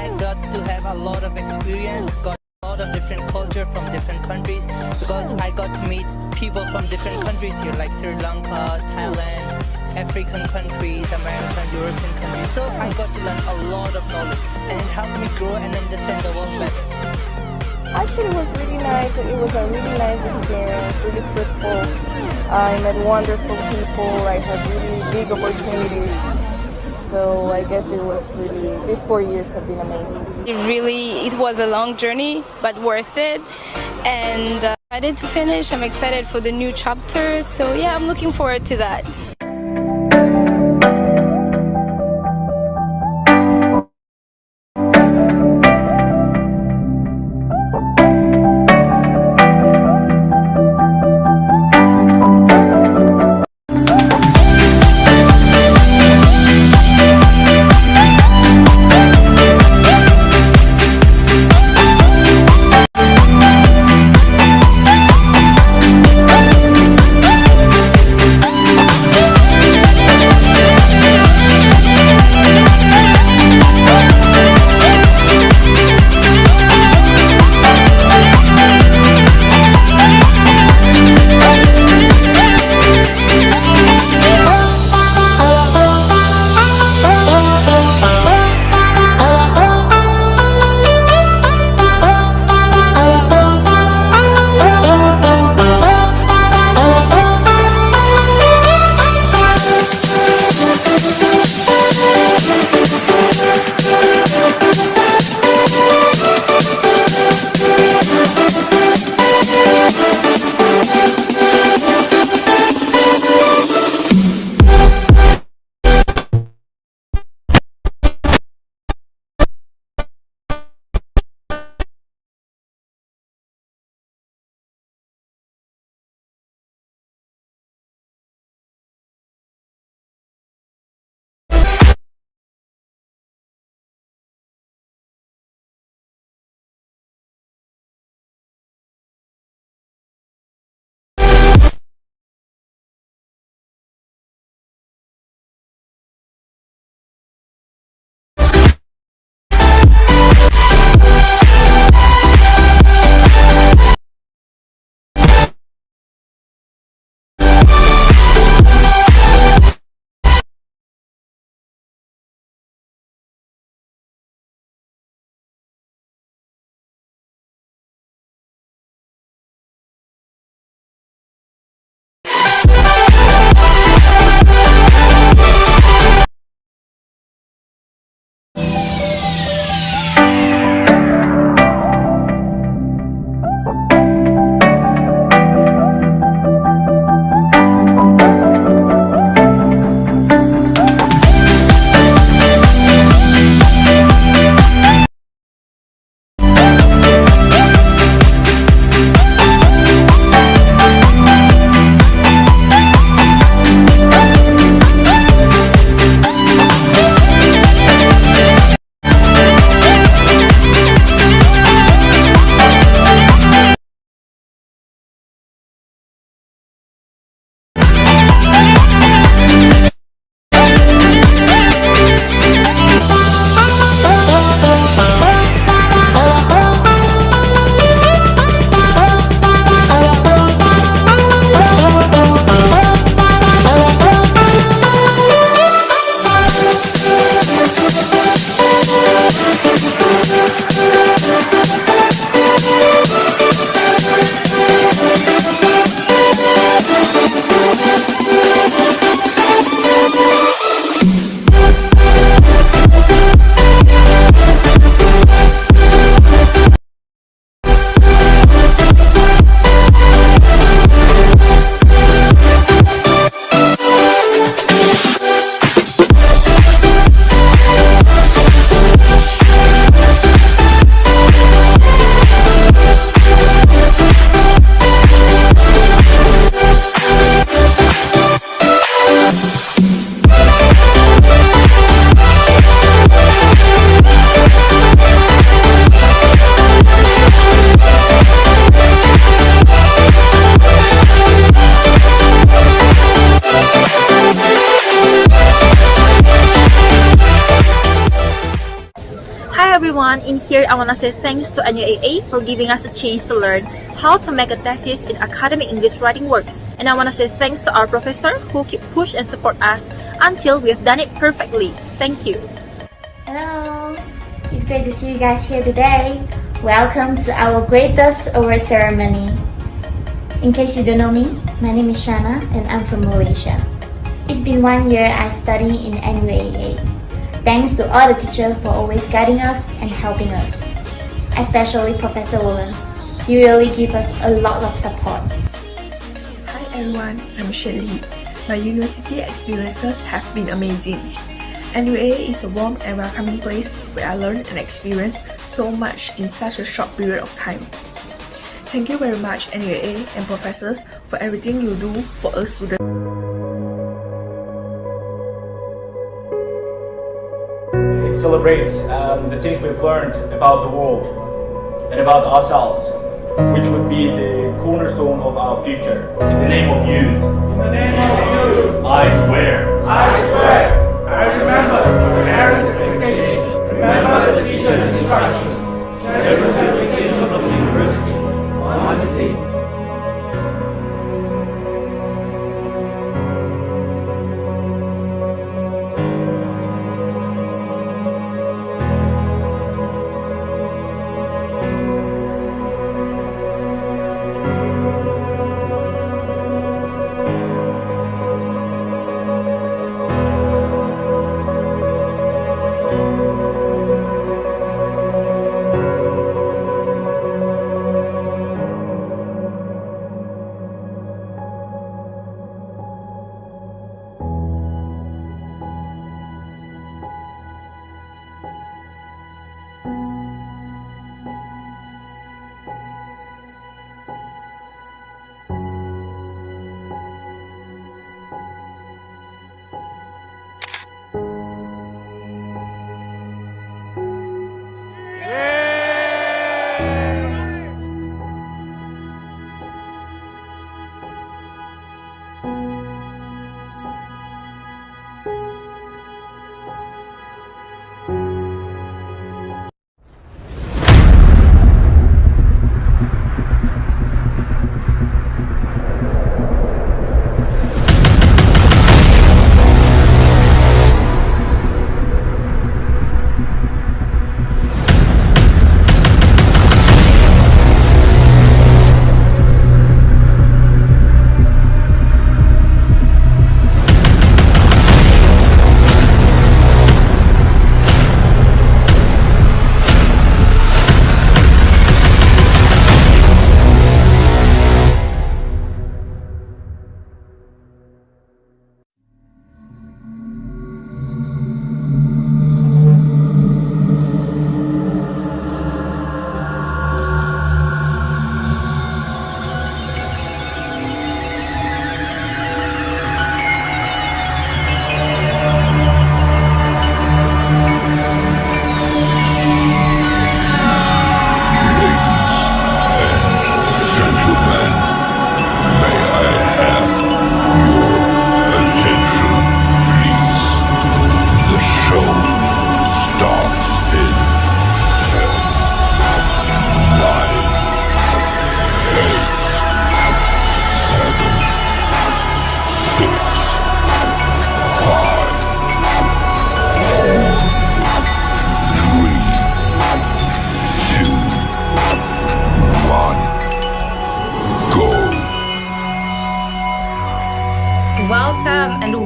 I got to have a lot of experience, got a lot of different culture from different countries, because I got to meet people from different countries here, like Sri Lanka, Thailand, African countries, American, European countries. So I got to learn a lot of knowledge, and it helped me grow and understand the world better. Actually, it was really nice. It was a really nice experience, really fruitful. I met wonderful people. I had really big opportunities. So I guess it was really, these 4 years have been amazing. It was a long journey, but worth it. And excited to finish. I'm excited for the new chapter. So yeah, I'm looking forward to that. everyone, in here I want to say thanks to NUAA for giving us a chance to learn how to make a thesis in academic English writing works. And I want to say thanks to our professor who keep push and support us until we have done it perfectly. Thank you. Hello, it's great to see you guys here today. Welcome to our greatest award ceremony. In case you don't know me, my name is Shana and I'm from Malaysia. It's been 1 year I study in NUAA. Thanks to all the teachers for always guiding us and helping us, especially Professor Woolens. He really give us a lot of support. Hi everyone, I'm Shelly. My university experiences have been amazing. NUA is a warm and welcoming place where I learn and experience so much in such a short period of time. Thank you very much NUA and professors for everything you do for us students. It celebrates the things we've learned about the world and about ourselves, which would be the cornerstone of our future. In the name of youth. In the name of youth. I swear. I swear. I remember the parents' expectations. Remember the teacher's instructions. Cherish the application of the university. Honesty.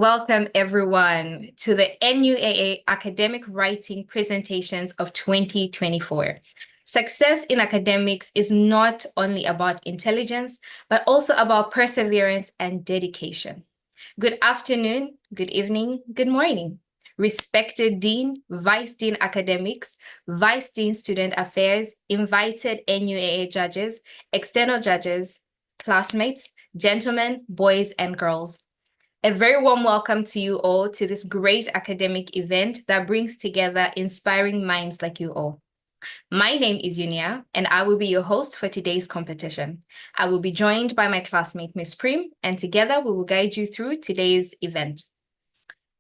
Welcome everyone to the NUAA Academic Writing Presentations of 2024. Success in academics is not only about intelligence, but also about perseverance and dedication. Good afternoon, good evening, good morning. Respected Dean, Vice Dean Academics, Vice Dean Student Affairs, invited NUAA judges, external judges, classmates, gentlemen, boys and girls. A very warm welcome to you all to this great academic event that brings together inspiring minds like you all. My name is Nuaa, and I will be your host for today's competition. I will be joined by my classmate, Miss Prim, and together we will guide you through today's event.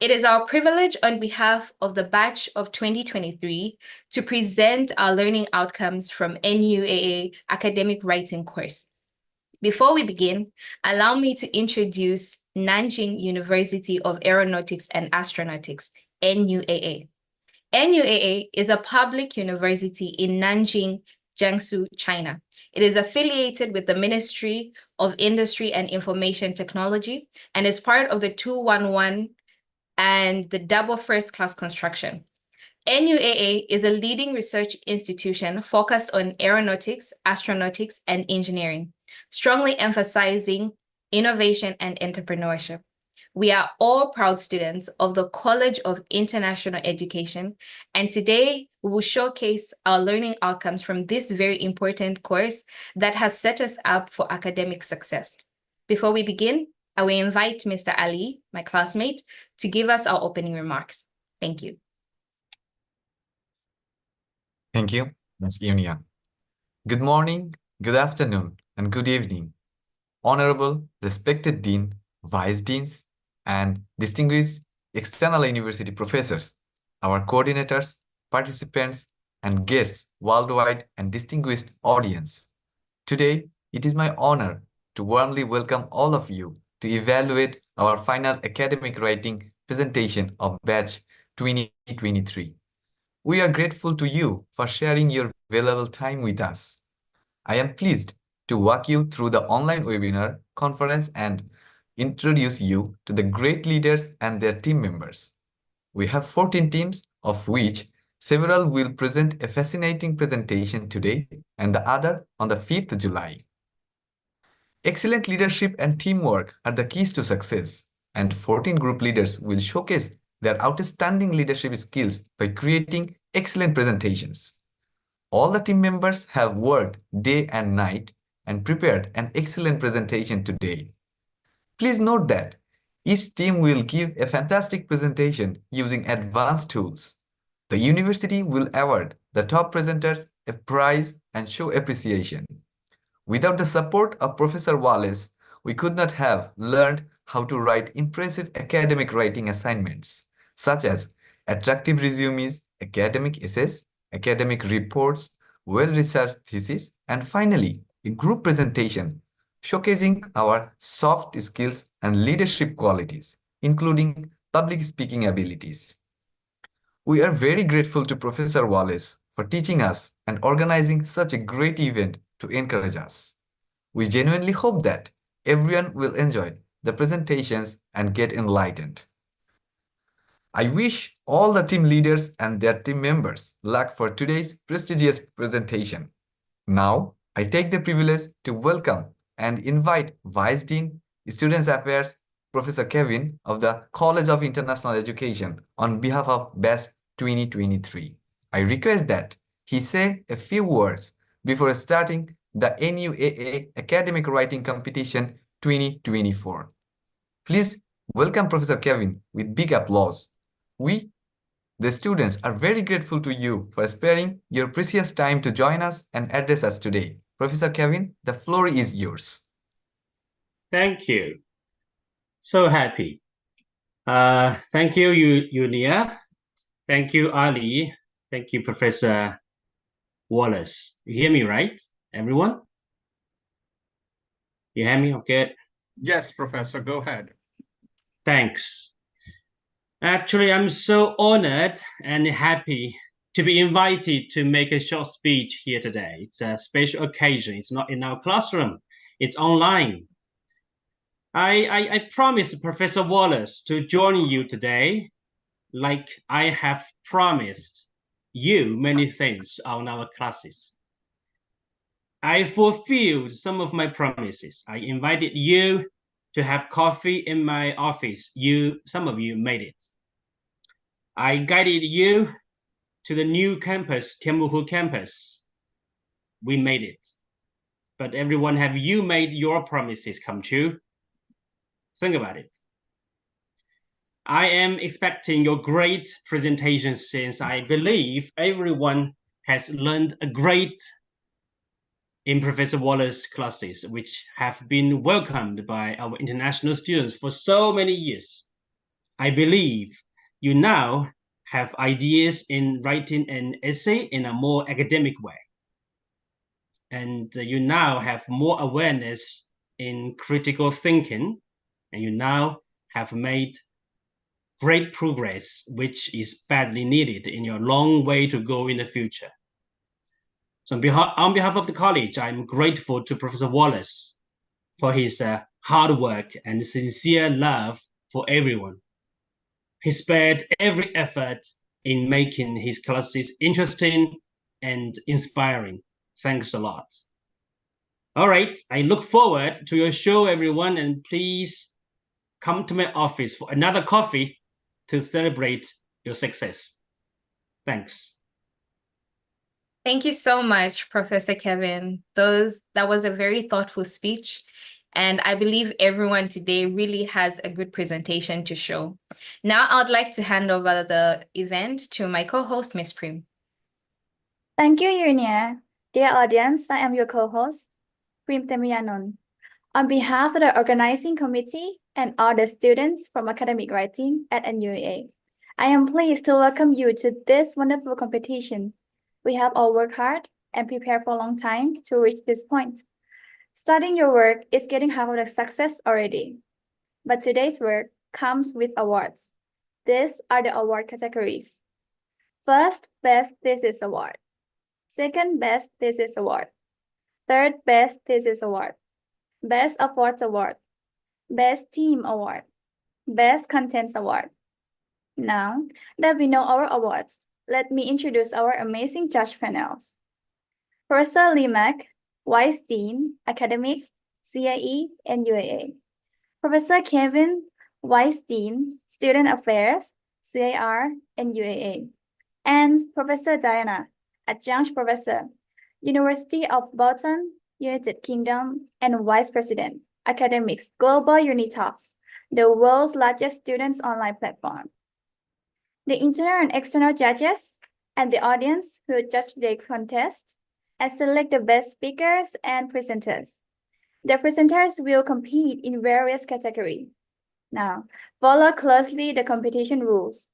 It is our privilege on behalf of the batch of 2023 to present our learning outcomes from NUAA academic writing course. Before we begin, allow me to introduce Nanjing University of Aeronautics and Astronautics, NUAA. NUAA is a public university in Nanjing, Jiangsu, China. It is affiliated with the Ministry of Industry and Information Technology and is part of the 211 and the double first-class construction. NUAA is a leading research institution focused on aeronautics, astronautics, and engineering, strongly emphasizing innovation and entrepreneurship. We are all proud students of the College of International Education, and today we will showcase our learning outcomes from this very important course that has set us up for academic success. Before we begin, I will invite Mr. Ali, my classmate, to give us our opening remarks. Thank you. Thank you, Ms. Yunia. Good morning, good afternoon, and good evening. Honorable, respected Dean, Vice Deans, and distinguished external university professors, our coordinators, participants, and guests worldwide and distinguished audience. Today, it is my honor to warmly welcome all of you to evaluate our final academic writing presentation of batch 2023. We are grateful to you for sharing your valuable time with us. I am pleased to walk you through the online webinar conference and introduce you to the great leaders and their team members. We have 14 teams, of which several will present a fascinating presentation today and the other on the 5th July. Excellent leadership and teamwork are the keys to success, and 14 group leaders will showcase their outstanding leadership skills by creating excellent presentations. All the team members have worked day and night and prepared an excellent presentation today. Please note that each team will give a fantastic presentation using advanced tools. The university will award the top presenters a prize and show appreciation. Without the support of Professor Wallace, we could not have learned how to write impressive academic writing assignments, such as attractive resumes, academic essays, academic reports, well-researched thesis, and finally, a group presentation showcasing our soft skills and leadership qualities, including public speaking abilities. We are very grateful to Professor Wallace for teaching us and organizing such a great event to encourage us. We genuinely hope that everyone will enjoy the presentations and get enlightened. I wish all the team leaders and their team members luck for today's prestigious presentation. Now, I take the privilege to welcome and invite Vice Dean, Students Affairs, Professor Kevin of the College of International Education on behalf of Batch 2023. I request that he say a few words before starting the NUAA Academic Writing Competition 2024. Please welcome Professor Kevin with big applause. We, the students, are very grateful to you for sparing your precious time to join us and address us today. Professor Kevin, the floor is yours. Thank you. So happy. Thank you, Yunia. Thank you, Ali. Thank you, Professor Wallace. You hear me, right, everyone? You hear me? Okay. Yes, Professor, go ahead. Thanks. Actually, I'm so honored and happy to be invited to make a short speech here today. It's a special occasion. It's not in our classroom. It's online. I promised Professor Wallace to join you today, like I have promised you many things on our classes. I fulfilled some of my promises. I invited you to have coffee in my office. Some of you made it. I guided you to the new campus, Tianmuhu campus. We made it. But everyone, have you made your promises come true? Think about it. I am expecting your great presentation since I believe everyone has learned a great in Professor Wallace's classes, which have been welcomed by our international students for so many years. I believe you now have ideas in writing an essay in a more academic way. And you now have more awareness in critical thinking, and you now have made great progress, which is badly needed in your long way to go in the future. So on behalf of the college, I'm grateful to Professor Wallace for his hard work and sincere love for everyone. He spared every effort in making his classes interesting and inspiring. Thanks a lot. All right, I look forward to your show, everyone, and please come to my office for another coffee to celebrate your success. Thanks. Thank you so much, Professor Kevin. That was a very thoughtful speech. And I believe everyone today really has a good presentation to show. Now I'd like to hand over the event to my co-host, Ms. Prim. Thank you, Unia. Dear audience, I am your co-host, Prim Temiyanon. On behalf of the organizing committee and all the students from academic writing at NUAA, I am pleased to welcome you to this wonderful competition. We have all worked hard and prepared for a long time to reach this point. Starting your work is getting half of the success already. But today's work comes with awards. These are the award categories. First, Best Thesis Award. Second, Best Thesis Award. Third, Best Thesis Award. Best Efforts Award. Best Team Award. Best Contents Award. Now that we know our awards, let me introduce our amazing judge panels. Professor Lee Mack, Vice Dean, Academics, CIE, and UAA. Professor Kevin, Vice Dean, Student Affairs, CIR, and UAA. And Professor Diana, Adjunct Professor, University of Bolton, United Kingdom, and Vice President, Academics Global Unitalks, the world's largest students online platform. The internal and external judges and the audience will judge the contest and select the best speakers and presenters. The presenters will compete in various categories. Now, follow closely the competition rules.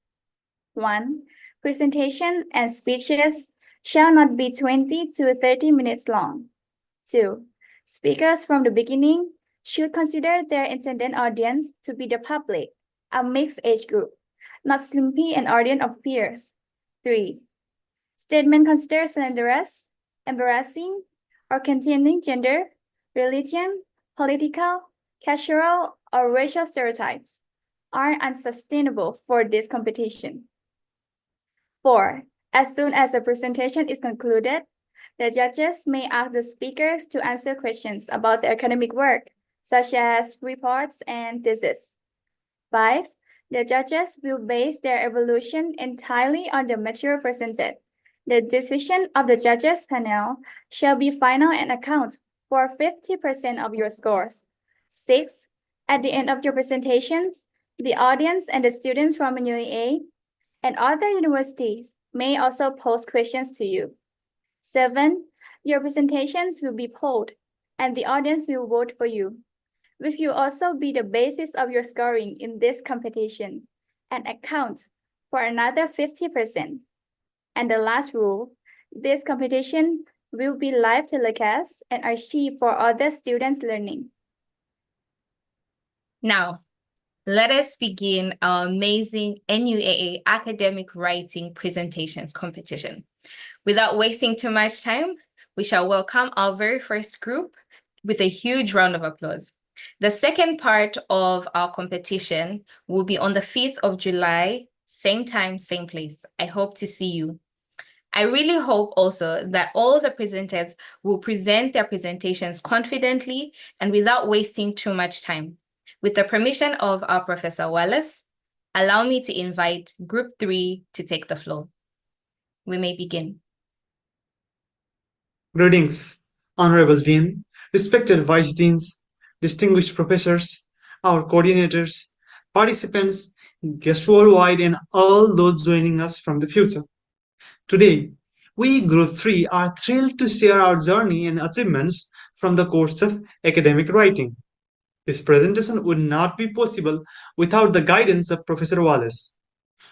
1. Presentation and speeches shall not be 20 to 30 minutes long. 2. Speakers from the beginning should consider their intended audience to be the public, a mixed age group, not simply an audience of peers. 3. Statement considered slanderous, embarrassing, or containing gender, religion, political, cultural, or racial stereotypes are unsustainable for this competition. 4. As soon as the presentation is concluded, the judges may ask the speakers to answer questions about their academic work, such as reports and theses. 5. The judges will base their evaluation entirely on the material presented. The decision of the judges panel shall be final and account for 50% of your scores. 6. At the end of your presentations, the audience and the students from UAA and other universities may also pose questions to you. 7. Your presentations will be polled, and the audience will vote for you, which will also be the basis of your scoring in this competition and account for another 50%. And the last rule, this competition will be live telecast and archived for other students' learning. Now, let us begin our amazing NUAA academic writing presentations competition. Without wasting too much time, we shall welcome our very first group with a huge round of applause. The second part of our competition will be on the 5th of July, same time, same place. I hope to see you. I really hope also that all the presenters will present their presentations confidently and without wasting too much time. With the permission of our Professor Wallace, allow me to invite Group 3 to take the floor. We may begin. Greetings, Honorable Dean, respected Vice Deans, distinguished professors, our coordinators, participants, guests worldwide, and all those joining us from the future. Today, we, Group 3, are thrilled to share our journey and achievements from the course of academic writing. This presentation would not be possible without the guidance of Professor Wallace.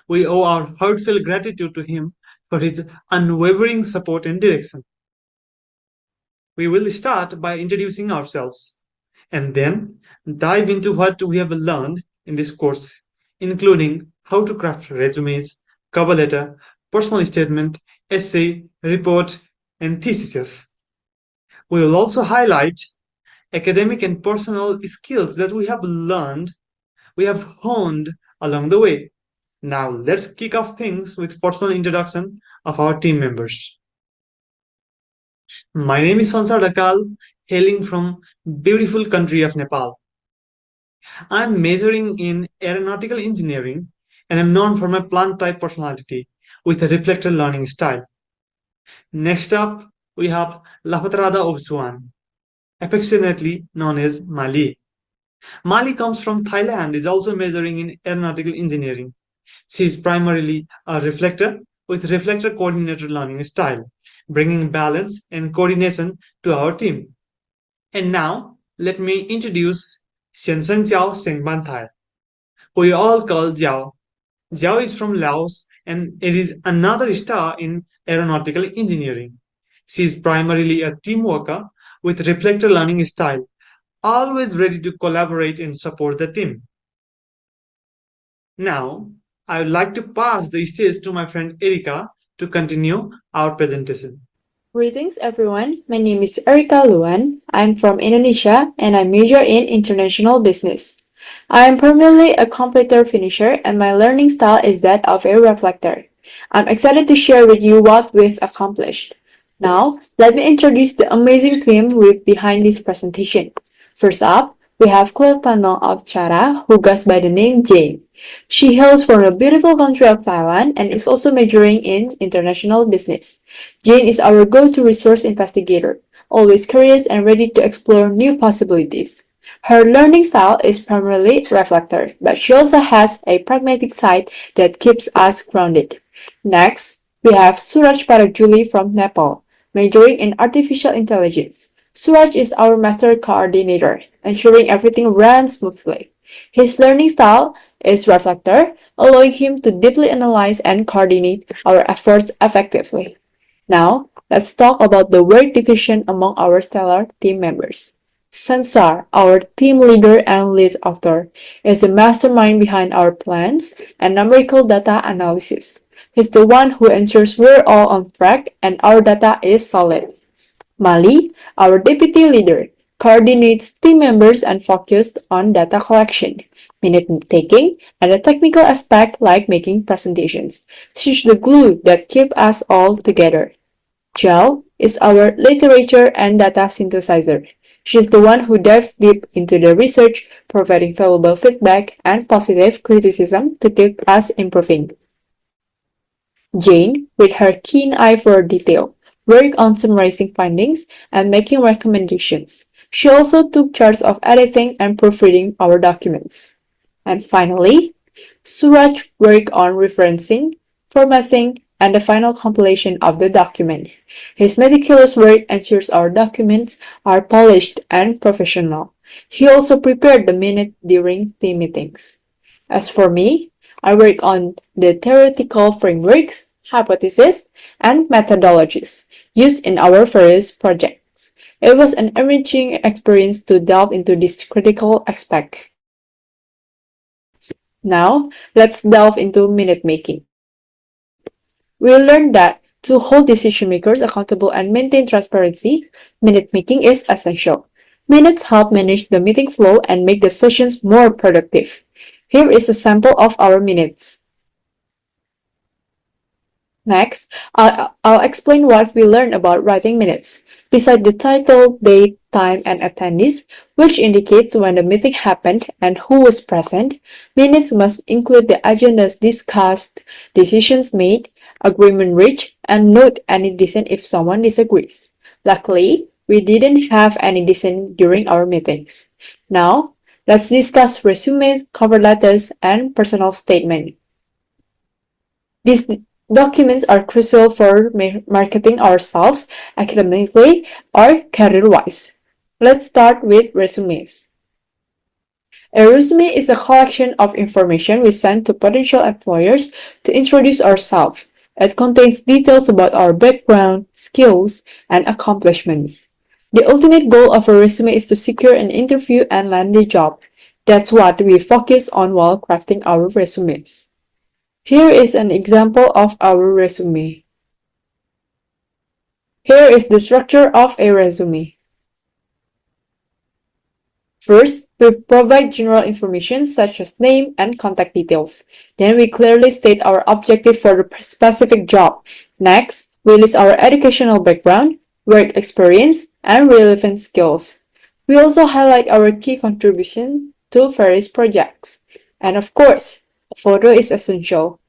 We owe our heartfelt gratitude to him for his unwavering support and direction. We will start by introducing ourselves and then dive into what we have learned in this course, including how to craft resumes, cover letter, personal statement, essay, report, and theses. We will also highlight academic and personal skills that we have honed along the way. Now let's kick off things with personal introduction of our team members. My name is Sansar Dakal, hailing from beautiful country of Nepal. I'm majoring in aeronautical engineering and am known for my plant type personality with a reflector learning style. Next up, we have Lapatrada Obsuan, affectionately known as Mali. Mali comes from Thailand, is also majoring in aeronautical engineering. She is primarily a reflector with reflector coordinator learning style, bringing balance and coordination to our team. And now, let me introduce Shensen Jiao Sengbanthai, who we all call Jiao. Jiao is from Laos and it is another star in aeronautical engineering. She is primarily a team worker with reflector learning style, always ready to collaborate and support the team. Now, I would like to pass the stage to my friend Erika to continue our presentation. Greetings everyone, my name is Erika Luan. I'm from Indonesia and I major in international business. I am primarily a completer finisher and my learning style is that of a reflector. I'm excited to share with you what we've accomplished. Now, let me introduce the amazing team with behind this presentation. First up, we have Cleotano of Chara, who goes by the name Jane. She hails from the beautiful country of Thailand and is also majoring in international business. Jane is our go-to resource investigator, always curious and ready to explore new possibilities. Her learning style is primarily reflector, but she also has a pragmatic side that keeps us grounded. Next, we have Suraj Parajuli from Nepal, majoring in artificial intelligence. Suraj is our master coordinator, ensuring everything runs smoothly. His learning style is reflector, allowing him to deeply analyze and coordinate our efforts effectively. Now, let's talk about the work division among our stellar team members. Sansar, our team leader and lead author, is the mastermind behind our plans and numerical data analysis. He's the one who ensures we're all on track and our data is solid. Mali, our deputy leader, coordinates team members and focused on data collection, minute taking, and the technical aspect like making presentations. She's the glue that keeps us all together. Zhao is our literature and data synthesizer. She's the one who dives deep into the research, providing valuable feedback and positive criticism to keep us improving. Jane, with her keen eye for detail, worked on summarizing findings and making recommendations. She also took charge of editing and proofreading our documents. And finally, Suraj worked on referencing, formatting, and the final compilation of the document. His meticulous work ensures our documents are polished and professional. He also prepared the minute during team meetings. As for me, I work on the theoretical frameworks, hypotheses, and methodologies used in our various projects. It was an enriching experience to delve into this critical aspect. Now, let's delve into minute making. We learned that to hold decision makers accountable and maintain transparency, minute making is essential. Minutes help manage the meeting flow and make the sessions more productive. Here is a sample of our minutes. Next, I'll explain what we learned about writing minutes. Beside the title, date, time, and attendees, which indicates when the meeting happened and who was present, minutes must include the agendas discussed, decisions made, agreement reached, and note any dissent if someone disagrees. Luckily, we didn't have any dissent during our meetings. Now, let's discuss resumes, cover letters, and personal statement. These documents are crucial for marketing ourselves academically or career-wise. Let's start with resumes. A resume is a collection of information we send to potential employers to introduce ourselves. It contains details about our background, skills, and accomplishments. The ultimate goal of a resume is to secure an interview and land a job. That's what we focus on while crafting our resumes. Here is an example of our resume. Here is the structure of a resume. First, we provide general information such as name and contact details. Then we clearly state our objective for the specific job. Next, we list our educational background, work experience, and relevant skills. We also highlight our key contribution to various projects. And of course, a photo is essential.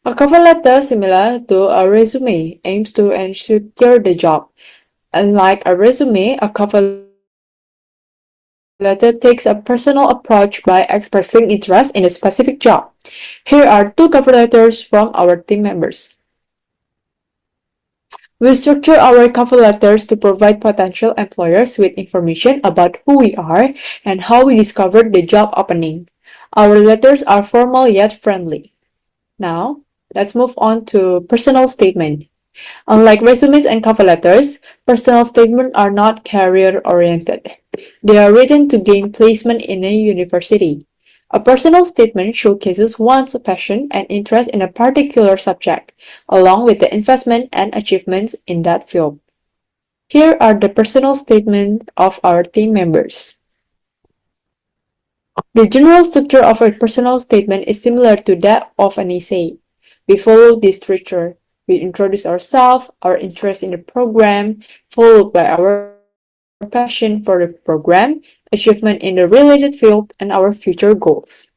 A cover letter similar to a resume aims to secure the job. Unlike a resume, a cover letter takes a personal approach by expressing interest in a specific job. Here are two cover letters from our team members. We structure our cover letters to provide potential employers with information about who we are and how we discovered the job opening. Our letters are formal yet friendly. Now, let's move on to personal statement. Unlike resumes and cover letters, personal statements are not career-oriented. They are written to gain placement in a university. A personal statement showcases one's passion and interest in a particular subject, along with the investment and achievements in that field. Here are the personal statements of our team members. The general structure of a personal statement is similar to that of an essay. We follow this structure. We introduce ourselves, our interest in the program, followed by our passion for the program, achievement in the related field, and our future goals.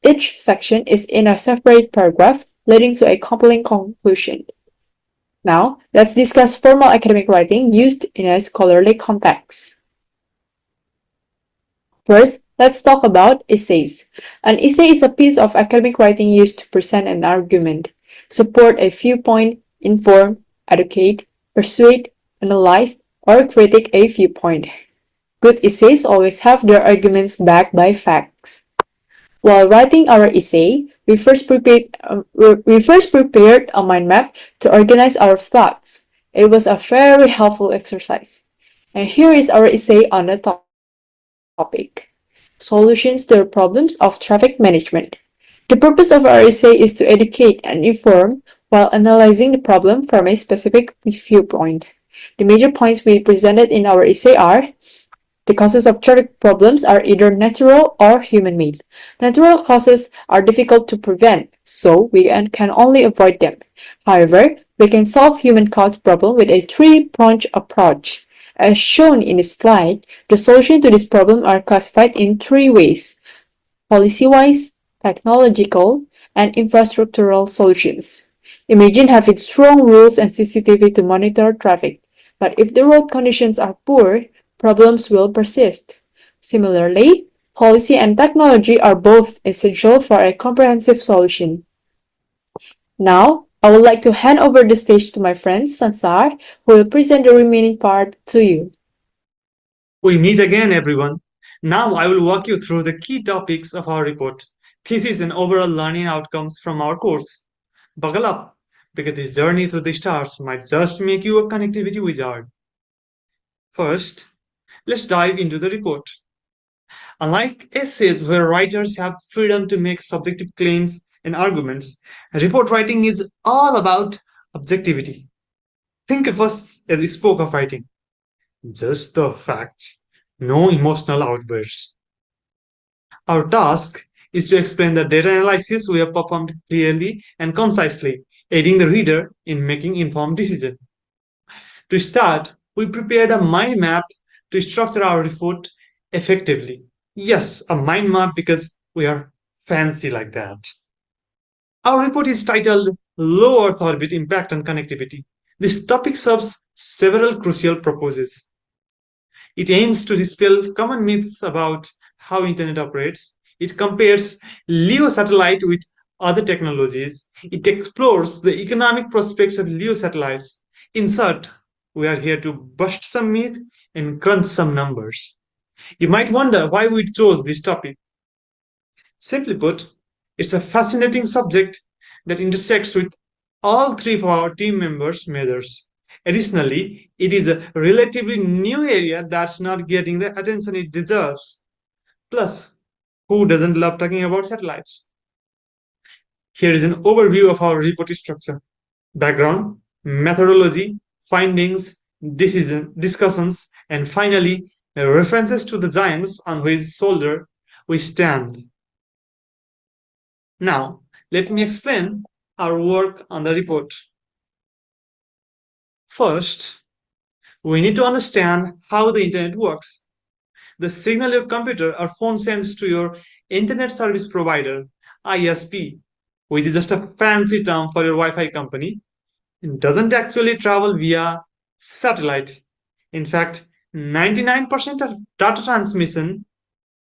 Each section is in a separate paragraph, leading to a compelling conclusion. Now, let's discuss formal academic writing used in a scholarly context. First, let's talk about essays. An essay is a piece of academic writing used to present an argument, support a viewpoint, inform, educate, persuade, analyze, or critique a viewpoint. Good essays always have their arguments backed by facts. While writing our essay, we first prepared a mind map to organize our thoughts. It was a very helpful exercise. And here is our essay on the topic: Solutions to the Problems of Traffic Management. The purpose of our essay is to educate and inform while analyzing the problem from a specific viewpoint. The major points we presented in our essay are: the causes of traffic problems are either natural or human-made. Natural causes are difficult to prevent, so we can only avoid them. However, we can solve human-caused problem with a three-pronged approach. As shown in this slide, the solutions to this problem are classified in three ways: policy-wise, technological, and infrastructural solutions. Imagine having strong rules and CCTV to monitor traffic, but if the road conditions are poor, problems will persist. Similarly, policy and technology are both essential for a comprehensive solution. Now, I would like to hand over the stage to my friend Sansar, who will present the remaining part to you. We meet again, everyone. Now I will walk you through the key topics of our report, thesis and overall learning outcomes from our course. Buckle up, because this journey through the stars might just make you a connectivity wizard. First, let's dive into the report. Unlike essays where writers have freedom to make subjective claims and arguments, report writing is all about objectivity. Think of us as we spoke of writing. Just the facts, no emotional outbursts. Our task is to explain the data analysis we have performed clearly and concisely, aiding the reader in making informed decisions. To start, we prepared a mind map to structure our report effectively. Yes, a mind map because we are fancy like that. Our report is titled Low Earth Orbit Impact on Connectivity. This topic serves several crucial purposes. It aims to dispel common myths about how internet operates. It compares LEO satellite with other technologies. It explores the economic prospects of LEO satellites. In short, we are here to bust some myth and crunch some numbers. You might wonder why we chose this topic. Simply put, it's a fascinating subject that intersects with all three of our team members' majors. Additionally, it is a relatively new area that's not getting the attention it deserves. Plus, who doesn't love talking about satellites? Here is an overview of our report structure: background, methodology, findings, discussions, and finally, references to the giants on whose shoulder we stand. Now, let me explain our work on the report. First, we need to understand how the internet works. The signal your computer or phone sends to your internet service provider, ISP, which is just a fancy term for your Wi-Fi company, doesn't actually travel via satellite. In fact, 99% of data transmission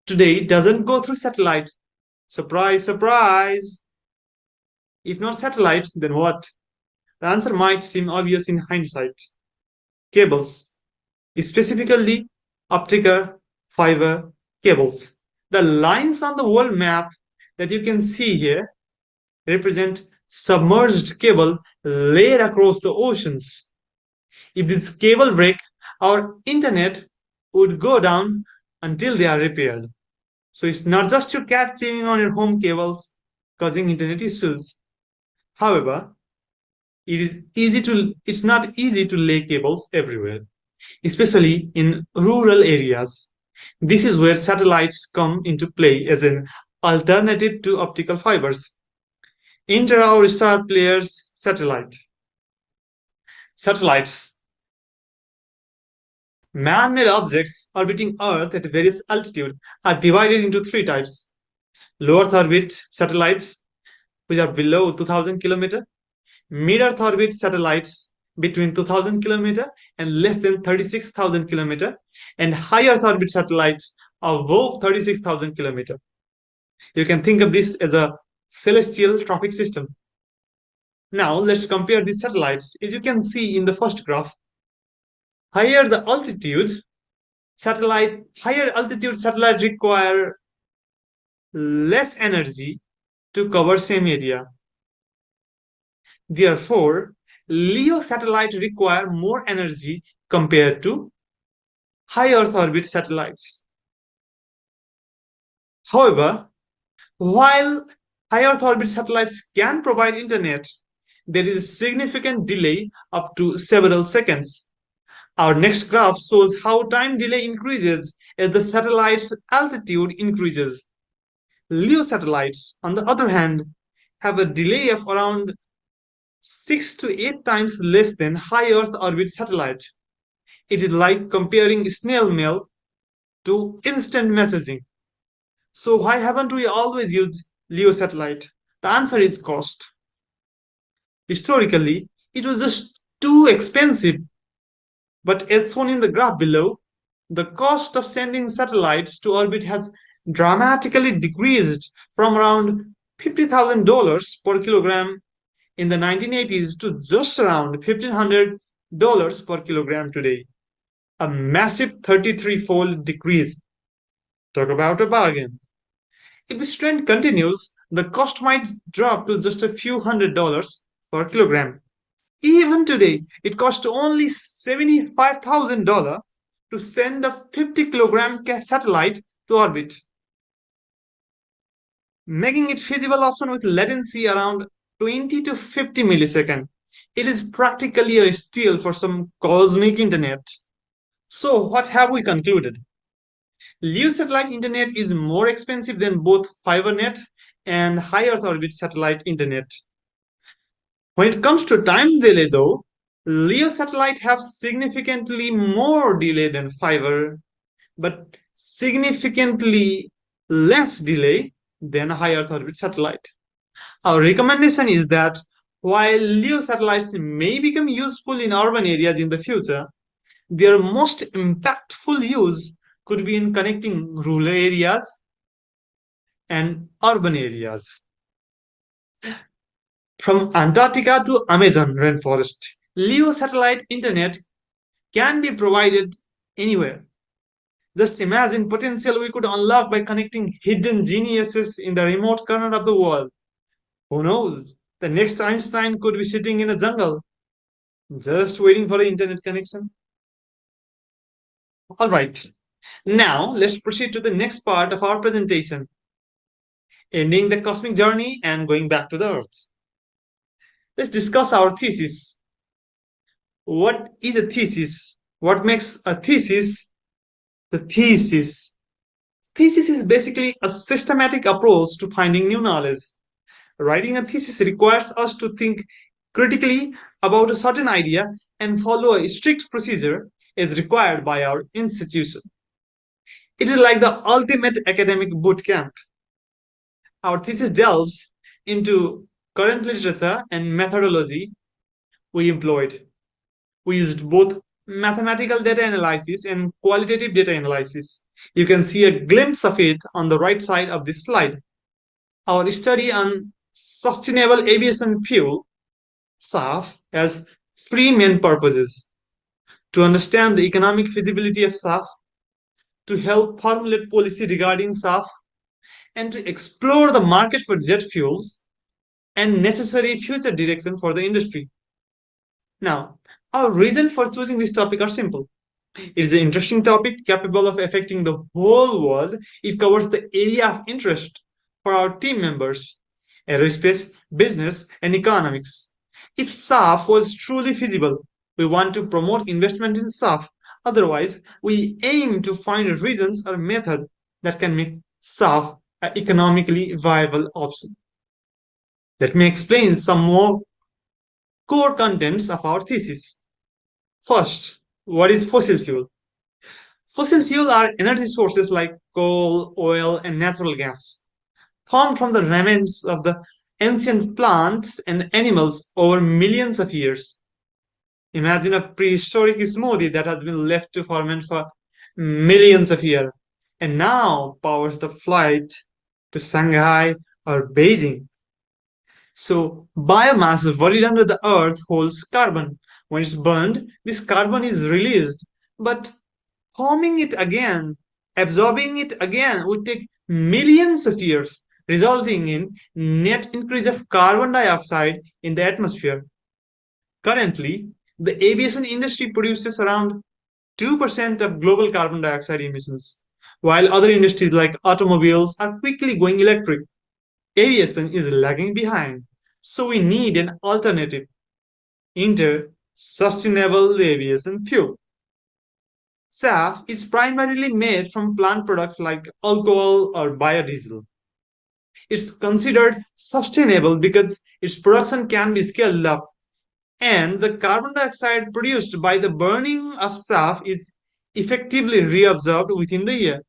today doesn't go through satellite. Surprise, surprise! If not satellite, then what? The answer might seem obvious in hindsight. Cables, specifically optical fiber cables. The lines on the world map that you can see here represent submerged cable laid across the oceans. If this cable break, our internet would go down until they are repaired. So it's not just your cat chewing on your home cables causing internet issues. However, it's not easy to lay cables everywhere, especially in rural areas. This is where satellites come into play as an alternative to optical fibers. Enter our star players, satellites. Man-made objects orbiting Earth at various altitude are divided into three types: low Earth orbit satellites, which are below 2000 km, mid-Earth orbit satellites between 2000 km and less than 36,000 km, and high Earth orbit satellites above 36,000 km. You can think of this as a celestial trophic system. Now let's compare these satellites. As you can see in the first graph, higher altitude satellite require less energy to cover same area. Therefore, LEO satellite require more energy compared to high Earth orbit satellites. However, while high Earth orbit satellites can provide internet, there is a significant delay up to several seconds. Our next graph shows how time delay increases as the satellite's altitude increases. LEO satellites, on the other hand, have a delay of around 6 to 8 times less than high Earth orbit satellite. It is like comparing snail mail to instant messaging. So why haven't we always used LEO satellite? The answer is cost. Historically, it was just too expensive. But as shown in the graph below, the cost of sending satellites to orbit has dramatically decreased from around $50,000 per kilogram in the 1980s to just around $1,500 per kilogram today. A massive 33-fold decrease. Talk about a bargain. If this trend continues, the cost might drop to just a few $100s per kilogram. Even today, it costs only $75,000 to send a 50-kilogram satellite to orbit, making it feasible option with latency around 20 to 50 milliseconds. It is practically a steal for some cosmic internet. So what have we concluded? LEO satellite internet is more expensive than both FiberNet and high Earth orbit satellite internet. When it comes to time delay though, LEO satellite have significantly more delay than fiber, but significantly less delay than a high Earth orbit satellite. Our recommendation is that while LEO satellites may become useful in urban areas in the future, their most impactful use could be in connecting rural areas and urban areas. From Antarctica to Amazon rainforest, LEO satellite internet can be provided anywhere. Just imagine potential we could unlock by connecting hidden geniuses in the remote corner of the world. Who knows? The next Einstein could be sitting in a jungle, just waiting for an internet connection. All right, now let's proceed to the next part of our presentation, ending the cosmic journey and going back to the Earth. Let's discuss our thesis. What is a thesis? What makes a thesis the thesis? Thesis is basically a systematic approach to finding new knowledge. Writing a thesis requires us to think critically about a certain idea and follow a strict procedure as required by our institution. It is like the ultimate academic boot camp. Our thesis delves into current literature and methodology we employed. We used both mathematical data analysis and qualitative data analysis. You can see a glimpse of it on the right side of this slide. Our study on sustainable aviation fuel, SAF, has three main purposes: to understand the economic feasibility of SAF, to help formulate policy regarding SAF, and to explore the market for jet fuels and necessary future direction for the industry. Now, our reason for choosing this topic are simple. It is an interesting topic capable of affecting the whole world. It covers the area of interest for our team members: aerospace, business, and economics. If SAF was truly feasible, we want to promote investment in SAF. Otherwise, we aim to find reasons or method that can make SAF an economically viable option. Let me explain some more core contents of our thesis. First, what is fossil fuel? Fossil fuel are energy sources like coal, oil, and natural gas, formed from the remains of the ancient plants and animals over millions of years. Imagine a prehistoric smoothie that has been left to ferment for millions of years and now powers the flight to Shanghai or Beijing. So, biomass buried under the earth holds carbon. When it's burned, this carbon is released, but forming it again, absorbing it again would take millions of years, resulting in net increase of carbon dioxide in the atmosphere. Currently, the aviation industry produces around 2% of global carbon dioxide emissions, while other industries like automobiles are quickly going electric. Aviation is lagging behind, so we need an alternative: sustainable aviation fuel. SAF is primarily made from plant products like alcohol or biodiesel. It's considered sustainable because its production can be scaled up, and the carbon dioxide produced by the burning of SAF is effectively reabsorbed within the year.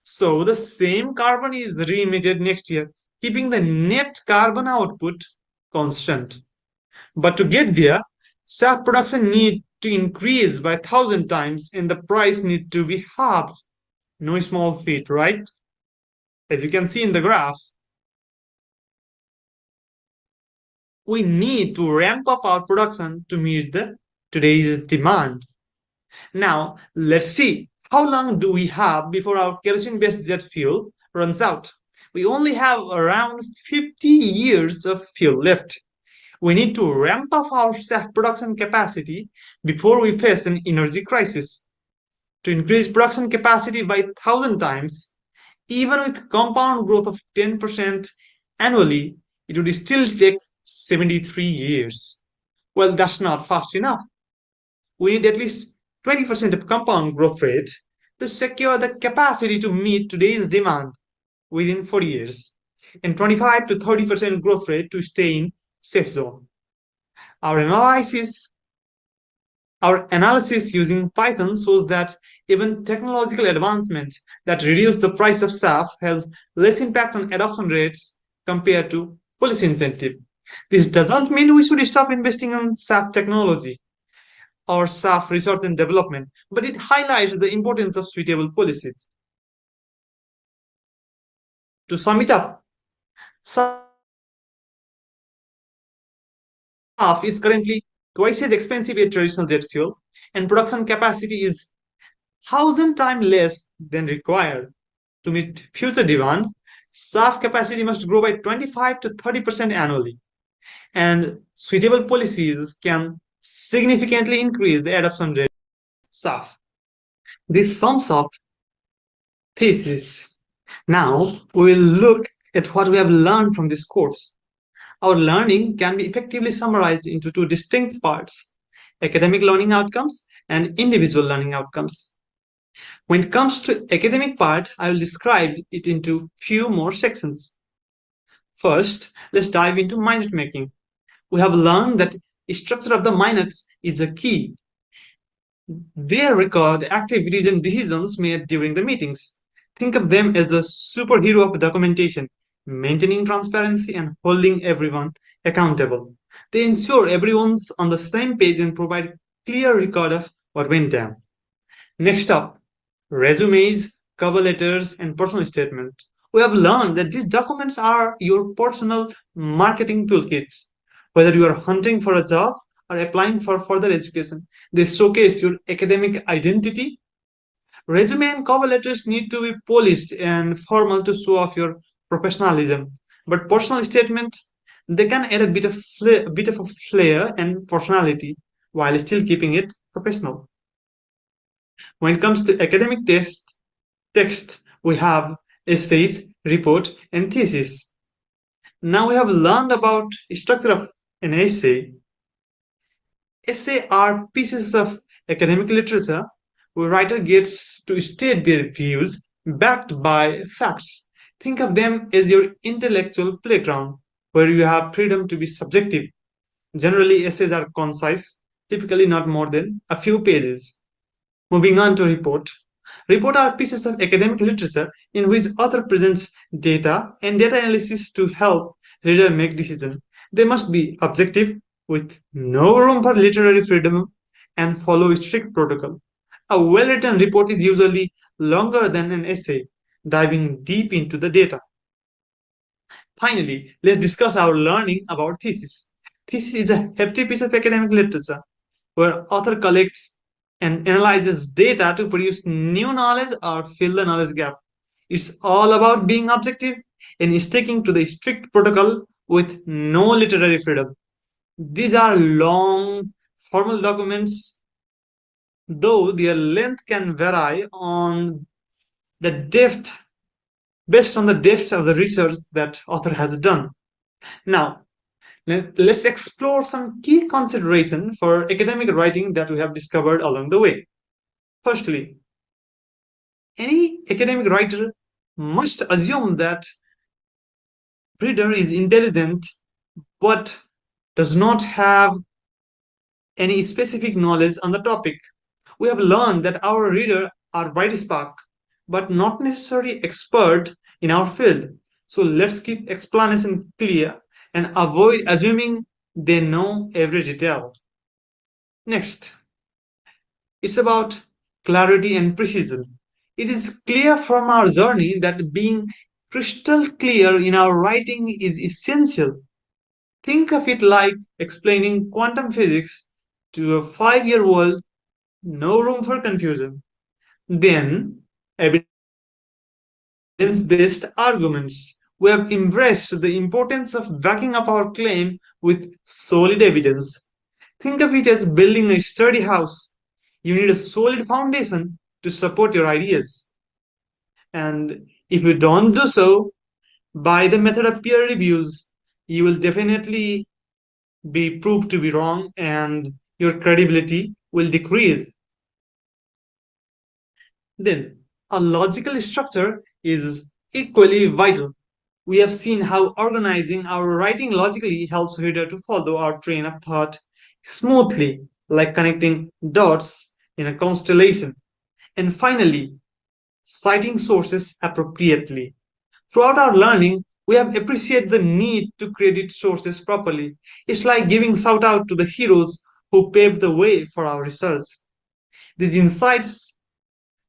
So the same carbon is re-emitted next year, keeping the net carbon output constant. But to get there, SAF production needs to increase by 1,000 times and the price needs to be halved. No small feat, right? As you can see in the graph, we need to ramp up our production to meet today's demand. Now, let's see, how long do we have before our kerosene-based jet fuel runs out? We only have around 50 years of fuel left. We need to ramp up our SAF production capacity before we face an energy crisis. To increase production capacity by 1,000 times, even with compound growth of 10% annually, it would still take 73 years. Well, that's not fast enough. We need at least 20% of compound growth rate to secure the capacity to meet today's demand within 40 years, and 25 to 30% growth rate to stay in safe zone. Our analysis using Python shows that even technological advancement that reduce the price of SAF has less impact on adoption rates compared to policy incentive. This doesn't mean we should stop investing in SAF technology or SAF research and development, but it highlights the importance of suitable policies. To sum it up, SAF is currently twice as expensive as traditional jet fuel, and production capacity is 1,000 times less than required. To meet future demand, staff capacity must grow by 25 to 30% annually, and suitable policies can significantly increase the adoption rate of staff. This sums up thesis. Now we will look at what we have learned from this course. Our learning can be effectively summarized into two distinct parts: academic learning outcomes and individual learning outcomes. When it comes to academic part, I will describe it into few more sections. First, let's dive into minute making. We have learned that the structure of the minutes is a key. They record activities and decisions made during the meetings. Think of them as the superhero of documentation, maintaining transparency and holding everyone accountable. They ensure everyone's on the same page and provide clear record of what went down. Next up, resumes, cover letters, and personal statements. We have learned that these documents are your personal marketing toolkit. Whether you are hunting for a job or applying for further education, they showcase your academic identity. Resume and cover letters need to be polished and formal to show off your professionalism. But personal statement, they can add a bit of a flair and personality while still keeping it professional. When it comes to academic text, we have essays, report, and thesis. Now we have learned about the structure of an essay. Essays are pieces of academic literature where writer gets to state their views backed by facts. Think of them as your intellectual playground where you have freedom to be subjective. Generally, essays are concise, typically not more than a few pages. Moving on to report. Report are pieces of academic literature in which author presents data and data analysis to help reader make decisions. They must be objective, with no room for literary freedom, and follow strict protocol. A well-written report is usually longer than an essay, diving deep into the data. Finally, let's discuss our learning about thesis. Thesis is a hefty piece of academic literature where author collects and analyzes data to produce new knowledge or fill the knowledge gap. It's all about being objective and sticking to the strict protocol with no literary freedom. These are long, formal documents, though their length can vary on the depth, based on the depth of the research that author has done. Now, let's explore some key considerations for academic writing that we have discovered along the way. Firstly, any academic writer must assume that reader is intelligent but does not have any specific knowledge on the topic. We have learned that our reader are bright spark, but not necessarily expert in our field. So let's keep explanation clear and avoid assuming they know every detail. Next, it's about clarity and precision. It is clear from our journey that being crystal clear in our writing is essential. Think of it like explaining quantum physics to a 5-year-old, no room for confusion. Then, evidence-based arguments. We have embraced the importance of backing up our claim with solid evidence. Think of it as building a sturdy house. You need a solid foundation to support your ideas. And if you don't do so, by the method of peer reviews, you will definitely be proved to be wrong and your credibility will decrease. Then, a logical structure is equally vital. We have seen how organizing our writing logically helps reader to follow our train of thought smoothly, like connecting dots in a constellation. And finally, citing sources appropriately. Throughout our learning, we have appreciated the need to credit sources properly. It's like giving shout out to the heroes who paved the way for our research. These insights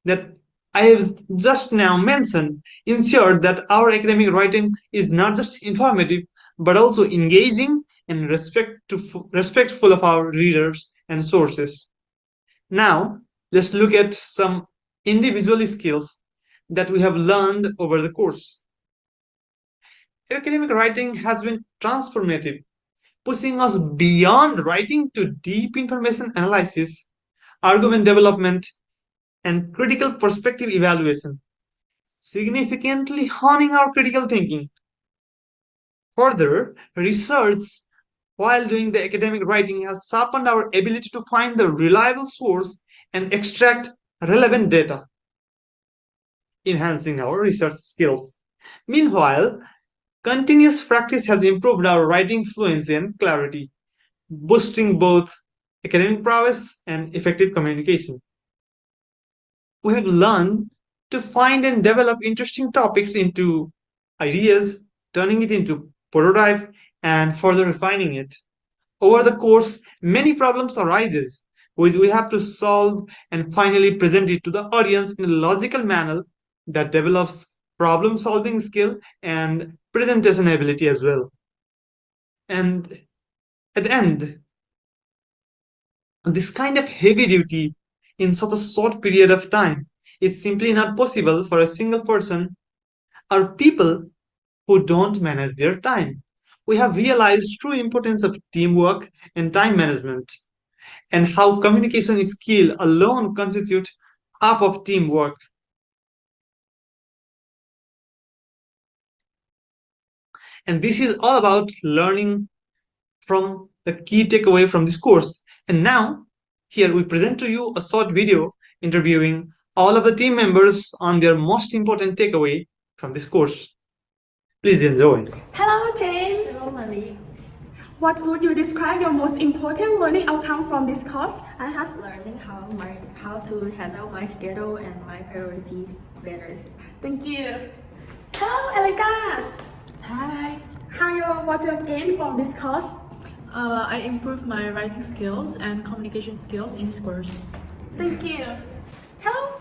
that I have just now mentioned ensure that our academic writing is not just informative but also engaging and respectful of our readers and sources. Now, let's look at some individual skills that we have learned over the course. Academic writing has been transformative, pushing us beyond writing to deep information analysis, argument development, and critical perspective evaluation, significantly honing our critical thinking. Further, research while doing the academic writing has sharpened our ability to find the reliable source and extract relevant data, enhancing our research skills. Meanwhile, continuous practice has improved our writing fluency and clarity, boosting both academic prowess and effective communication. We have learned to find and develop interesting topics into ideas, turning it into prototype and further refining it. Over the course, many problems arises, which we have to solve and finally present it to the audience in a logical manner that develops problem solving skill and presentation ability as well. And at the end, this kind of heavy duty in such a short period of time is simply not possible for a single person or people who don't manage their time. We have realized true importance of teamwork and time management, and how communication skill alone constitute half of teamwork. And this is all about learning from the key takeaway from this course. And now, here we present to you a short video interviewing all of the team members on their most important takeaway from this course. Please enjoy. Hello, Jane. Hello, Malik. What would you describe your most important learning outcome from this course? I have learning how to handle my schedule and my priorities better. Thank you. Hello, Elika. Hi. What you gained from this course? I improved my writing skills and communication skills in this course. Thank you. Hello.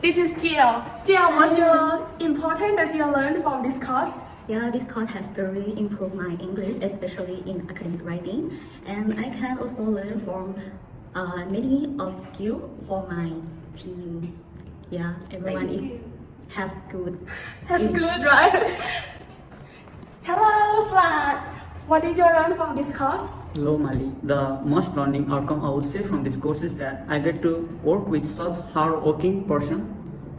This is Jill. Jill, what's your important that you learned from this course? Yeah, this course has really improved my English, especially in academic writing, and I can also learn from many of skill for my team. Yeah, everyone have good, right? Hello, Slat. What did you learn from this course? Hello, Mali. The most learning outcome I would say from this course is that I get to work with such hard-working person,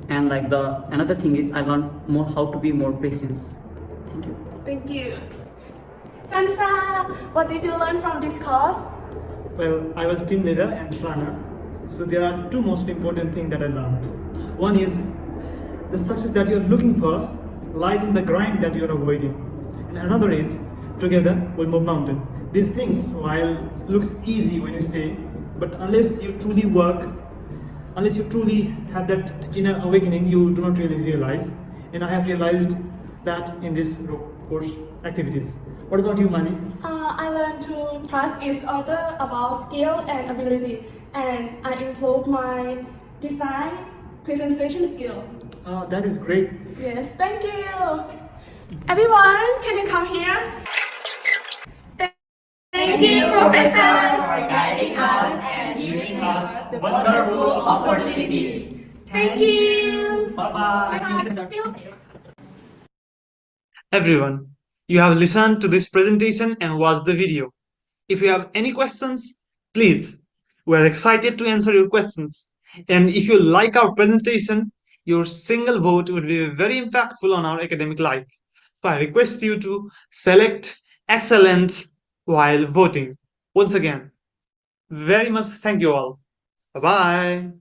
and another thing is I learned more how to be more patient. Thank you. Thank you. Sansa, what did you learn from this course? Well, I was team leader and planner, so there are two most important things that I learned. One is the success that you're looking for lies in the grind that you're avoiding, and another is together we move mountain. These things, while looks easy when you say, but unless you truly work, unless you truly have that inner awakening, you do not really realize. And I have realized that in this course activities. What about you, Mani? I learned to trust each other about skill and ability, and I improved my design presentation skill. That is great. Yes, thank you. Everyone, can you come here? Thank you, professors, for guiding us and giving us the wonderful opportunity. Thank you. Bye-bye. Everyone, you have listened to this presentation and watched the video. If you have any questions, please, we are excited to answer your questions. And if you like our presentation, your single vote would be very impactful on our academic life. So I request you to select excellent while voting. Once again, very much thank you all. Bye-bye.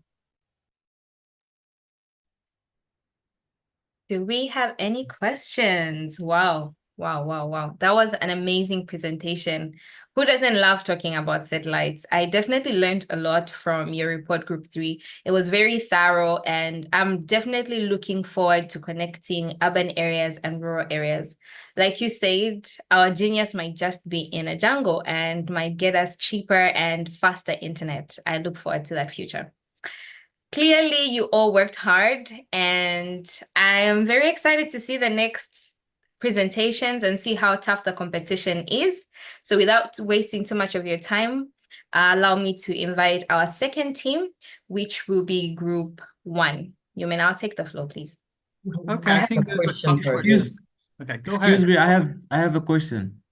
Do we have any questions? Wow. That was an amazing presentation. Who doesn't love talking about satellites? I definitely learned a lot from your report group 3. It was very thorough, and I'm definitely looking forward to connecting urban areas and rural areas. Like you said, our genius might just be in a jungle and might get us cheaper and faster internet. I look forward to that future. Clearly, you all worked hard, and I am very excited to see the next presentations and see how tough the competition is. So without wasting too much of your time, allow me to invite our second team, which will be Group 1. You may now take the floor, please. Okay, I think there's some questions. Okay, go ahead. Excuse me, I have a question.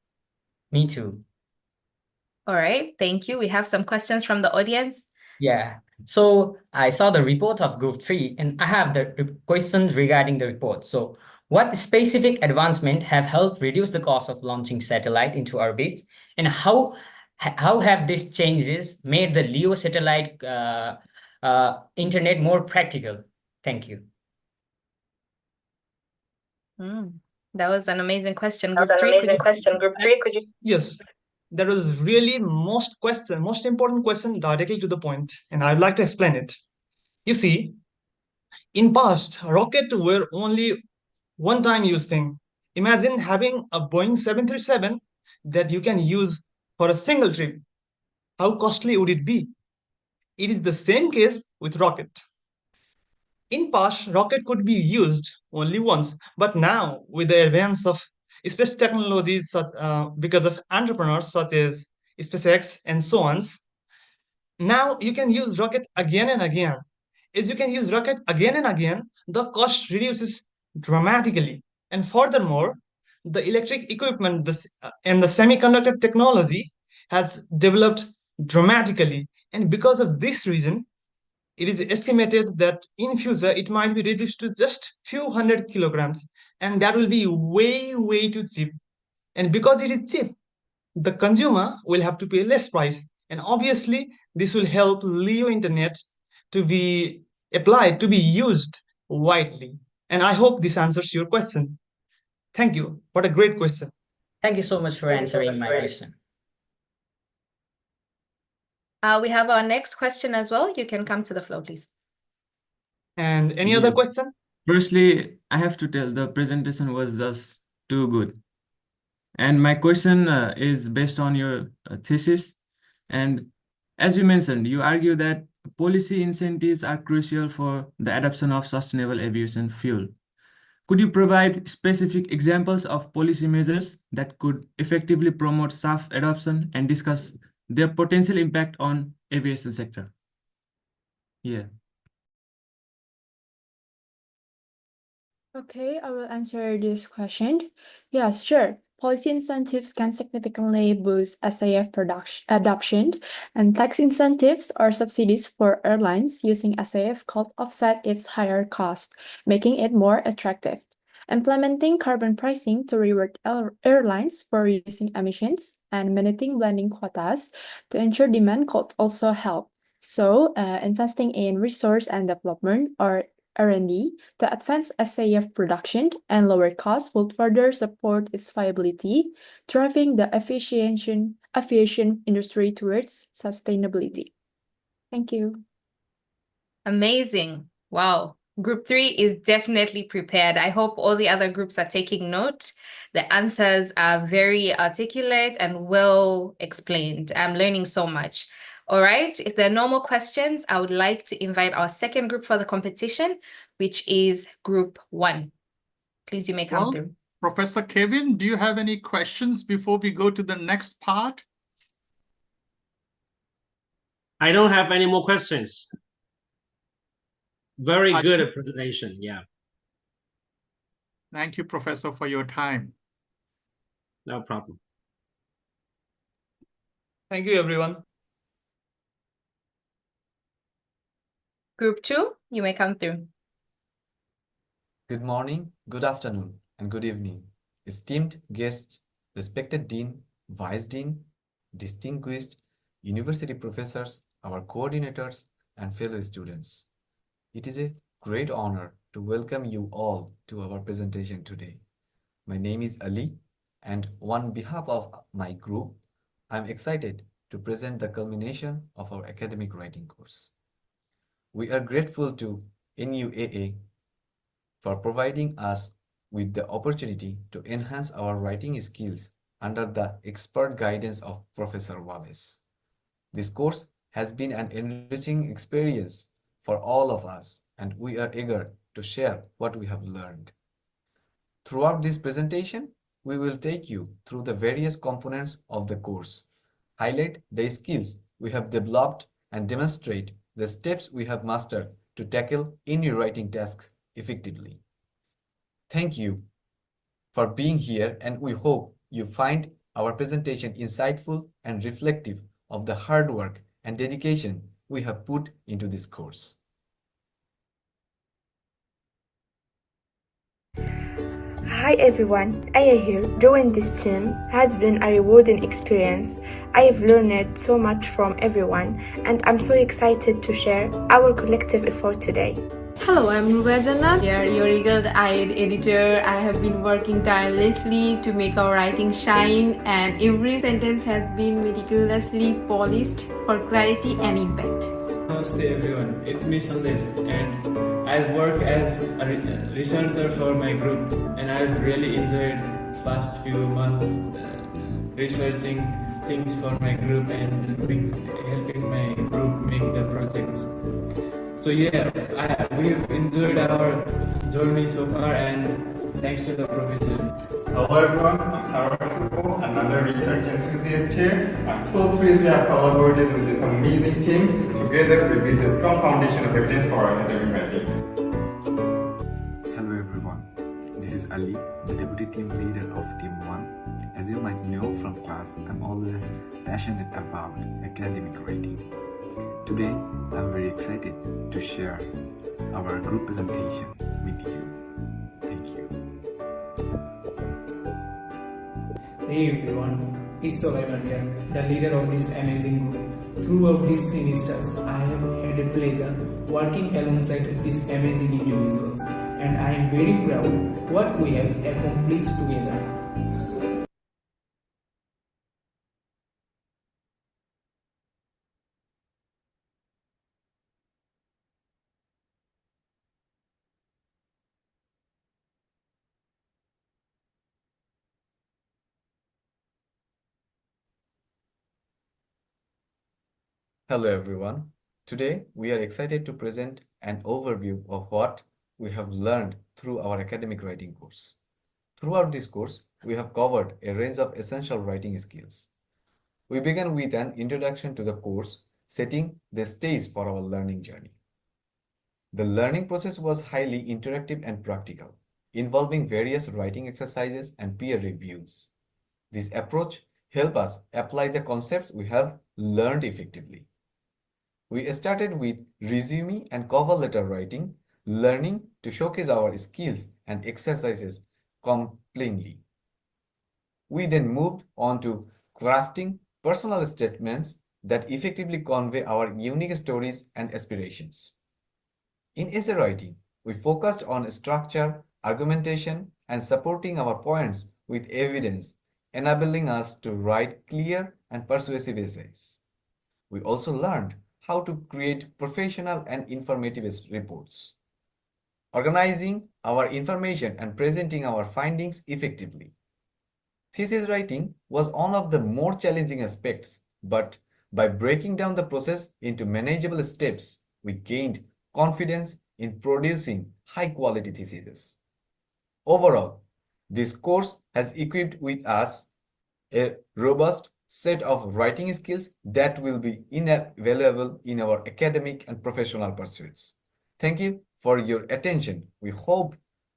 Me too. All right, thank you. We have some questions from the audience. Yeah. So I saw the report of Group 3 and I have the questions regarding the report. So what specific advancement have helped reduce the cost of launching satellite into orbit, and how have these changes made the LEO satellite internet more practical? Thank you. That was an amazing question. That was Group an 3, amazing question. Group 3, could you? Yes, that was really most important question directly to the point, and I'd like to explain it. You see, in past, rockets were only one-time use thing. Imagine having a Boeing 737 that you can use for a single trip. How costly would it be? It is the same case with rocket. In past, rocket could be used only once, but now with the advance of space technologies, because of entrepreneurs such as SpaceX and so on, now you can use rocket again and again. As you can use rocket again and again, the cost reduces dramatically. And furthermore, the electric equipment and the semiconductor technology has developed dramatically. And because of this reason, it is estimated that in future it might be reduced to just few hundred kilograms, and that will be way too cheap. And because it is cheap, the consumer will have to pay less price, and obviously this will help LEO internet to be applied, to be used widely. And I hope this answers your question. Thank you. What a great question. Thank you so much for answering my question. We have our next question as well. You can come to the floor, please. And any other question? Firstly, I have to tell the presentation was just too good. And my question is based on your thesis. And as you mentioned, you argue that policy incentives are crucial for the adoption of sustainable aviation fuel. Could you provide specific examples of policy measures that could effectively promote SAF adoption and discuss their potential impact on aviation sector? Yeah. Okay, I will answer this question. Yes, sure. Policy incentives can significantly boost SAF adoption, and tax incentives or subsidies for airlines using SAF could offset its higher cost, making it more attractive. Implementing carbon pricing to reward airlines for reducing emissions and mandating blending quotas to ensure demand could also help. So, investing in resource and development or R&D to advance SAF production and lower costs will further support its viability, driving the aviation industry towards sustainability. Thank you. Amazing. Wow. Group 3 is definitely prepared. I hope all the other groups are taking note. The answers are very articulate and well explained. I'm learning so much. All right, if there are no more questions, I would like to invite our second group for the competition, which is Group 1. Please, you may come through. Professor Kevin, do you have any questions before we go to the next part? I don't have any more questions. Very good presentation, yeah. Thank you, Professor, for your time. No problem. Thank you, everyone. Group 2, you may come through. Good morning, good afternoon, and good evening. Esteemed guests, respected Dean, Vice Dean, distinguished university professors, our coordinators, and fellow students. It is a great honor to welcome you all to our presentation today. My name is Ali, and on behalf of my group, I'm excited to present the culmination of our academic writing course. We are grateful to NUAA for providing us with the opportunity to enhance our writing skills under the expert guidance of Professor Wallace. This course has been an enriching experience for all of us, and we are eager to share what we have learned. Throughout this presentation, we will take you through the various components of the course, highlight the skills we have developed and demonstrate the steps we have mastered to tackle any writing tasks effectively. Thank you for being here, and we hope you find our presentation insightful and reflective of the hard work and dedication we have put into this course. Hi everyone, Aya here. Joining this team has been a rewarding experience. I have learned so much from everyone, and I'm so excited to share our collective effort today. Hello, I'm Nuaa here, your eagle-eyed editor. I have been working tirelessly to make our writing shine, and every sentence has been meticulously polished for clarity and impact. Namaste everyone, it's me Sandesh, and I work as a researcher for my group, and I've really enjoyed past few months researching things for my group and helping my group make the projects. So yeah, we've enjoyed our journey so far, and thanks to the professor. Hello everyone, I'm Sarah, another research enthusiast here. I'm so thrilled to have collaborated with this amazing team. Together we build a strong foundation of evidence for our academic writing. Hello everyone, this is Ali, the deputy team leader of Team 1. As you might know from class, I'm always passionate about academic writing. Today, I'm very excited to share our group presentation with you. Thank you. Hey everyone, it's Sulaiman here, the leader of this amazing group. Throughout these semesters, I have had a pleasure working alongside these amazing individuals, and I am very proud what we have accomplished together. Hello everyone. Today we are excited to present an overview of what we have learned through our academic writing course. Throughout this course, we have covered a range of essential writing skills. We began with an introduction to the course, setting the stage for our learning journey. The learning process was highly interactive and practical, involving various writing exercises and peer reviews. This approach helped us apply the concepts we have learned effectively. We started with resume and cover letter writing, learning to showcase our skills and exercises completely. We then moved on to crafting personal statements that effectively convey our unique stories and aspirations. In essay writing, we focused on structure, argumentation, and supporting our points with evidence, enabling us to write clear and persuasive essays. We also learned how to create professional and informative reports, organizing our information and presenting our findings effectively. Thesis writing was one of the more challenging aspects, but by breaking down the process into manageable steps, we gained confidence in producing high-quality theses. Overall, this course has equipped with us a robust set of writing skills that will be invaluable in our academic and professional pursuits. Thank you for your attention. We hope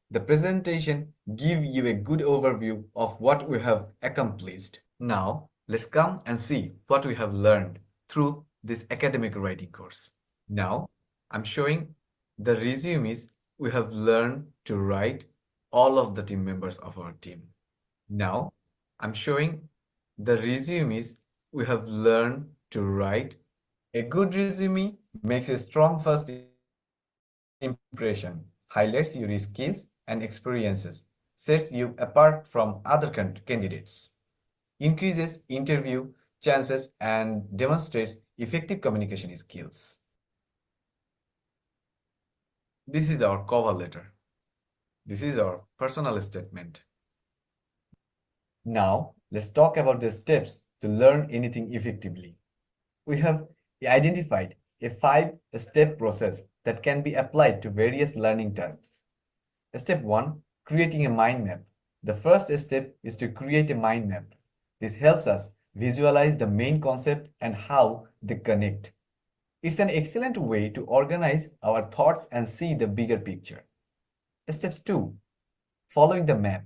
the presentation gives you a good overview of what we have accomplished. Now, let's come and see what we have learned through this academic writing course. Now, I'm showing the resumes we have learned to write all of the team members of our team. Now, I'm showing the resumes we have learned to write. A good resume makes a strong first impression, highlights your skills and experiences, sets you apart from other candidates, increases interview chances, and demonstrates effective communication skills. This is our cover letter. This is our personal statement. Now, let's talk about the steps to learn anything effectively. We have identified a 5-step process that can be applied to various learning tasks. Step 1, creating a mind map. The first step is to create a mind map. This helps us visualize the main concept and how they connect. It's an excellent way to organize our thoughts and see the bigger picture. Steps 2. Following the map.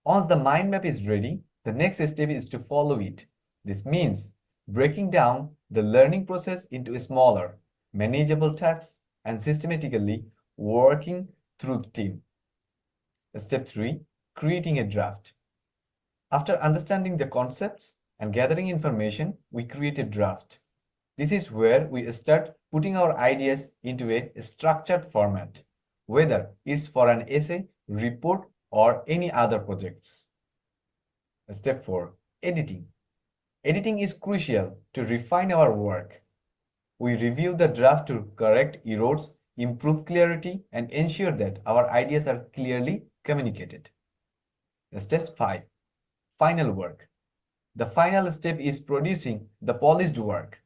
Once the mind map is ready, the next step is to follow it. This means breaking down the learning process into smaller, manageable tasks and systematically working through the team. Step 3. Creating a draft. After understanding the concepts and gathering information, we create a draft. This is where we start putting our ideas into a structured format, whether it's for an essay, report, or any other projects. Step 4. Editing. Editing is crucial to refine our work. We review the draft to correct errors, improve clarity, and ensure that our ideas are clearly communicated. Step 5. Final work. The final step is producing the polished work.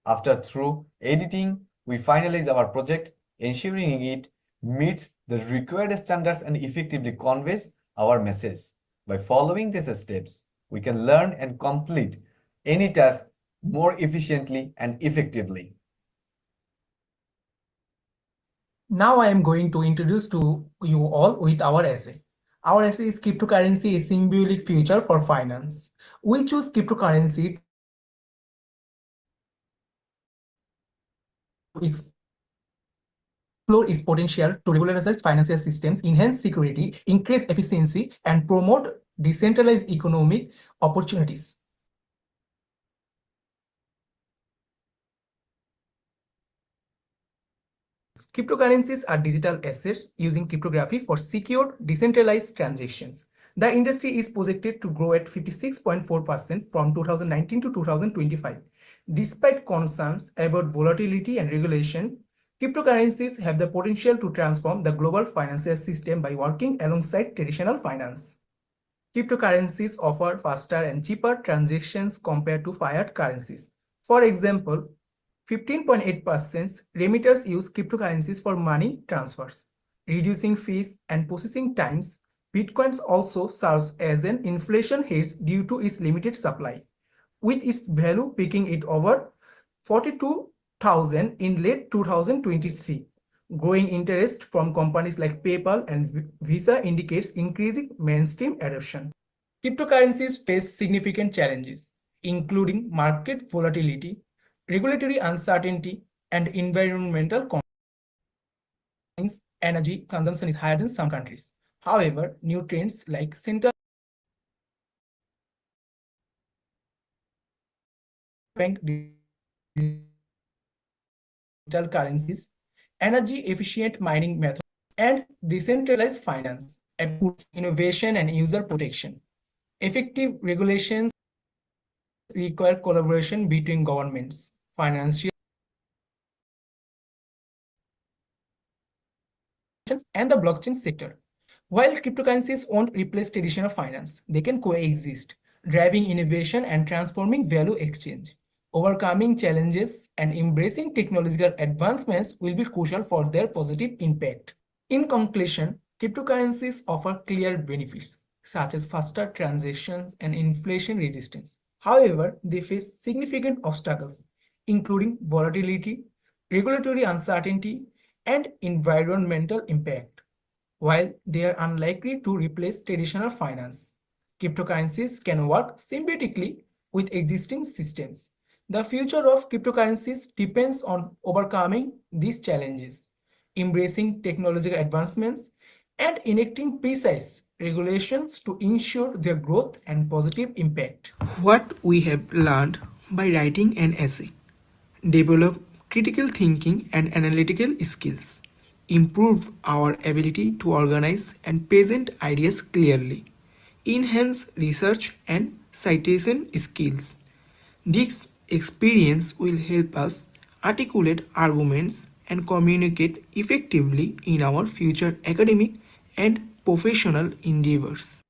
After through editing, we finalize our project, ensuring it meets the required standards and effectively conveys our message. By following these steps, we can learn and complete any task more efficiently and effectively. Now I am going to introduce to you all with our essay. Our essay is Cryptocurrency, a Symbolic Future for Finance. We choose cryptocurrency to explore its potential to regularize financial systems, enhance security, increase efficiency, and promote decentralized economic opportunities. Cryptocurrencies are digital assets using cryptography for secure, decentralized transactions. The industry is projected to grow at 56.4% from 2019 to 2025. Despite concerns about volatility and regulation, cryptocurrencies have the potential to transform the global financial system by working alongside traditional finance. Cryptocurrencies offer faster and cheaper transactions compared to fiat currencies. For example, 15.8% remitters use cryptocurrencies for money transfers, reducing fees and processing times. Bitcoins also serves as an inflation hedge due to its limited supply, with its value peaking at over 42,000 in late 2023. Growing interest from companies like PayPal and Visa indicates increasing mainstream adoption. Cryptocurrencies face significant challenges, including market volatility, regulatory uncertainty, and environmental concerns. Energy consumption is higher than some countries. However, new trends like central bank digital currencies, energy efficient mining methods, and decentralized finance approach innovation and user protection. Effective regulations require collaboration between governments, financial and the blockchain sector. While cryptocurrencies won't replace traditional finance, they can coexist, driving innovation and transforming value exchange. Overcoming challenges and embracing technological advancements will be crucial for their positive impact. In conclusion, cryptocurrencies offer clear benefits, such as faster transactions and inflation resistance. However, they face significant obstacles, including volatility, regulatory uncertainty, and environmental impact. While they are unlikely to replace traditional finance, cryptocurrencies can work symbiotically with existing systems. The future of cryptocurrencies depends on overcoming these challenges, embracing technological advancements, and enacting precise regulations to ensure their growth and positive impact. What we have learned by writing an essay: develop critical thinking and analytical skills, improve our ability to organize and present ideas clearly, enhance research and citation skills. This experience will help us articulate arguments and communicate effectively in our future academic and professional endeavors.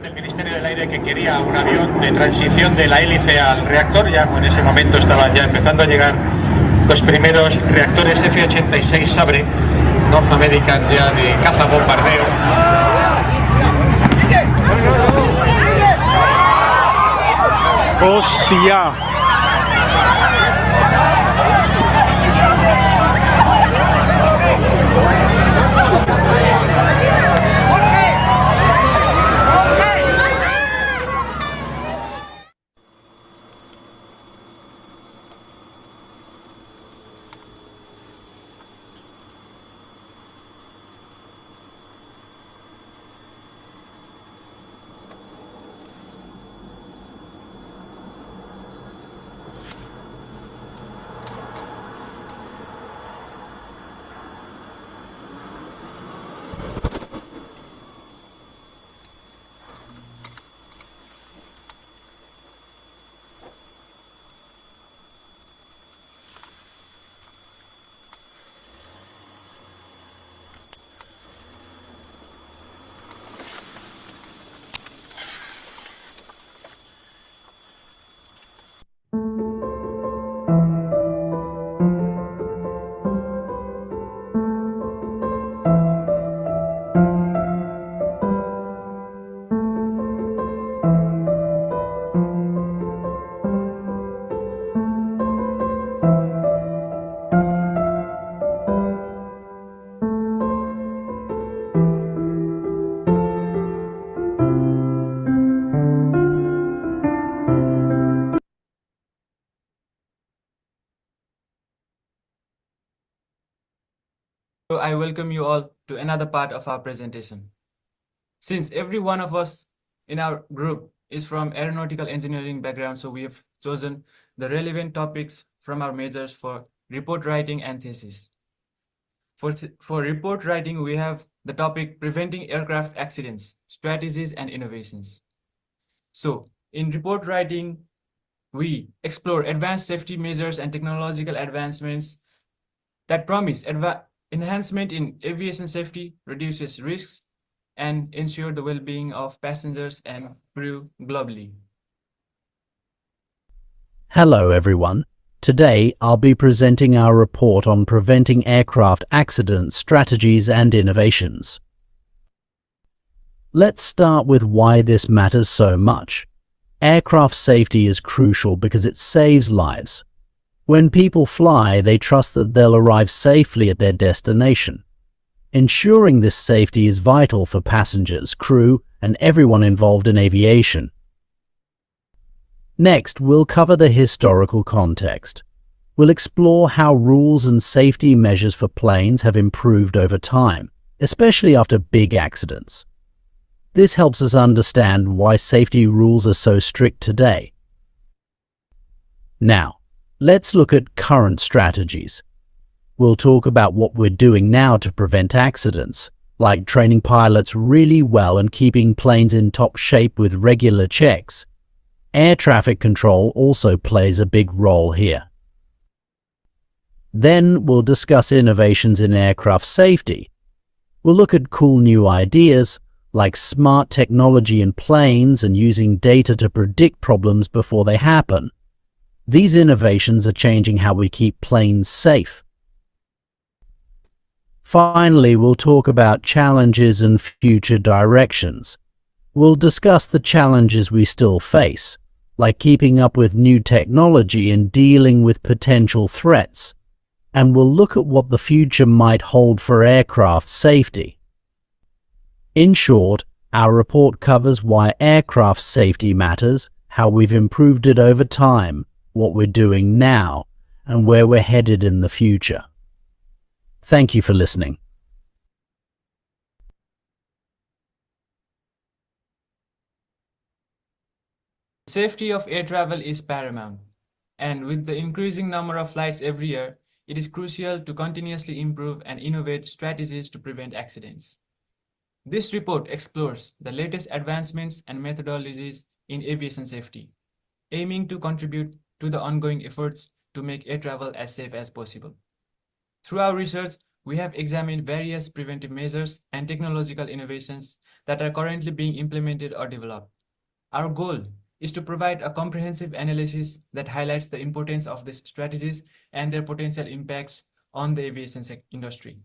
del Ministerio del Aire que quería un avión de transición de la hélice al reactor. Ya en ese momento estaban ya empezando a llegar los primeros reactores F-86 Sabre, North American, ya de caza bombardeo. ¡Hostia! So I welcome you all to another part of our presentation. Since every one of us in our group is from aeronautical engineering background, so we have chosen the relevant topics from our majors for report writing and thesis. For report writing, we have the topic preventing aircraft accidents, strategies and innovations. So in report writing, we explore advanced safety measures and technological advancements that promise enhancement in aviation safety, reduces risks, and ensure the well-being of passengers and crew globally. Hello everyone. Today I'll be presenting our report on preventing aircraft accidents, strategies and innovations. Let's start with why this matters so much. Aircraft safety is crucial because it saves lives. When people fly, they trust that they'll arrive safely at their destination. Ensuring this safety is vital for passengers, crew, and everyone involved in aviation. Next, we'll cover the historical context. We'll explore how rules and safety measures for planes have improved over time, especially after big accidents. This helps us understand why safety rules are so strict today. Now, let's look at current strategies. We'll talk about what we're doing now to prevent accidents, like training pilots really well and keeping planes in top shape with regular checks. Air traffic control also plays a big role here. Then we'll discuss innovations in aircraft safety. We'll look at cool new ideas, like smart technology in planes and using data to predict problems before they happen. These innovations are changing how we keep planes safe. Finally, we'll talk about challenges and future directions. We'll discuss the challenges we still face, like keeping up with new technology and dealing with potential threats. And we'll look at what the future might hold for aircraft safety. In short, our report covers why aircraft safety matters, how we've improved it over time, what we're doing now, and where we're headed in the future. Thank you for listening. Safety of air travel is paramount, and with the increasing number of flights every year, it is crucial to continuously improve and innovate strategies to prevent accidents. This report explores the latest advancements and methodologies in aviation safety, aiming to contribute to the ongoing efforts to make air travel as safe as possible. Through our research, we have examined various preventive measures and technological innovations that are currently being implemented or developed. Our goal is to provide a comprehensive analysis that highlights the importance of these strategies and their potential impacts on the aviation industry.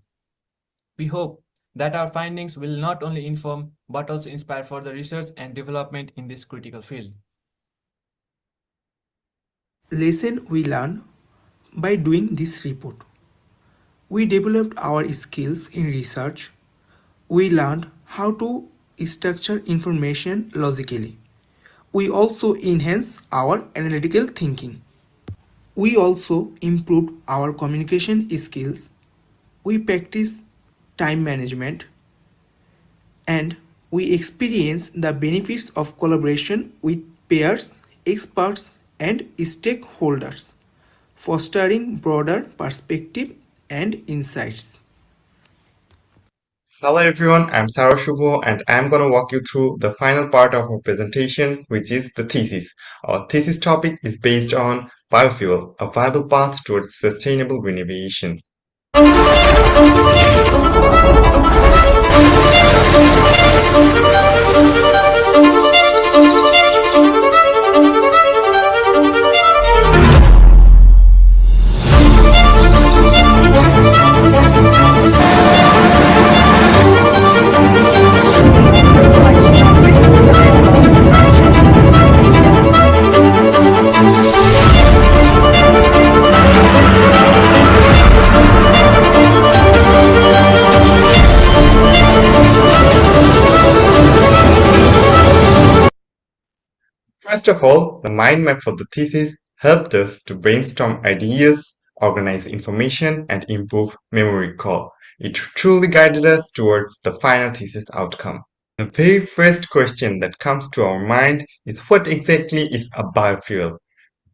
We hope that our findings will not only inform but also inspire further research and development in this critical field. Lesson we learned by doing this report. We developed our skills in research. We learned how to structure information logically. We also enhanced our analytical thinking. We also improved our communication skills. We practiced time management and we experienced the benefits of collaboration with peers, experts, and stakeholders, fostering broader perspective and insights. Hello everyone, I'm Sarah Shubho and I'm going to walk you through the final part of our presentation, which is the thesis. Our thesis topic is based on biofuel, a viable path towards sustainable green aviation. First of all, the mind map for the thesis helped us to brainstorm ideas, organize information, and improve memory recall. It truly guided us towards the final thesis outcome. The very first question that comes to our mind is what exactly is a biofuel?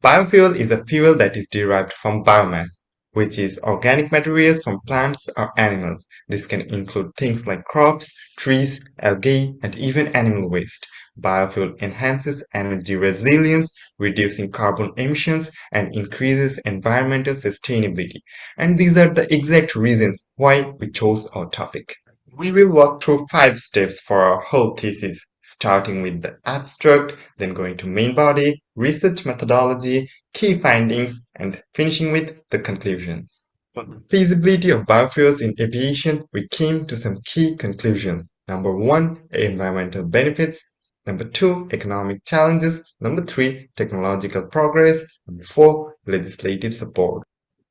Biofuel is a fuel that is derived from biomass, which is organic materials from plants or animals. This can include things like crops, trees, algae, and even animal waste. Biofuel enhances energy resilience, reducing carbon emissions, and increases environmental sustainability. And these are the exact reasons why we chose our topic. We will walk through 5 steps for our whole thesis, starting with the abstract, then going to main body, research methodology, key findings, and finishing with the conclusions. For the feasibility of biofuels in aviation, we came to some key conclusions. Number 1, environmental benefits. Number 2, economic challenges. Number 3, technological progress. Number 4, legislative support.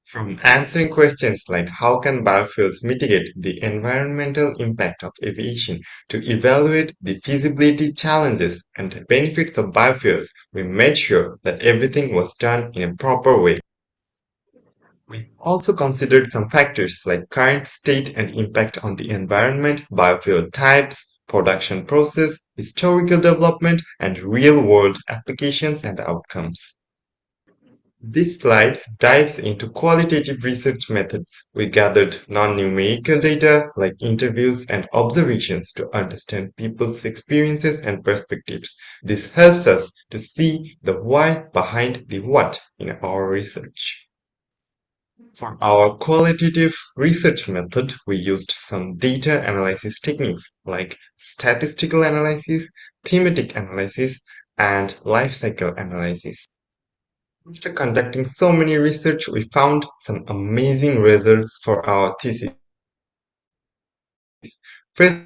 From answering questions like how can biofuels mitigate the environmental impact of aviation to evaluate the feasibility challenges and benefits of biofuels, we made sure that everything was done in a proper way. We also considered some factors like current state and impact on the environment, biofuel types, production process, historical development, and real-world applications and outcomes. This slide dives into qualitative research methods. We gathered non-numerical data like interviews and observations to understand people's experiences and perspectives. This helps us to see the why behind the what in our research. For our qualitative research method, we used some data analysis techniques like statistical analysis, thematic analysis, and life cycle analysis. After conducting so many research, we found some amazing results for our thesis. Firstly,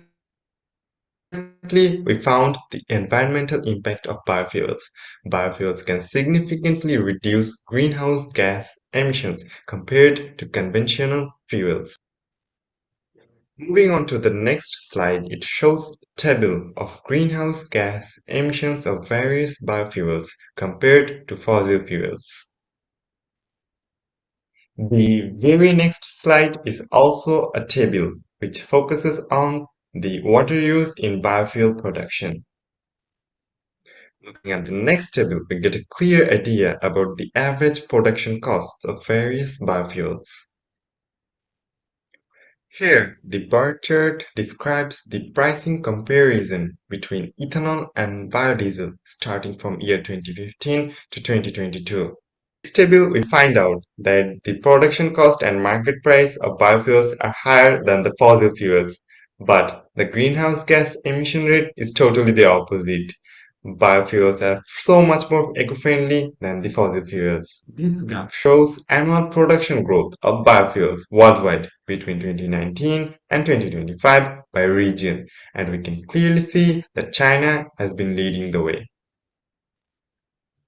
we found the environmental impact of biofuels. Biofuels can significantly reduce greenhouse gas emissions compared to conventional fuels. Moving on to the next slide, it shows a table of greenhouse gas emissions of various biofuels compared to fossil fuels. The very next slide is also a table which focuses on the water use in biofuel production. Looking at the next table, we get a clear idea about the average production costs of various biofuels. Here, the bar chart describes the pricing comparison between ethanol and biodiesel starting from year 2015 to 2022. In this table, we find out that the production cost and market price of biofuels are higher than the fossil fuels. But the greenhouse gas emission rate is totally the opposite. Biofuels are so much more eco-friendly than the fossil fuels. This graph shows annual production growth of biofuels worldwide between 2019 and 2025 by region, and we can clearly see that China has been leading the way.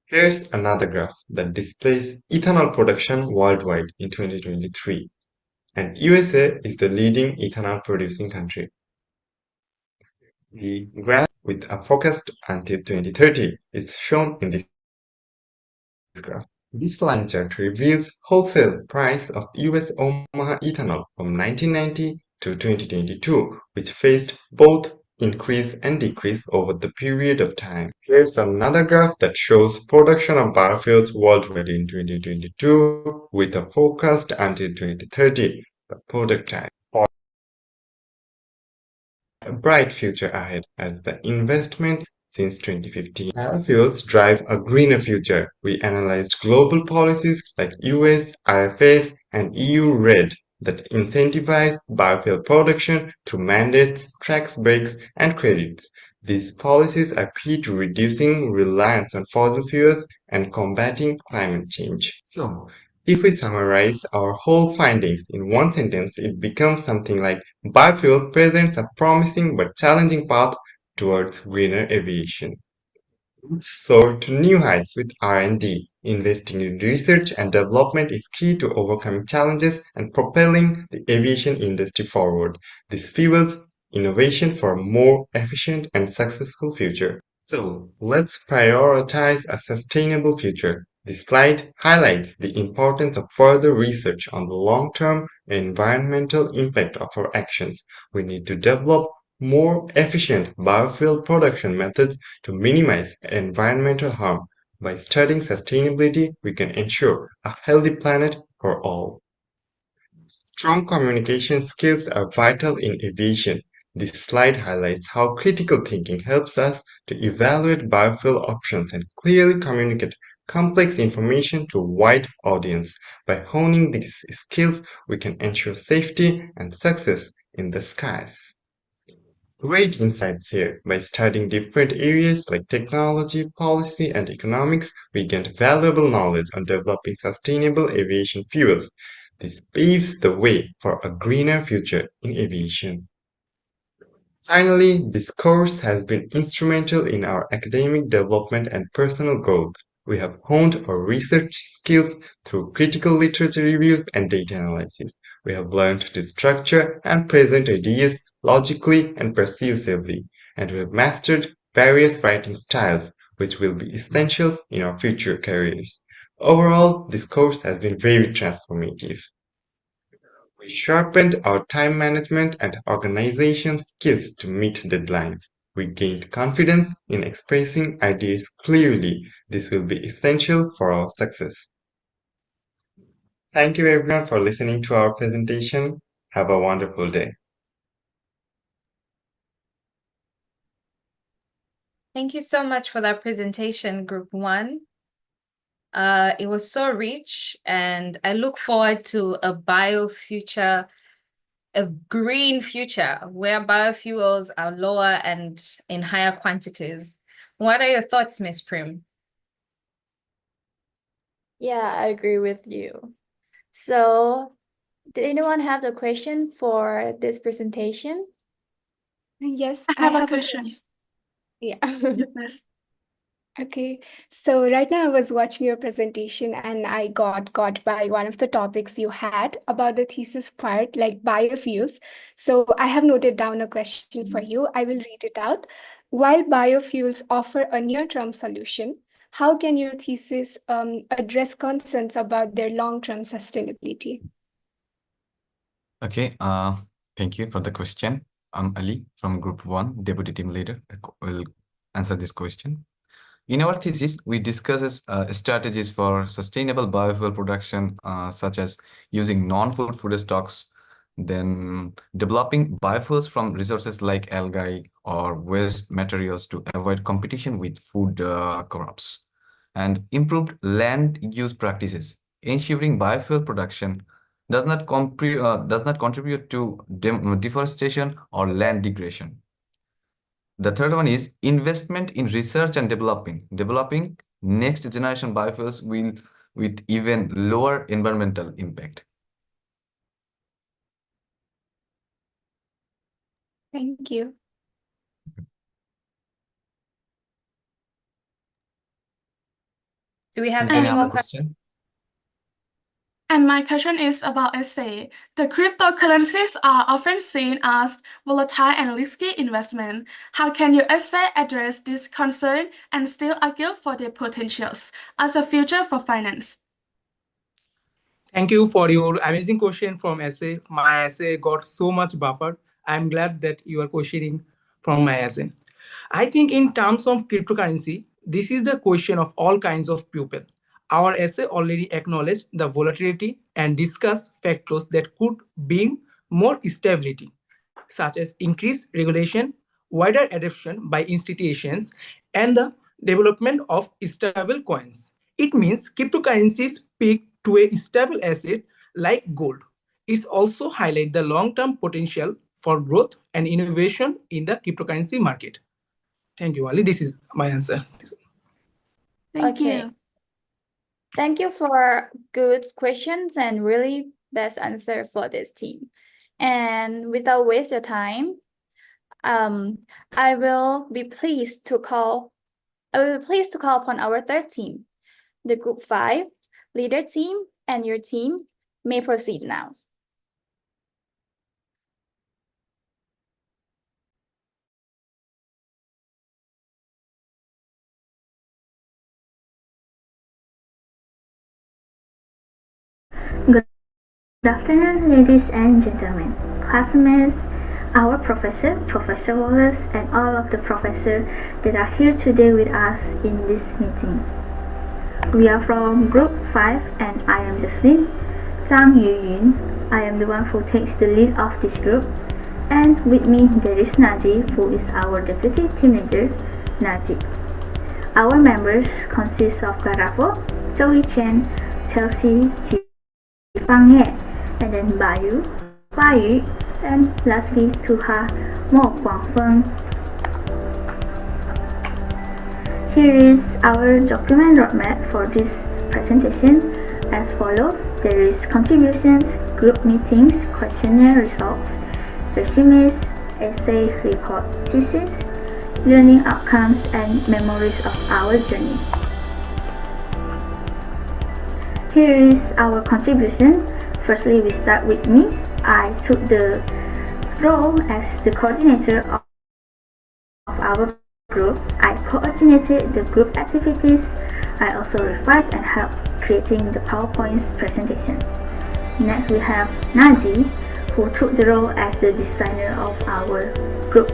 Here's another graph that displays ethanol production worldwide in 2023, and USA is the leading ethanol producing country. The graph with a forecast until 2030 is shown in this graph. This line chart reveals wholesale price of US Omaha ethanol from 1990 to 2022, which faced both increase and decrease over the period of time. Here's another graph that shows production of biofuels worldwide in 2022 with a forecast until 2030, the product time. A bright future ahead as the investment since 2015. Biofuels drive a greener future. We analyzed global policies like US, RFS, and EU RED that incentivize biofuel production through mandates, tax breaks, and credits. These policies are key to reducing reliance on fossil fuels and combating climate change. So, if we summarize our whole findings in one sentence, it becomes something like biofuel presents a promising but challenging path towards greener aviation. Let's soar to new heights with R&D. Investing in research and development is key to overcoming challenges and propelling the aviation industry forward. This fuels innovation for a more efficient and successful future. So, let's prioritize a sustainable future. This slide highlights the importance of further research on the long-term environmental impact of our actions. We need to develop more efficient biofuel production methods to minimize environmental harm. By studying sustainability, we can ensure a healthy planet for all. Strong communication skills are vital in aviation. This slide highlights how critical thinking helps us to evaluate biofuel options and clearly communicate complex information to a wide audience. By honing these skills, we can ensure safety and success in the skies. Great insights here. By studying different areas like technology, policy, and economics, we gained valuable knowledge on developing sustainable aviation fuels. This paves the way for a greener future in aviation. Finally, this course has been instrumental in our academic development and personal growth. We have honed our research skills through critical literature reviews and data analysis. We have learned to structure and present ideas logically and persuasively, and we have mastered various writing styles, which will be essentials in our future careers. Overall, this course has been very transformative. We sharpened our time management and organization skills to meet deadlines. We gained confidence in expressing ideas clearly. This will be essential for our success. Thank you everyone for listening to our presentation. Have a wonderful day. Thank you so much for that presentation, Group 1. It was so rich, and I look forward to a green future where biofuels are lower and in higher quantities. What are your thoughts, Ms. Prim? Yeah, I agree with you. So, did anyone have the question for this presentation? Yes, I have a question. Yeah. Okay, so right now I was watching your presentation and I got by one of the topics you had about the thesis part, like biofuels. So I have noted down a question for you. I will read it out. While biofuels offer a near-term solution, how can your thesis address concerns about their long-term sustainability? Okay, thank you for the question. I'm Ali from Group 1, Deputy Team Leader. I will answer this question. In our thesis, we discuss strategies for sustainable biofuel production, such as using non-food food stocks, then developing biofuels from resources like algae or waste materials to avoid competition with food crops, and improved land use practices, ensuring biofuel production does not contribute to deforestation or land degradation. The third one is investment in research and developing next generation biofuels with even lower environmental impact. Thank you. Do we have Is there any any more other question? And my question is about essay. The cryptocurrencies are often seen as volatile and risky investment. How can your essay address this concern and still argue for their potentials as a future for finance? Thank you for your amazing question from essay. My essay got so much buffered. I'm glad that you are questioning from my essay. I think in terms of cryptocurrency, this is the question of all kinds of people. Our essay already acknowledged the volatility and discussed factors that could bring more stability, such as increased regulation, wider adoption by institutions, and the development of stable coins. It means cryptocurrencies peak to a stable asset like gold. It also highlights the long-term potential for growth and innovation in the cryptocurrency market. Thank you, Ali. This is my answer. Thank you. Thank you for good questions and really best answer for this team. And without waste your time, I will be pleased to call upon our third team, the Group 5 leader team, and your team may proceed now. Good afternoon, ladies and gentlemen, classmates, our professor, Professor Wallace, and all of the professors that are here today with us in this meeting. We are from Group 5 and I am Jocelyn Zhang Yuyun. I am the one who takes the lead of this group. And with me there is Najib, who is our deputy team leader, Najib. Our members consist of Garafo, Zoe Chen, Chelsea, Fang Ye, and then Bayu, Yu, and lastly Tuha Mo Guangfeng. Here is our document roadmap for this presentation as follows. There is contributions, group meetings, questionnaire results, resumes, essay, report, thesis, learning outcomes, and memories of our journey. Here is our contribution. Firstly, we start with me. I took the role as the coordinator of our group. I coordinated the group activities. I also revised and helped creating the PowerPoint presentation. Next, we have Naji, who took the role as the designer of our group.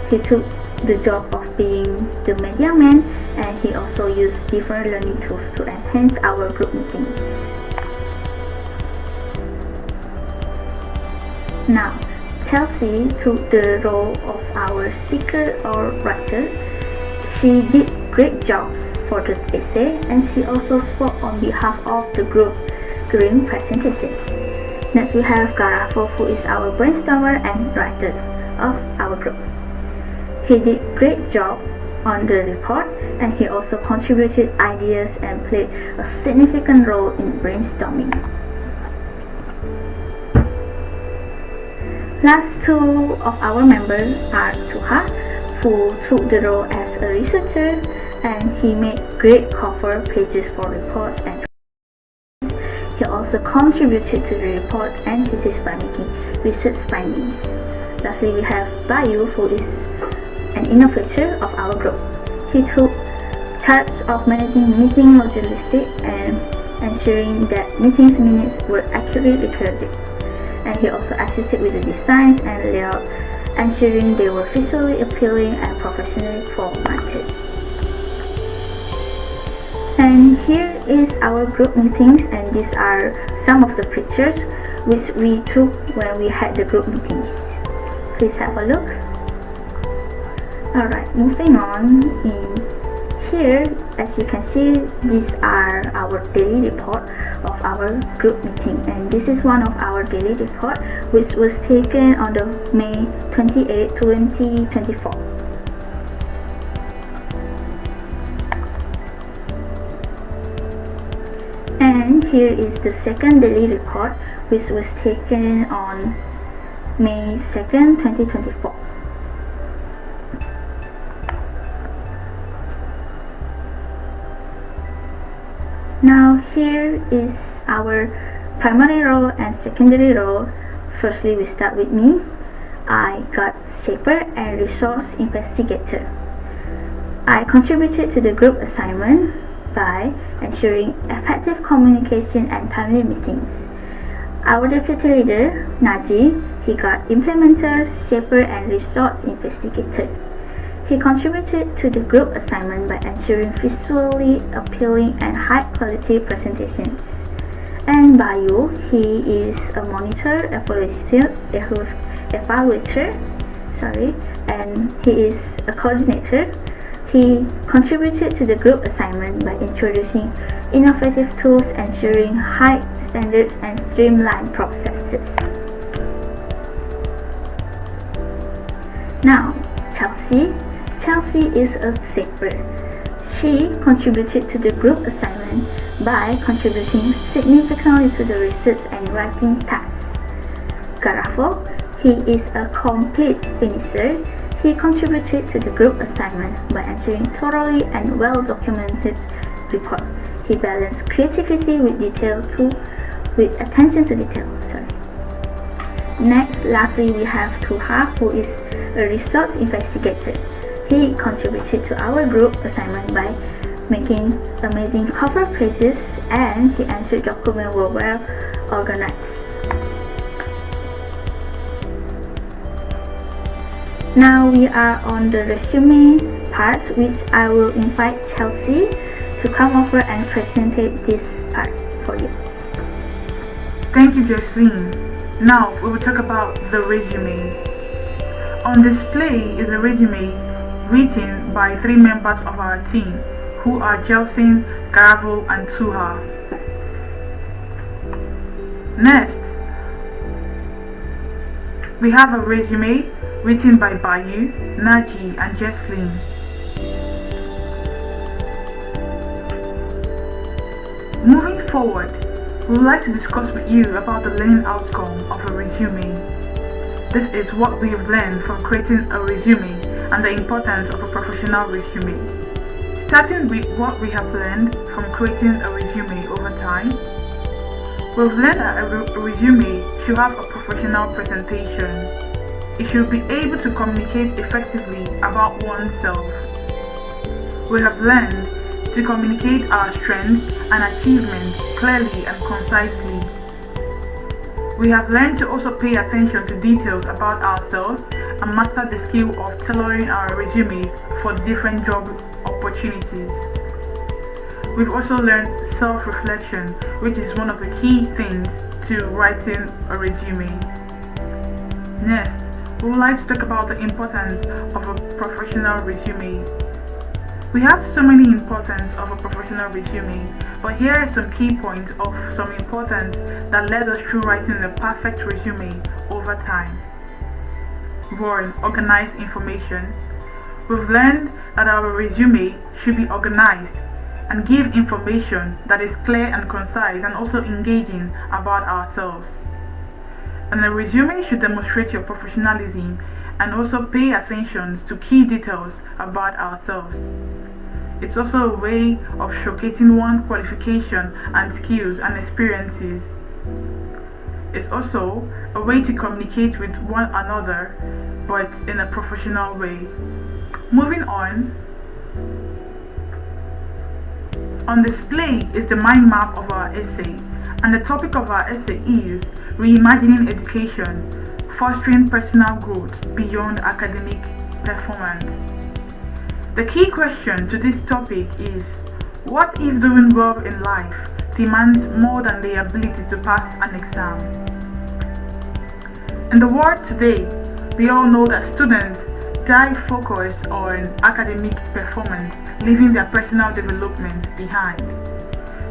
He took the job of being the media man, and he also used different learning tools to enhance our group meetings. Now, Chelsea took the role of our speaker or writer. She did great jobs for the essay, and she also spoke on behalf of the group during presentations. Next, we have Garafo, who is our brainstormer and writer of our group. He did great job on the report, and he also contributed ideas and played a significant role in brainstorming. Last two of our members are Tuha, who took the role as a researcher, and he made great cover pages for reports, and he also contributed to the report and thesis by making research findings. Lastly, we have Bayu, who is an innovator of our group. He took charge of managing meeting logistics and ensuring that meetings minutes were accurately recorded. And he also assisted with the designs and layout, ensuring they were visually appealing and professionally formatted. And here is our group meetings, and these are some of the pictures which we took when we had the group meetings. Please have a look. Alright, moving on. In here As you can see, these are our daily report of our group meeting, and this is one of our daily report which was taken on the May 28, 2024. And here is the second daily report which was taken on May 2nd, 2024. Now here is our primary role and secondary role. Firstly, we start with me. I got shaper and resource investigator. I contributed to the group assignment by ensuring effective communication and timely meetings. Our deputy leader, Naji, he got implementer, shaper and resource investigator. He contributed to the group assignment by ensuring visually appealing and high-quality presentations. And Bayu, he is a monitor evaluator, and he is a coordinator. He contributed to the group assignment by introducing innovative tools, ensuring high standards and streamlined processes. Now, Chelsea is a shaper. She contributed to the group assignment by contributing significantly to the research and writing tasks. Garafo, he is a complete finisher. He contributed to the group assignment by ensuring thoroughly and well-documented report. He balanced creativity with attention to detail. Lastly, we have Tuha, who is a resource investigator. He contributed to our group assignment by making amazing cover pages, and he ensured documents were well organized. Now we are on the resume part, which I will invite Chelsea to come over and present this part for you. Thank you, Jocelyn. Now we will talk about the resume. On display is a resume written by 3 members of our team, who are Jelsin, Garavo, and Tuha. Next, we have a resume written by Bayu, Naji, and Jesslyn. Moving forward, we would like to discuss with you about the learning outcome of a resume. This is what we have learned from creating a resume and the importance of a professional resume. Starting with what we have learned from creating a resume over time, we've learned that a resume should have a professional presentation. It should be able to communicate effectively about oneself. We have learned to communicate our strengths and achievements clearly and concisely. We have learned to also pay attention to details about ourselves and master the skill of tailoring our resume for different job opportunities. We've also learned self-reflection, which is one of the key things to writing a resume. Next, we would like to talk about the importance of a professional resume. We have so many importance of a professional resume, but here are some key points of some importance that led us through writing the perfect resume over time. 1. Organized information. We've learned that our resume should be organized and give information that is clear and concise and also engaging about ourselves. And the resume should demonstrate your professionalism and also pay attention to key details about ourselves. It's also a way of showcasing one's qualification and skills and experiences. It's also a way to communicate with one another, but in a professional way. Moving on display is the mind map of our essay, and the topic of our essay is Reimagining Education, Fostering Personal Growth Beyond Academic Performance. The key question to this topic is, what if doing well in life demands more than the ability to pass an exam? In the world today, we all know that students dive focus on academic performance, leaving their personal development behind.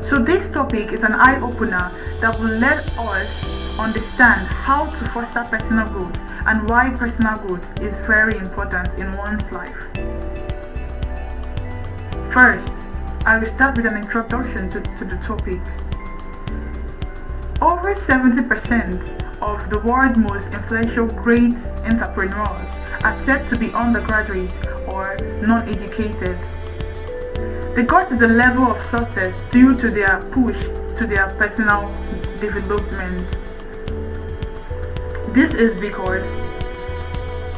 So this topic is an eye-opener that will let us understand how to foster personal growth and why personal growth is very important in one's life. First, I will start with an introduction to the topic. Over 70% of the world's most influential great entrepreneurs are said to be undergraduates or non-educated. They got to the level of success due to their push to their personal development. This is because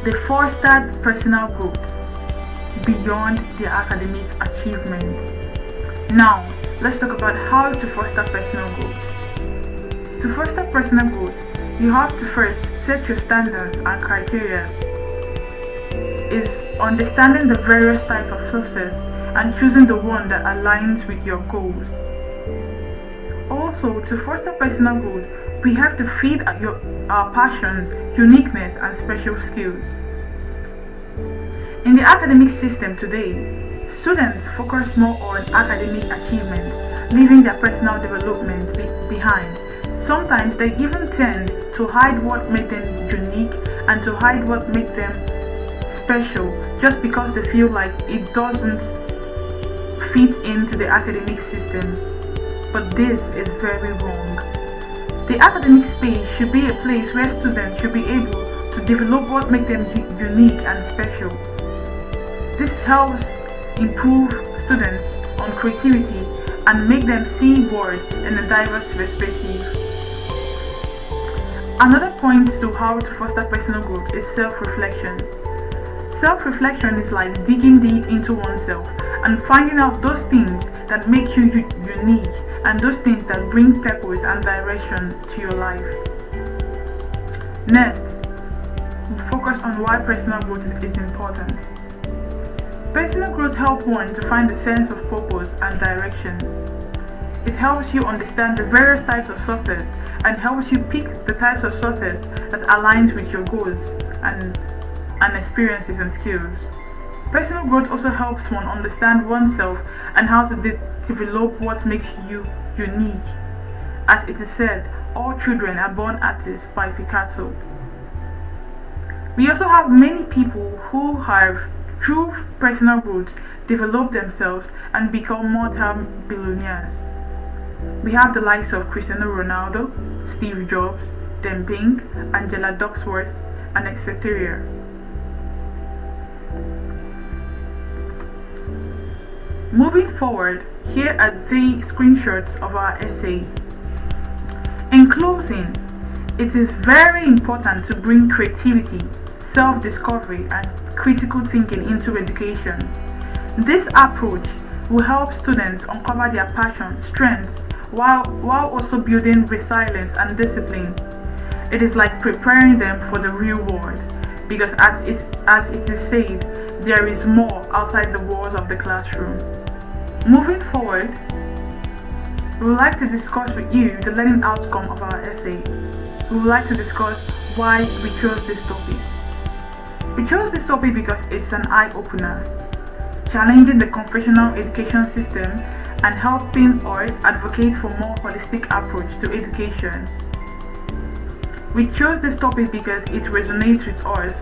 they fostered personal growth beyond their academic achievement. Now, let's talk about how to foster personal growth. To foster personal growth, you have to first set your standards and criteria. Is understanding the various types of success and choosing the one that aligns with your goals. Also, to foster personal growth, we have to feed our passions, uniqueness, and special skills. In the academic system today, students focus more on academic achievements, leaving their personal development behind. Sometimes they even tend to hide what makes them unique and to hide what makes them special just because they feel like it doesn't fit into the academic system. But this is very wrong. The academic space should be a place where students should be able to develop what makes them unique and special. This helps improve students on creativity and make them see world in a diverse perspective. Another point to how to foster personal growth is self-reflection. Self-reflection is like digging deep into oneself and finding out those things that make you unique and those things that bring purpose and direction to your life. Next, we focus on why personal growth is important. Personal growth helps one to find a sense of purpose and direction. It helps you understand the various types of success and helps you pick the types of success that aligns with your goals and experiences and skills. Personal growth also helps one understand oneself and how to develop what makes you unique. As it is said, all children are born artists by Picasso. We also have many people who have, through personal growth, developed themselves and become multi-billionaires. We have the likes of Cristiano Ronaldo, Steve Jobs, Deng, Angela Duckworth, and etc. Moving forward, here are the screenshots of our essay. In closing, it is very important to bring creativity, self-discovery, and critical thinking into education. This approach will help students uncover their passion, strengths, while also building resilience and discipline. It is like preparing them for the real world, because as it is said, there is more outside the walls of the classroom. Moving forward, we would like to discuss with you the learning outcome of our essay. We would like to discuss why we chose this topic. We chose this topic because it's an eye-opener, challenging the conventional education system and helping us advocate for more holistic approach to education. We chose this topic because it resonates with us.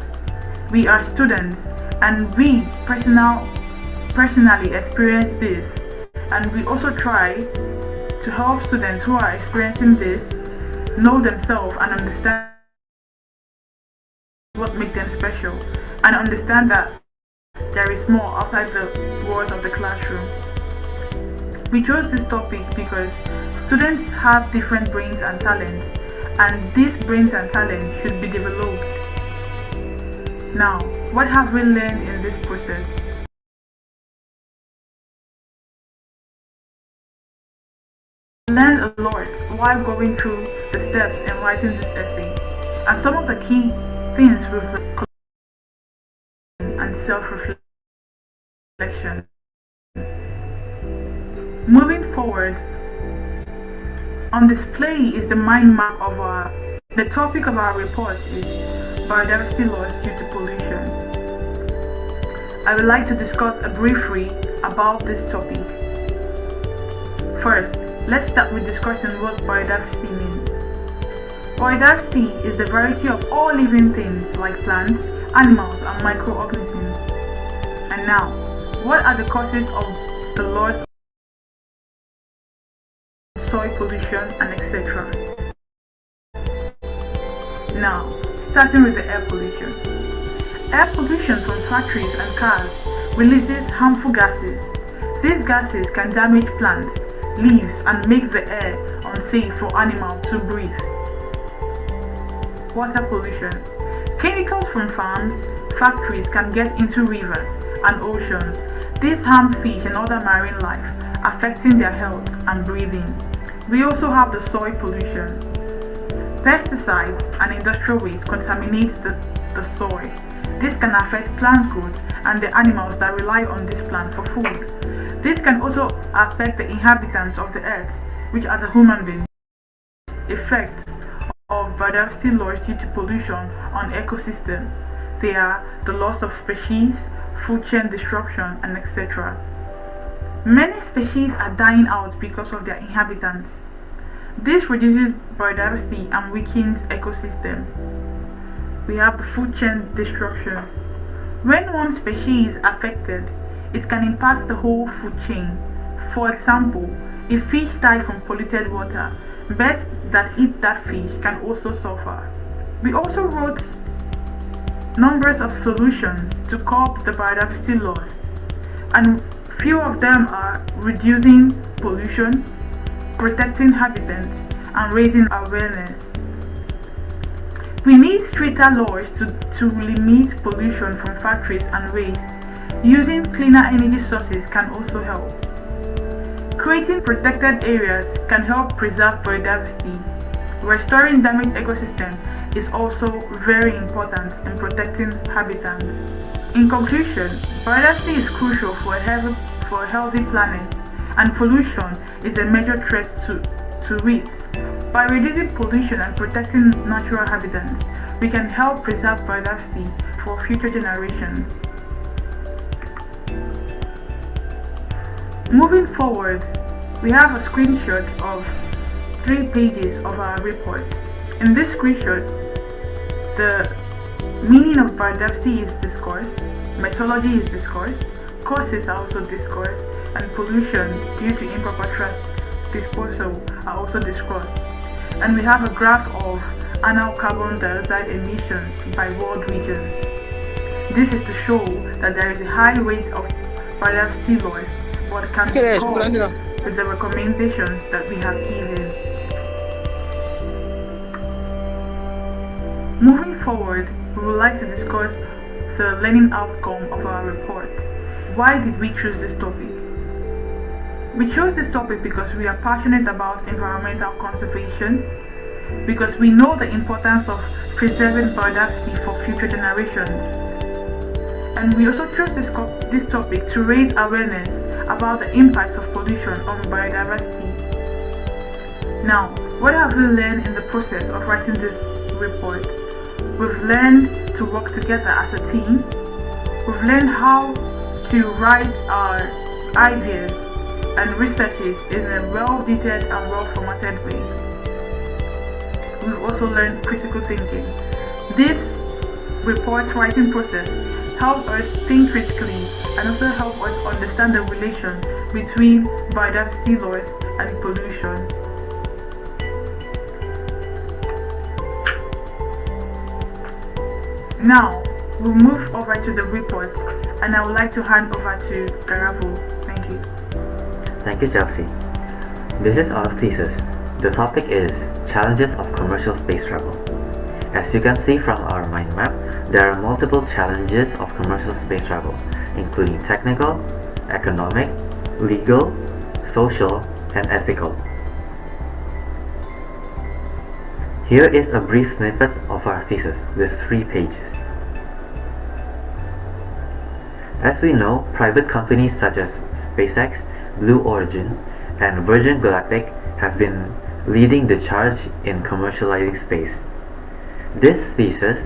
We are students and we personally experience this, and we also try to help students who are experiencing this know themselves and understand what makes them special and understand that there is more outside the walls of the classroom. We chose this topic because students have different brains and talents, and these brains and talents should be developed. Now, what have we learned in this process? We learned a lot while going through the steps in writing this essay, and some of the key things we've learned and self-reflection. Moving forward, on display is the mind map of the topic of our report is biodiversity loss due to pollution. I would like to discuss briefly about this topic. First, let's start with discussing what biodiversity means. Biodiversity is the variety of all living things like plants, animals, and microorganisms. And now, what are the causes of the loss of soil pollution and etc.? Now, starting with the air pollution. Air pollution from factories and cars releases harmful gases. These gases can damage plants, leaves, and make the air unsafe for animals to breathe. Water pollution. Chemicals from farms, factories can get into rivers and oceans. These harm fish and other marine life, affecting their health and breathing. We also have the soil pollution. Pesticides and industrial waste contaminate the soil. This can affect plant growth and the animals that rely on this plant for food. This can also affect the inhabitants of the earth, which are the human beings. Effects of biodiversity loss due to pollution on ecosystem. They are the loss of species, food chain disruption, and etc. Many species are dying out because of their inhabitants. This reduces biodiversity and weakens ecosystem. We have the food chain destruction. When one species is affected, it can impact the whole food chain. For example, if fish die from polluted water, birds that eat that fish can also suffer. We also wrote numbers of solutions to curb the biodiversity loss, and few of them are reducing pollution, protecting habitats, and raising awareness. We need stricter laws to limit pollution from factories and waste. Using cleaner energy sources can also help. Creating protected areas can help preserve biodiversity. Restoring damaged ecosystems is also very important in protecting habitats. In conclusion, biodiversity is crucial for a healthy planet, and pollution is a major threat to it. By reducing pollution and protecting natural habitats, we can help preserve biodiversity for future generations. Moving forward, we have a screenshot of 3 pages of our report. In this screenshot, the meaning of biodiversity is discussed, methodology is discussed, causes are also discussed, and pollution due to improper trash disposal are also discussed. And we have a graph of annual carbon dioxide emissions by world regions. This is to show that there is a high rate of biodiversity loss, but can be caused with the recommendations that we have given. Moving forward, we would like to discuss the learning outcome of our report. Why did we choose this topic? We chose this topic because we are passionate about environmental conservation, because we know the importance of preserving biodiversity for future generations. And we also chose this topic to raise awareness about the impacts of pollution on biodiversity. Now, what have we learned in the process of writing this report? We've learned to work together as a team. We've learned how to write our ideas and researches in a well-detailed and well-formatted way. We've also learned critical thinking. This report writing process helps us think critically and also helps us understand the relation between biodiversity loss and pollution. Now, we'll move over to the report, and I would like to hand over to Garavo. Thank you. Thank you, Chelsea. This is our thesis. The topic is Challenges of Commercial Space Travel. As you can see from our mind map, there are multiple challenges of commercial space travel, including technical, economic, legal, social, and ethical. Here is a brief snippet of our thesis with 3 pages. As we know, private companies such as SpaceX, Blue Origin, and Virgin Galactic have been leading the charge in commercializing space. This thesis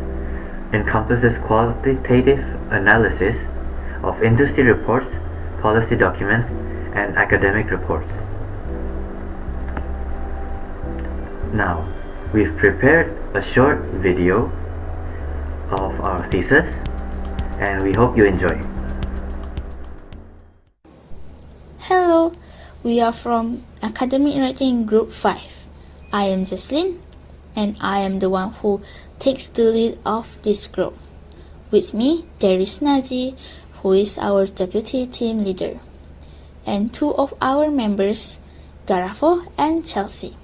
encompasses qualitative analysis of industry reports, policy documents, and academic reports. Now, we've prepared a short video of our thesis, and we hope you enjoy. Hello, we are from Academic Writing Group 5. I am Jesslyn, and I am the one who takes the lead of this group. With me, there is Naji, who is our deputy team leader, and two of our members, Garafo and Chelsea.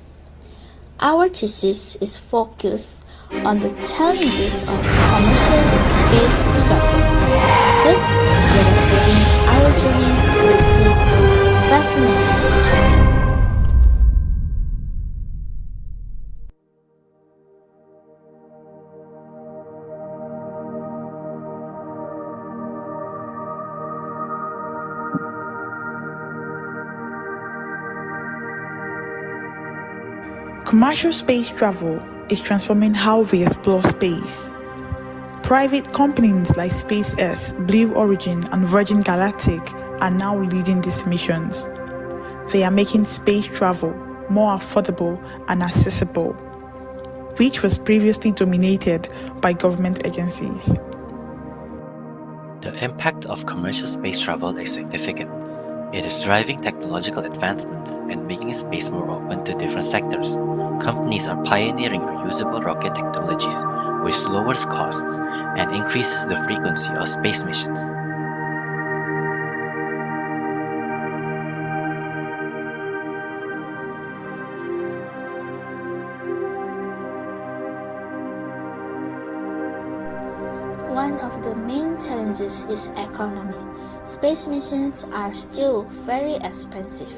Our thesis is focused on the challenges of commercial space travel. Thus, let us begin our journey through this fascinating topic. Commercial space travel is transforming how we explore space. Private companies like SpaceX, Blue Origin, and Virgin Galactic are now leading these missions. They are making space travel more affordable and accessible, which was previously dominated by government agencies. The impact of commercial space travel is significant. It is driving technological advancements and making space more open to different sectors. Companies are pioneering reusable rocket technologies, which lowers costs and increases the frequency of space missions. One of the main challenges is economy. Space missions are still very expensive.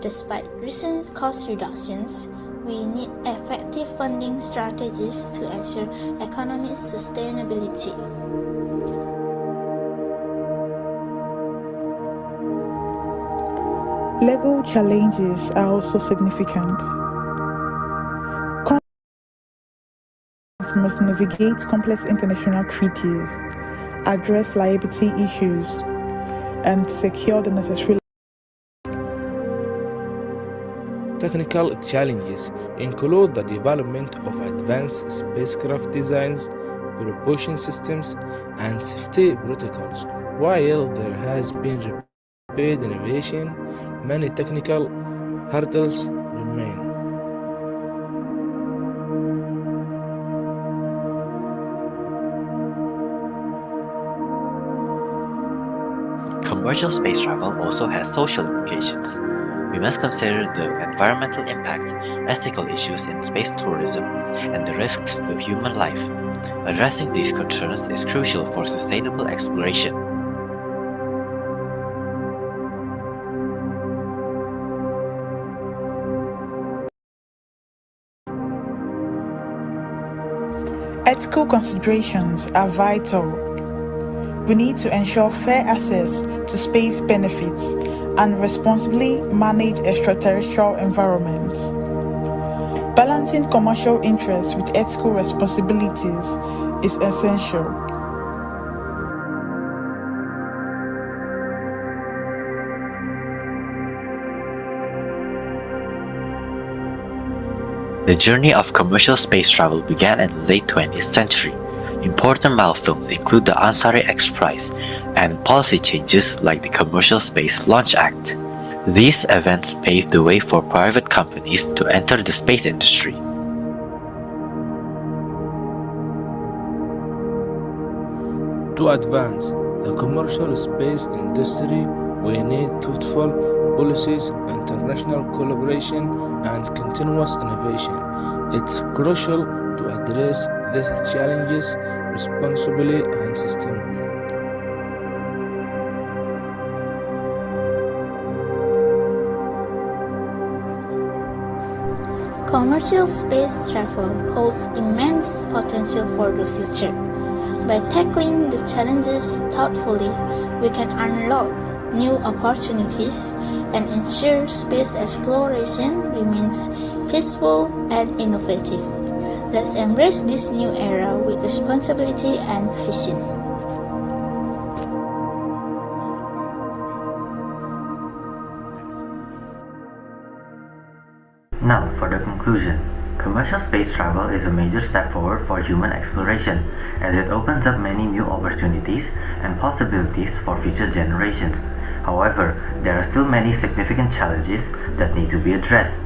Despite recent cost reductions, we need effective funding strategies to ensure economic sustainability. Legal challenges are also significant. Companies must navigate complex international treaties, address liability issues, and secure the necessary. Technical challenges include the development of advanced spacecraft designs, propulsion systems, and safety protocols. While there has been rapid innovation, many technical hurdles remain. Commercial space travel also has social implications. We must consider the environmental impact, ethical issues in space tourism, and the risks to human life. Addressing these concerns is crucial for sustainable exploration. Ethical considerations are vital. We need to ensure fair access to space benefits and responsibly manage extraterrestrial environments. Balancing commercial interests with ethical responsibilities is essential. The journey of commercial space travel began in the late 20th century. Important milestones include the Ansari X Prize and policy changes like the Commercial Space Launch Act. These events paved the way for private companies to enter the space industry. To advance the commercial space industry, we need thoughtful policies, international collaboration, and continuous innovation. It's crucial to address these challenges responsibly and sustainably. Commercial space travel holds immense potential for the future. By tackling the challenges thoughtfully, we can unlock new opportunities and ensure space exploration remains peaceful and innovative. Let's embrace this new era with responsibility and vision. Now, for the conclusion. Commercial space travel is a major step forward for human exploration, as it opens up many new opportunities and possibilities for future generations. However, there are still many significant challenges that need to be addressed.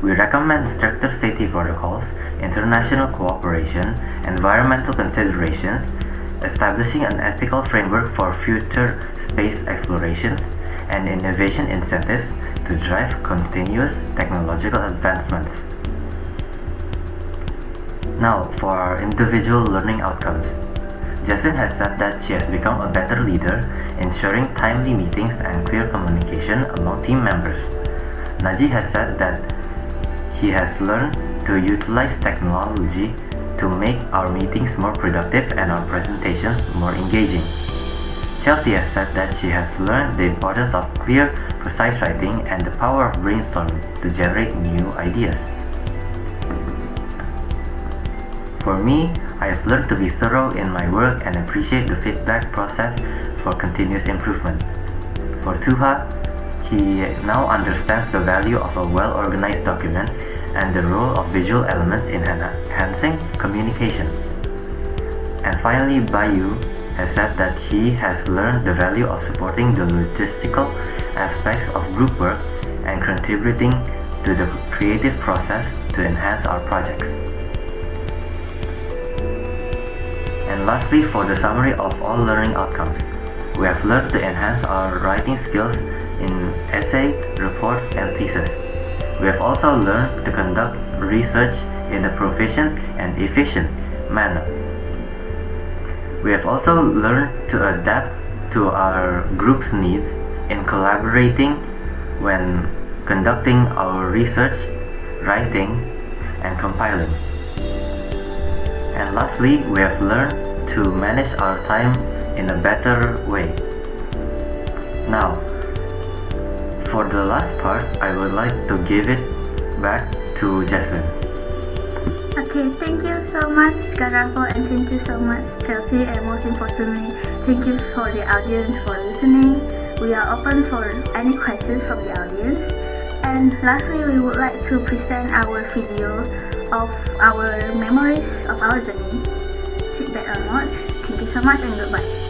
We recommend stricter safety protocols, international cooperation, environmental considerations, establishing an ethical framework for future space explorations, and innovation incentives to drive continuous technological advancements. Now, for our individual learning outcomes. Jessin has said that she has become a better leader, ensuring timely meetings and clear communication among team members. Naji has said that he has learned to utilize technology to make our meetings more productive and our presentations more engaging. Chelsea has said that she has learned the importance of clear, precise writing and the power of brainstorming to generate new ideas. For me, I have learned to be thorough in my work and appreciate the feedback process for continuous improvement. For Tuha, he now understands the value of a well-organized document and the role of visual elements in enhancing communication. And finally, Bayu has said that he has learned the value of supporting the logistical aspects of group work and contributing to the creative process to enhance our projects. And lastly, for the summary of all learning outcomes, we have learned to enhance our writing skills in essay, report, and thesis. We have also learned to conduct research in a proficient and efficient manner. We have also learned to adapt to our group's needs in collaborating when conducting our research, writing, and compiling. And lastly, we have learned to manage our time in a better way. Now, for the last part, I would like to give it back to Jessin. Okay, thank you so much, Karako, and thank you so much, Chelsea, and most importantly, thank you for the audience for listening. We are open for any questions from the audience. And lastly, we would like to present our video of our memories of our journey. Sit back and watch. Thank you so much and goodbye.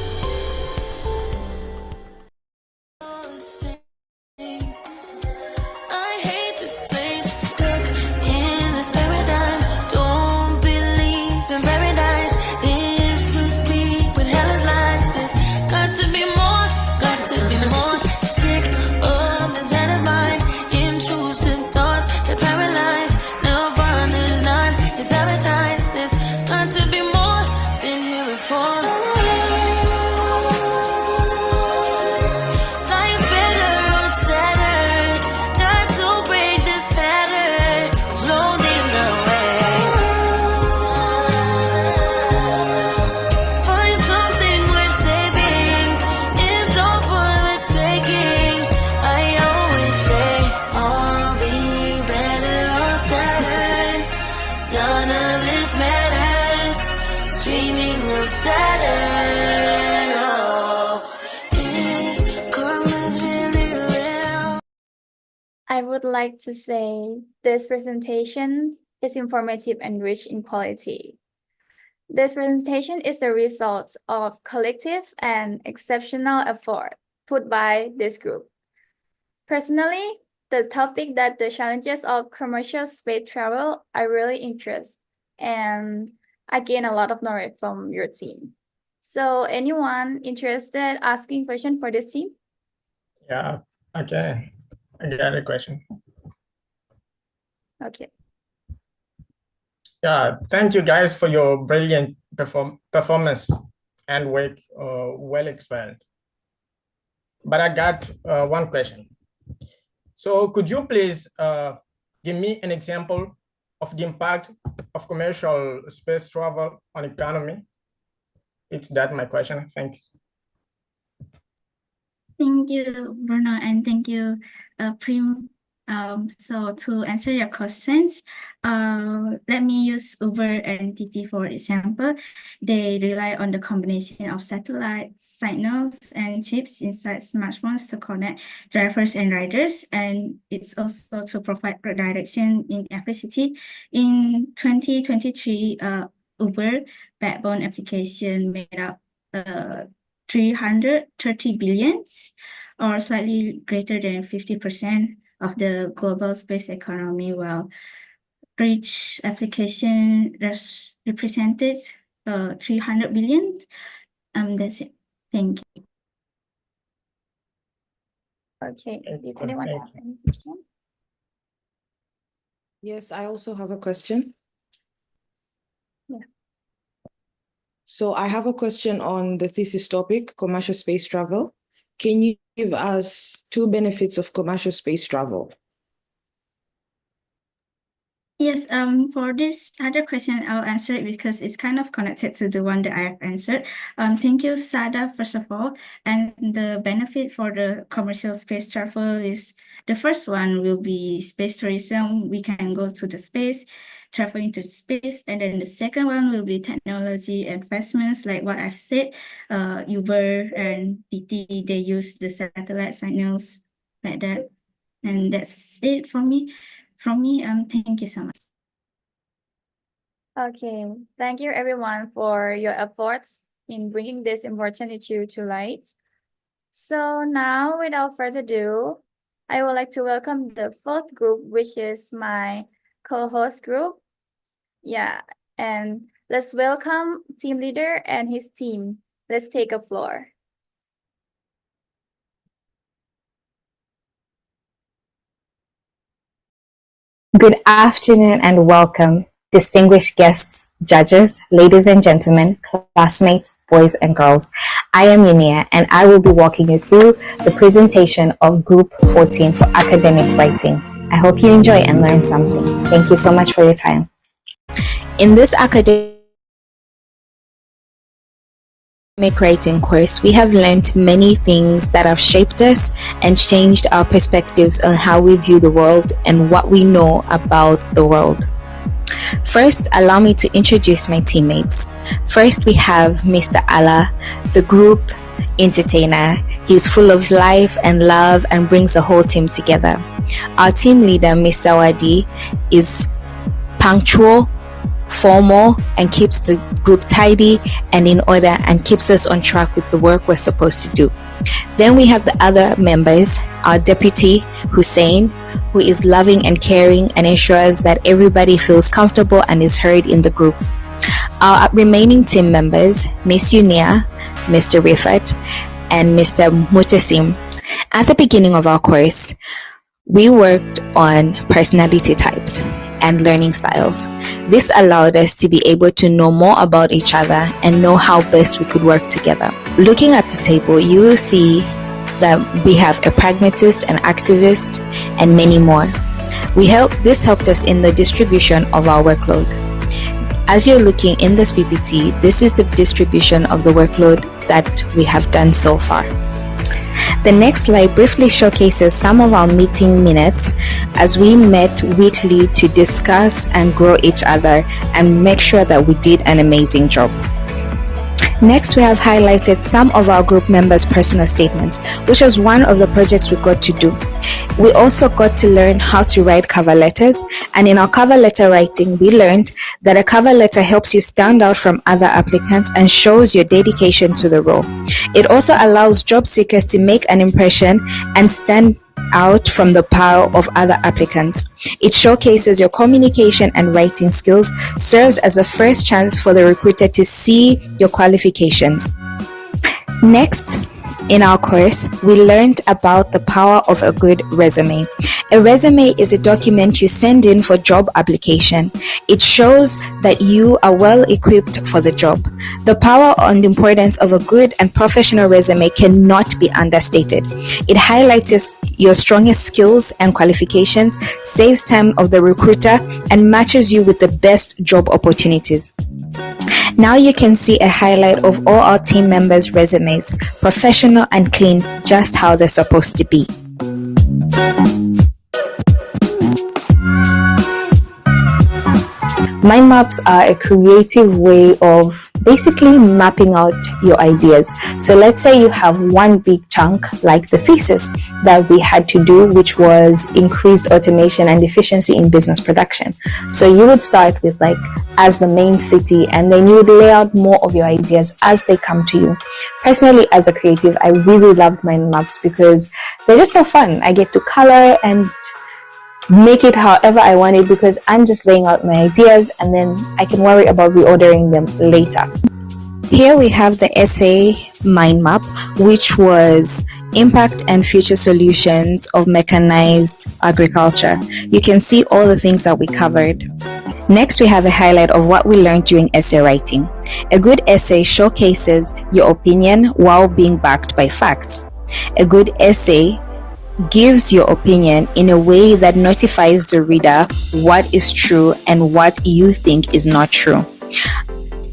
I would like to say this presentation is informative and rich in quality. This presentation is the result of collective and exceptional effort put by this group. Personally, the topic that the challenges of commercial space travel are really interesting, and I gain a lot of knowledge from your team. So anyone interested asking question for this team? Yeah, okay. I got a question. Okay. Yeah, thank you guys for your brilliant performance and work, well explained. But I got one question. So could you please give me an example of the impact of commercial space travel on economy? It's that my question. Thanks. Thank you, Bruno, and thank you, Prim, So to answer your questions, let me use Uber and TT for example. They rely on the combination of satellite signals and chips inside smartphones to connect drivers and riders, and it's also to provide direction in every city. In 2023, Uber backbone application made up 330 billions, or slightly greater than 50% of the global space economy, while Reach application represented 300 billion. That's it. Thank you. Okay, did Thank anyone you. have any question? Yes, I also have a question. Yeah. So I have a question on the thesis topic, commercial space travel. Can you give us 2 benefits of commercial space travel? Yes, for this other question, I'll answer it because it's kind of connected to the one that I have answered. Thank you, Sada, first of all. And the benefit for the commercial space travel is the first one will be space tourism. We can go to the space, travel into space. And then the second one will be technology advancements, like what I've said, Uber and TT, they use the satellite signals like that. And that's it from me. Thank you so much. Okay, thank you everyone for your efforts in bringing this important issue to light. So now, without further ado, I would like to welcome the fourth group, which is my co-host group. Yeah, and let's welcome team leader and his team. Let's take a floor. Good afternoon and welcome, distinguished guests, judges, ladies and gentlemen, classmates, boys and girls. I am Nuaa and I will be walking you through the presentation of Group 14 for Academic Writing. I hope you enjoy and learn something. Thank you so much for your time. In this academic writing course, we have learned many things that have shaped us and changed our perspectives on how we view the world and what we know about the world. First, allow me to introduce my teammates. First, we have Mr. Allah, the group entertainer. He's full of life and love and brings the whole team together. Our team leader, Mr. Wadi, is punctual, formal, and keeps the group tidy and in order and keeps us on track with the work we're supposed to do. Then we have the other members, our deputy, Hussein, who is loving and caring and ensures that everybody feels comfortable and is heard in the group. Our remaining team members, Miss Unia, Mr. Rifat, and Mr. Mutasim. At the beginning of our course, we worked on personality types and learning styles. This allowed us to be able to know more about each other and know how best we could work together. Looking at the table, you will see that we have a pragmatist, an activist, and many more. This helped us in the distribution of our workload. As you're looking in this PPT, this is the distribution of the workload that we have done so far. The next slide briefly showcases some of our meeting minutes as we met weekly to discuss and grow each other and make sure that we did an amazing job. Next, we have highlighted some of our group members' personal statements, which was one of the projects we got to do. We also got to learn how to write cover letters, and in our cover letter writing, we learned that a cover letter helps you stand out from other applicants and shows your dedication to the role. It also allows job seekers to make an impression and stand out from the pile of other applicants. It showcases your communication and writing skills, serves as a first chance for the recruiter to see your qualifications. Next, in our course, we learned about the power of a good resume. A resume is a document you send in for job application. It shows that you are well equipped for the job. The power and importance of a good and professional resume cannot be understated. It highlights your strongest skills and qualifications, saves time of the recruiter, and matches you with the best job opportunities. Now you can see a highlight of all our team members' resumes, professional and clean, just how they're supposed to be. Mind maps are a creative way of basically mapping out your ideas. So let's say you have one big chunk like the thesis that we had to do, which was increased automation and efficiency in business production. So you would start with like as the main city, and then you would lay out more of your ideas as they come to you. Personally, as a creative, I really loved mind maps because they're just so fun. I get to color and make it however I want it because I'm just laying out my ideas, and then I can worry about reordering them later. Here we have the essay mind map, which was impact and future solutions of mechanized agriculture. You can see all the things that we covered. Next, we have a highlight of what we learned during essay writing. A good essay showcases your opinion while being backed by facts. A good essay gives your opinion in a way that notifies the reader what is true and what you think is not true.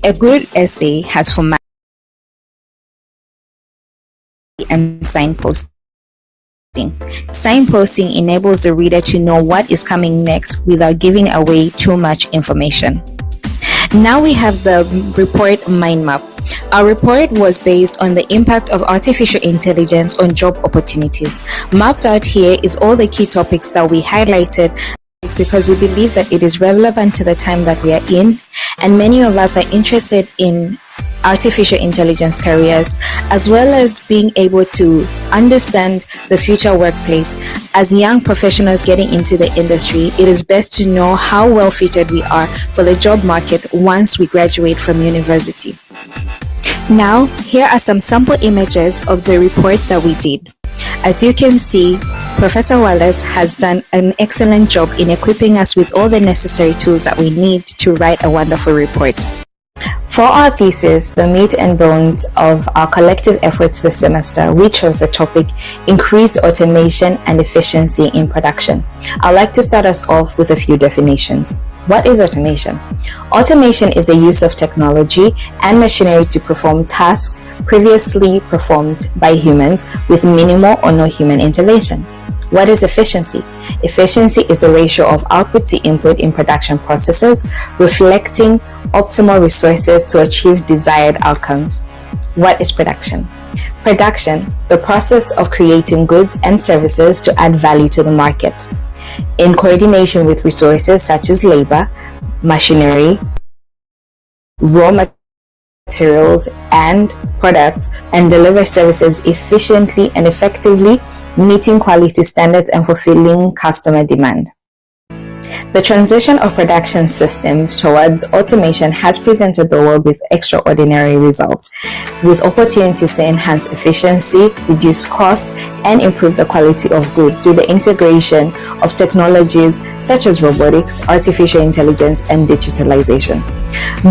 A good essay has format and signposting. Signposting enables the reader to know what is coming next without giving away too much information. Now we have the report mind map. Our report was based on the impact of artificial intelligence on job opportunities. Mapped out here is all the key topics that we highlighted because we believe that it is relevant to the time that we are in, and many of us are interested in artificial intelligence careers, as well as being able to understand the future workplace. As young professionals getting into the industry, it is best to know how well fitted we are for the job market once we graduate from university. Now, here are some sample images of the report that we did. As you can see, Professor Wallace has done an excellent job in equipping us with all the necessary tools that we need to write a wonderful report. For our thesis, the meat and bones of our collective efforts this semester, we chose the topic Increased Automation and Efficiency in Production. I'd like to start us off with a few definitions. What is automation? Automation is the use of technology and machinery to perform tasks previously performed by humans with minimal or no human intervention. What is efficiency? Efficiency is the ratio of output to input in production processes, reflecting optimal resources to achieve desired outcomes. What is production? Production, the process of creating goods and services to add value to the market, in coordination with resources such as labor, machinery, raw materials, and products, and deliver services efficiently and effectively, meeting quality standards and fulfilling customer demand. The transition of production systems towards automation has presented the world with extraordinary results, with opportunities to enhance efficiency, reduce cost, and improve the quality of goods through the integration of technologies such as robotics, artificial intelligence, and digitalization.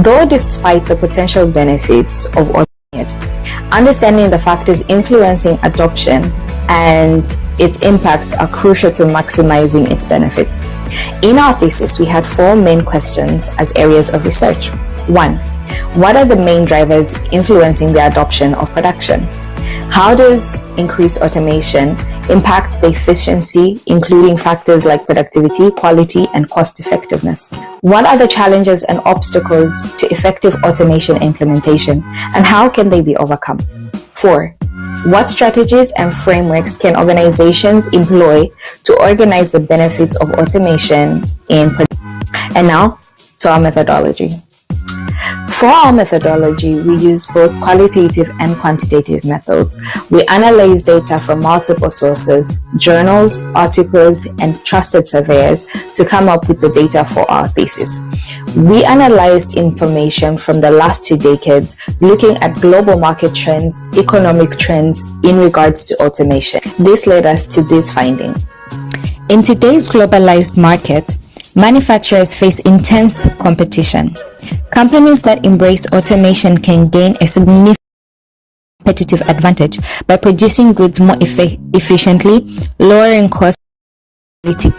Though despite the potential benefits of automation, understanding the factors influencing adoption and its impact are crucial to maximizing its benefits. In our thesis, we had 4 main questions as areas of research. 1. What are the main drivers influencing the adoption of production? How does increased automation impact the efficiency, including factors like productivity, quality, and cost effectiveness? What are the challenges and obstacles to effective automation implementation, and how can they be overcome? 4. What strategies and frameworks can organizations employ to organize the benefits of automation in production? And now, to our methodology. For our methodology, we use both qualitative and quantitative methods. We analyze data from multiple sources, journals, articles, and trusted surveyors to come up with the data for our thesis. We analyzed information from the last 2 decades, looking at global market trends, economic trends in regards to automation. This led us to this finding. In today's globalized market, manufacturers face intense competition. Companies that embrace automation can gain a significant competitive advantage by producing goods more efficiently, lowering costs, and quality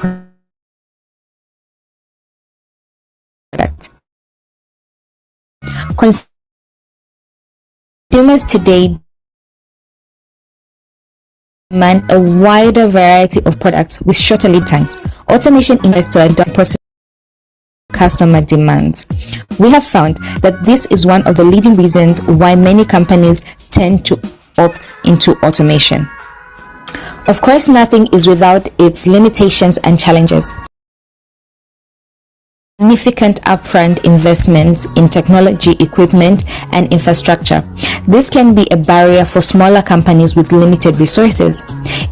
product. Consumers today demand a wider variety of products with shorter lead times. Automation enables to adopt process customer demands. We have found that this is one of the leading reasons why many companies tend to opt into automation. Of course, nothing is without its limitations and challenges. Significant upfront investments in technology, equipment, and infrastructure. This can be a barrier for smaller companies with limited resources.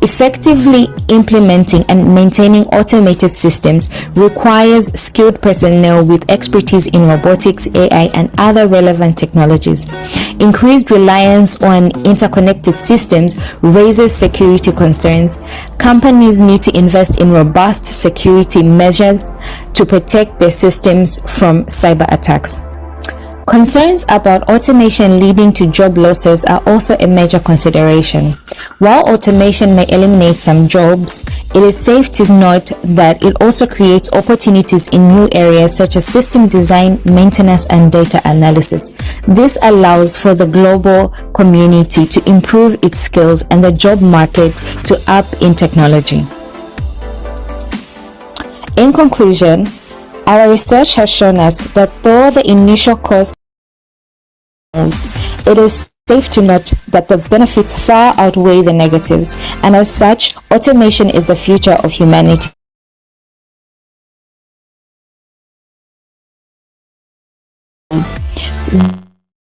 Effectively implementing and maintaining automated systems requires skilled personnel with expertise in robotics, AI, and other relevant technologies. Increased reliance on interconnected systems raises security concerns. Companies need to invest in robust security measures to protect their systems from cyber attacks. Concerns about automation leading to job losses are also a major consideration. While automation may eliminate some jobs, it is safe to note that it also creates opportunities in new areas such as system design, maintenance, and data analysis. This allows for the global community to improve its skills and the job market to up in technology. In conclusion, our research has shown us that though the initial cost, it is safe to note that the benefits far outweigh the negatives, and as such, automation is the future of humanity.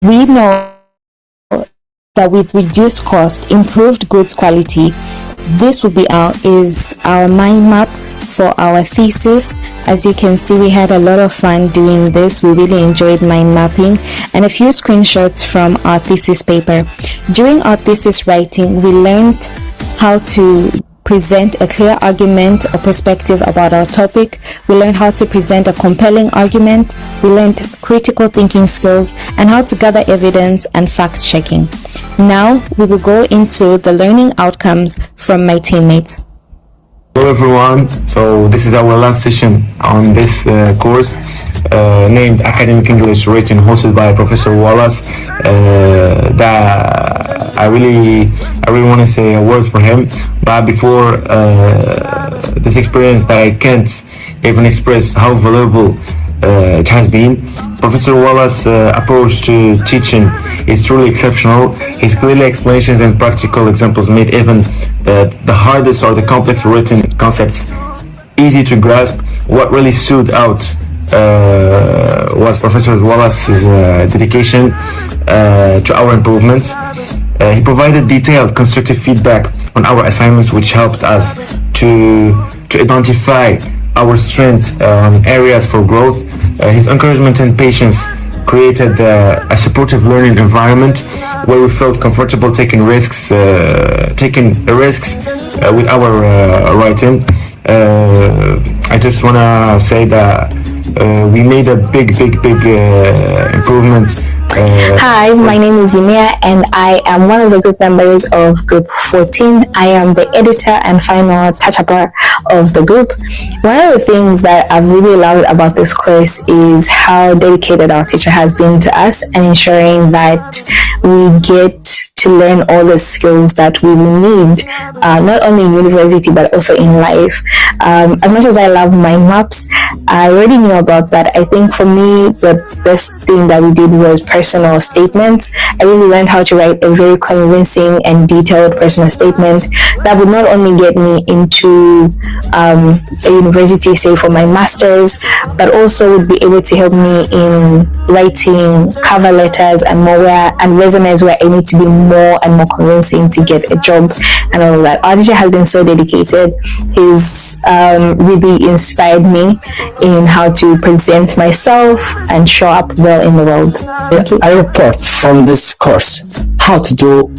We know that with reduced cost, improved goods quality, this will be our mind map for our thesis. As you can see, we had a lot of fun doing this. We really enjoyed mind mapping, and a few screenshots from our thesis paper. During our thesis writing, we learned how to present a clear argument or perspective about our topic. We learned how to present a compelling argument. We learned critical thinking skills and how to gather evidence and fact checking. Now we will go into the learning outcomes from my teammates. Hello everyone, so this is our last session on this course named Academic English Written, hosted by Professor Wallace. That I really want to say a word for him, but before this experience that I can't even express how valuable it has been. Professor Wallace's approach to teaching is truly exceptional. His clear explanations and practical examples made even the hardest or the complex written concepts easy to grasp. What really stood out was Professor Wallace's dedication to our improvements. He provided detailed, constructive feedback on our assignments, which helped us to identify our strengths, areas for growth. His encouragement and patience created a supportive learning environment where we felt comfortable taking risks with our writing. I just want to say that we made a big improvement. Hi, my name is Nuaa, and I am one of the group members of Group 14. I am the editor and final touch-upper of the group. One of the things that I've really loved about this course is how dedicated our teacher has been to us and ensuring that we get to learn all the skills that we will need, not only in university but also in life. As much as I love mind maps, I already knew about that. I think for me, the best thing that we did was personal statements. I really learned how to write a very convincing and detailed personal statement that would not only get me into a university, say for my master's, but also would be able to help me in writing cover letters and resumes where I need to be more and more convincing to get a job and all of that. Our teacher has been so dedicated. He's really inspired me in how to present myself and show up well in the world. A report from this course, how to do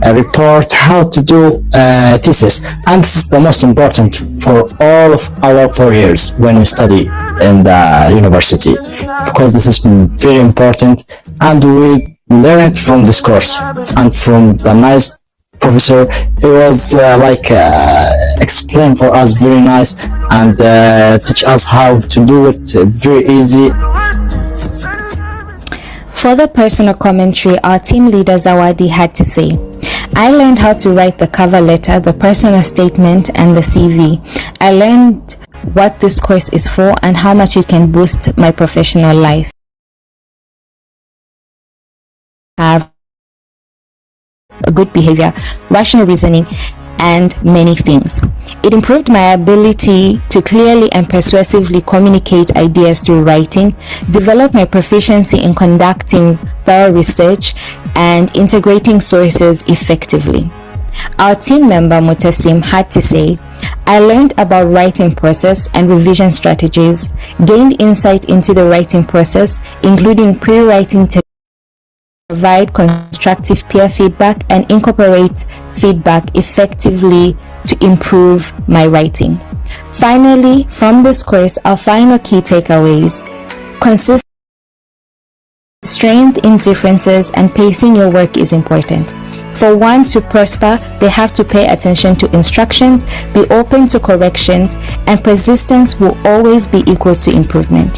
a report, how to do a thesis, and this is the most important for all of our 4 years when we study in the university, because this is very important, and we learn it from this course and from the nice professor. It was explain for us very nice and teach us how to do it very easy. For the personal commentary, our team leader Zawadi had to say, I learned how to write the cover letter, the personal statement, and the CV. I learned what this course is for and how much it can boost my professional life. Have a good behavior, rational reasoning, and many things. It improved my ability to clearly and persuasively communicate ideas through writing, develop my proficiency in conducting thorough research, and integrating sources effectively. Our team member Mutasim had to say, I learned about writing process and revision strategies, gained insight into the writing process, including pre-writing techniques, provide constructive peer feedback, and incorporate feedback effectively to improve my writing. Finally, from this course, our final key takeaways consist strength in differences and pacing your work is important. For one to prosper, they have to pay attention to instructions, be open to corrections, and persistence will always be equal to improvement.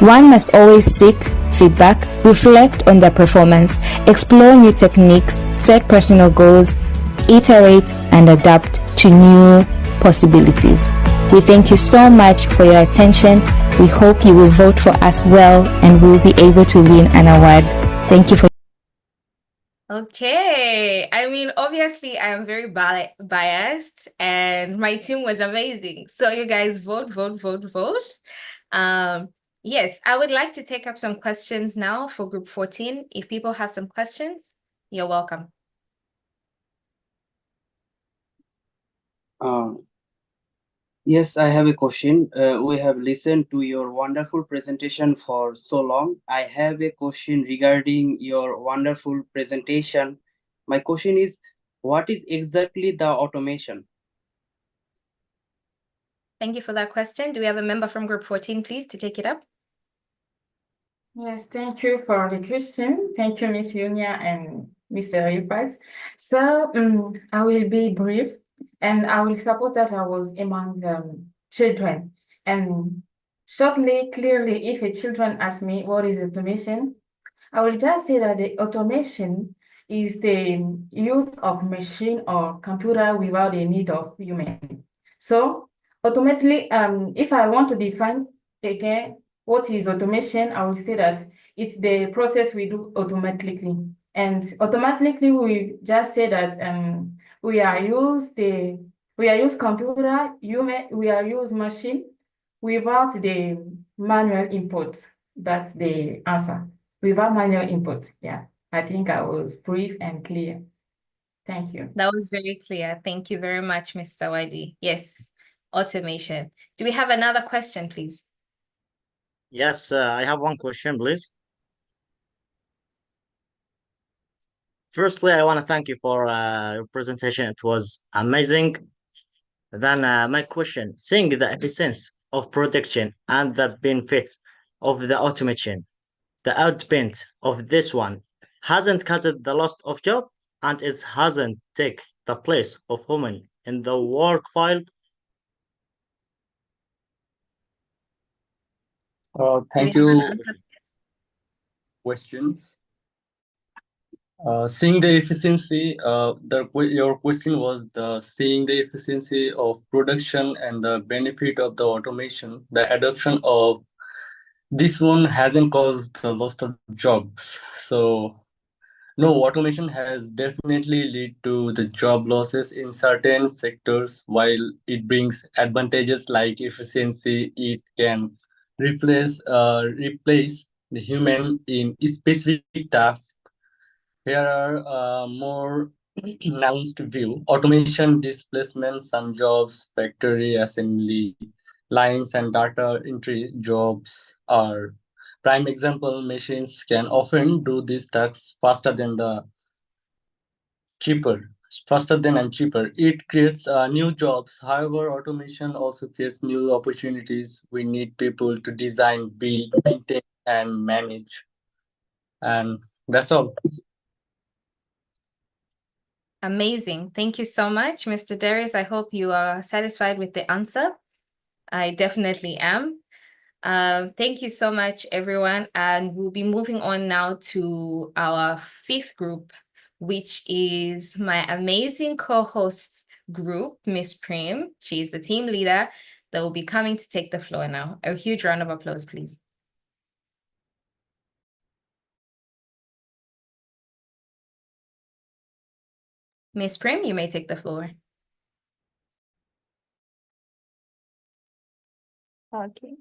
One must always seek feedback, reflect on their performance, explore new techniques, set personal goals, iterate, and adapt to new possibilities. We thank you so much for your attention. We hope you will vote for us well and we will be able to win an award. Thank you for. Okay, I mean, obviously, I am very biased, and my team was amazing. So you guys vote, vote, vote, vote. Yes, I would like to take up some questions now for group 14. If people have some questions, you're welcome. Yes, I have a question. We have listened to your wonderful presentation for so long. I have a question regarding your wonderful presentation. My question is, what is exactly the automation? Thank you for that question. Do we have a member from group 14, please, to take it up? Yes, thank you for the question. Thank you, Ms. Yunia and Mr. Rifat. So I will be brief, and I will suppose that I was among children. And shortly, clearly, if a children ask me what is automation, I will just say that the automation is the use of machine or computer without the need of human. So ultimately, if I want to define again what is automation, I will say that it's the process we do automatically. And automatically, we just say that we are use computer, human, we are use machine without the manual input. That's the answer. Without manual input. Yeah, I think I was brief and clear. Thank you. That was very clear. Thank you very much, Mr. Wadi. Yes, automation. Do we have another question, please? Yes, I have one question, please. Firstly, I want to thank you for your presentation. It was amazing. Then my question, seeing the efficiency of production and the benefits of the automation, the output of this one hasn't caused the loss of job and it hasn't taken the place of women in the work field. Thank you. Questions. Seeing the efficiency, your question was seeing the efficiency of production and the benefit of the automation. The adoption of this one hasn't caused the loss of jobs. So no, automation has definitely led to the job losses in certain sectors. While it brings advantages like efficiency, it can replace the human in specific tasks. Here are more announced view. Automation displacements, some jobs, factory assembly lines and data entry jobs are prime example. Machines can often do these tasks faster than and cheaper. It creates new jobs. However, automation also creates new opportunities. We need people to design, build, maintain, and manage. And that's all. Amazing. Thank you so much, Mr. Darius. I hope you are satisfied with the answer. I definitely am. Thank you so much, everyone. And we'll be moving on now to our fifth group, which is my amazing co-hosts group, Miss Prim. She's the team leader. that will be coming to take the floor now. A huge round of applause, please. Ms. Prim, you may take the floor. Okay.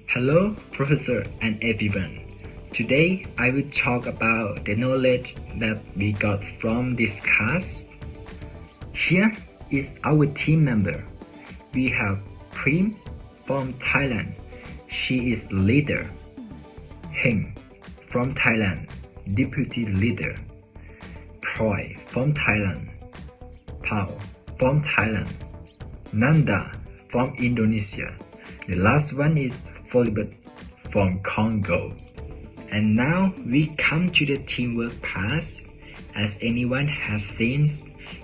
Hello, Professor and everyone. Today, I will talk about the knowledge that we got from this class. Here is our team member. We have Prim from Thailand. She is leader. Heng from Thailand, deputy leader. Proy from Thailand. Pao from Thailand. Nanda from Indonesia. The last one is Folibert from Congo. And now we come to the teamwork part. As anyone has seen,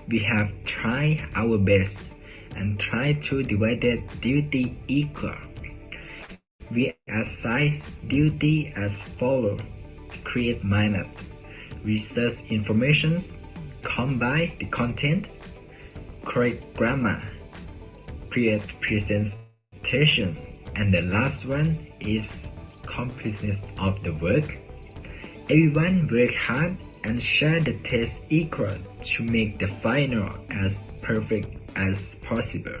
we have tried our best and tried to divide the duty equal. We assign duty as follows: create mind map, research information, combine the content, correct grammar, create presentations, and the last one is completeness of the work. Everyone work hard and share the test equal to make the final as perfect as possible.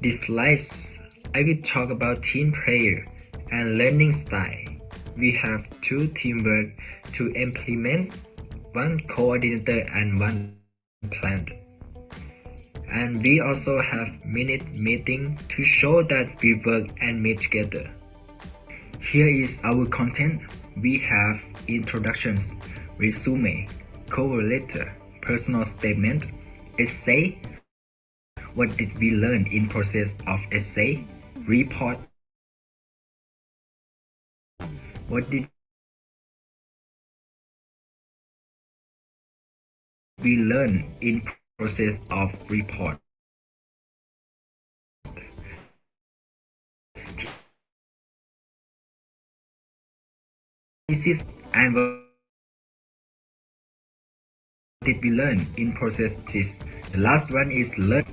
This slides, I will talk about team player and learning style. We have two teamwork to implement, one coordinator and one plan. And we also have minute meeting to show that we work and meet together. Here is our content. We have introductions, resume, cover letter, personal statement, essay, what did we learn in process of essay, report, what did we learn in process of report. Thesis and what did we learn in process this. The last one is learn.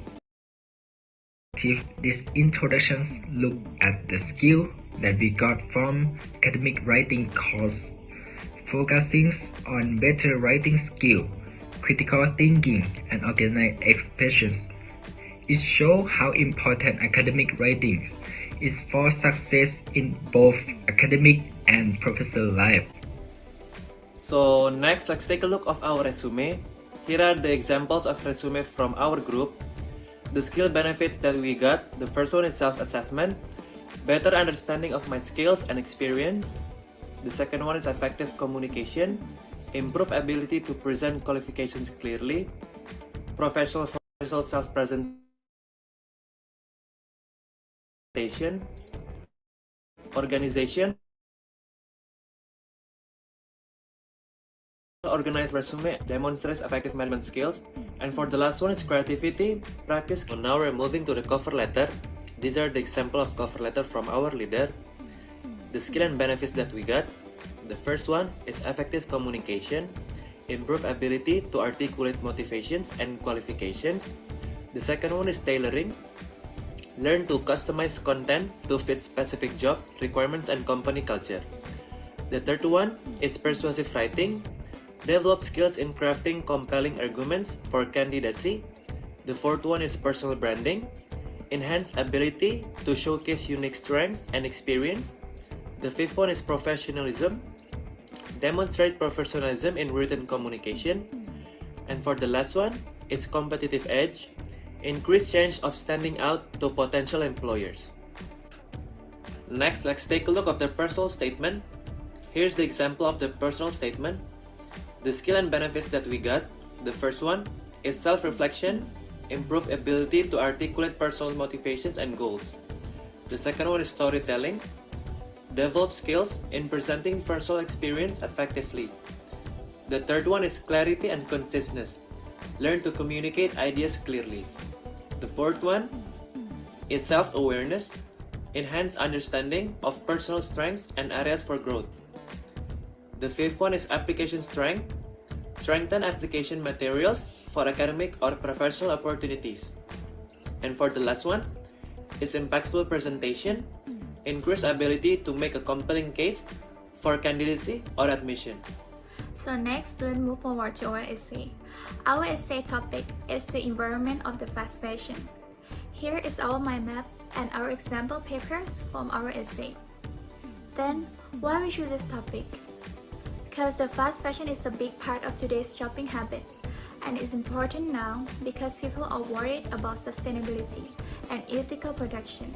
These introductions look at the skill that we got from academic writing course, focusing on better writing skill, critical thinking, and organized expressions. It shows how important academic writing is for success in both academic and professional life. So next, let's take a look of our resume. Here are the examples of resume from our group. The skill benefits that we got. The first one is self-assessment, better understanding of my skills and experience. The second one is effective communication, improve ability to present qualifications clearly, professional self-presentation, organization, organized resume demonstrates effective management skills. And for the last one is creativity, practice. So now we're moving to the cover letter. These are the example of cover letter from our leader. The skill and benefits that we got. The first one is effective communication, improve ability to articulate motivations and qualifications. The second one is tailoring, learn to customize content to fit specific job requirements and company culture. The third one is persuasive writing, develop skills in crafting compelling arguments for candidacy. The fourth one is personal branding, enhance ability to showcase unique strengths and experience. The fifth one is professionalism, demonstrate professionalism in written communication. And for the last one is competitive edge, increase chance of standing out to potential employers. Next, let's take a look at the personal statement. Here's the example of the personal statement. The skill and benefits that we got. The first one is self-reflection, improve ability to articulate personal motivations and goals. The second one is storytelling, develop skills in presenting personal experience effectively. The third one is clarity and conciseness, learn to communicate ideas clearly. The fourth one is self-awareness, enhance understanding of personal strengths and areas for growth. The fifth one is application strength, strengthen application materials for academic or professional opportunities. And for the last one, is impactful presentation, increased ability to make a compelling case for candidacy or admission. So next, let's move forward to our essay. Our essay topic is the environment of the fast fashion. Here is our mind map and our example papers from our essay. Then, why we choose this topic? Because the fast fashion is a big part of today's shopping habits, and it's important now because people are worried about sustainability and ethical production.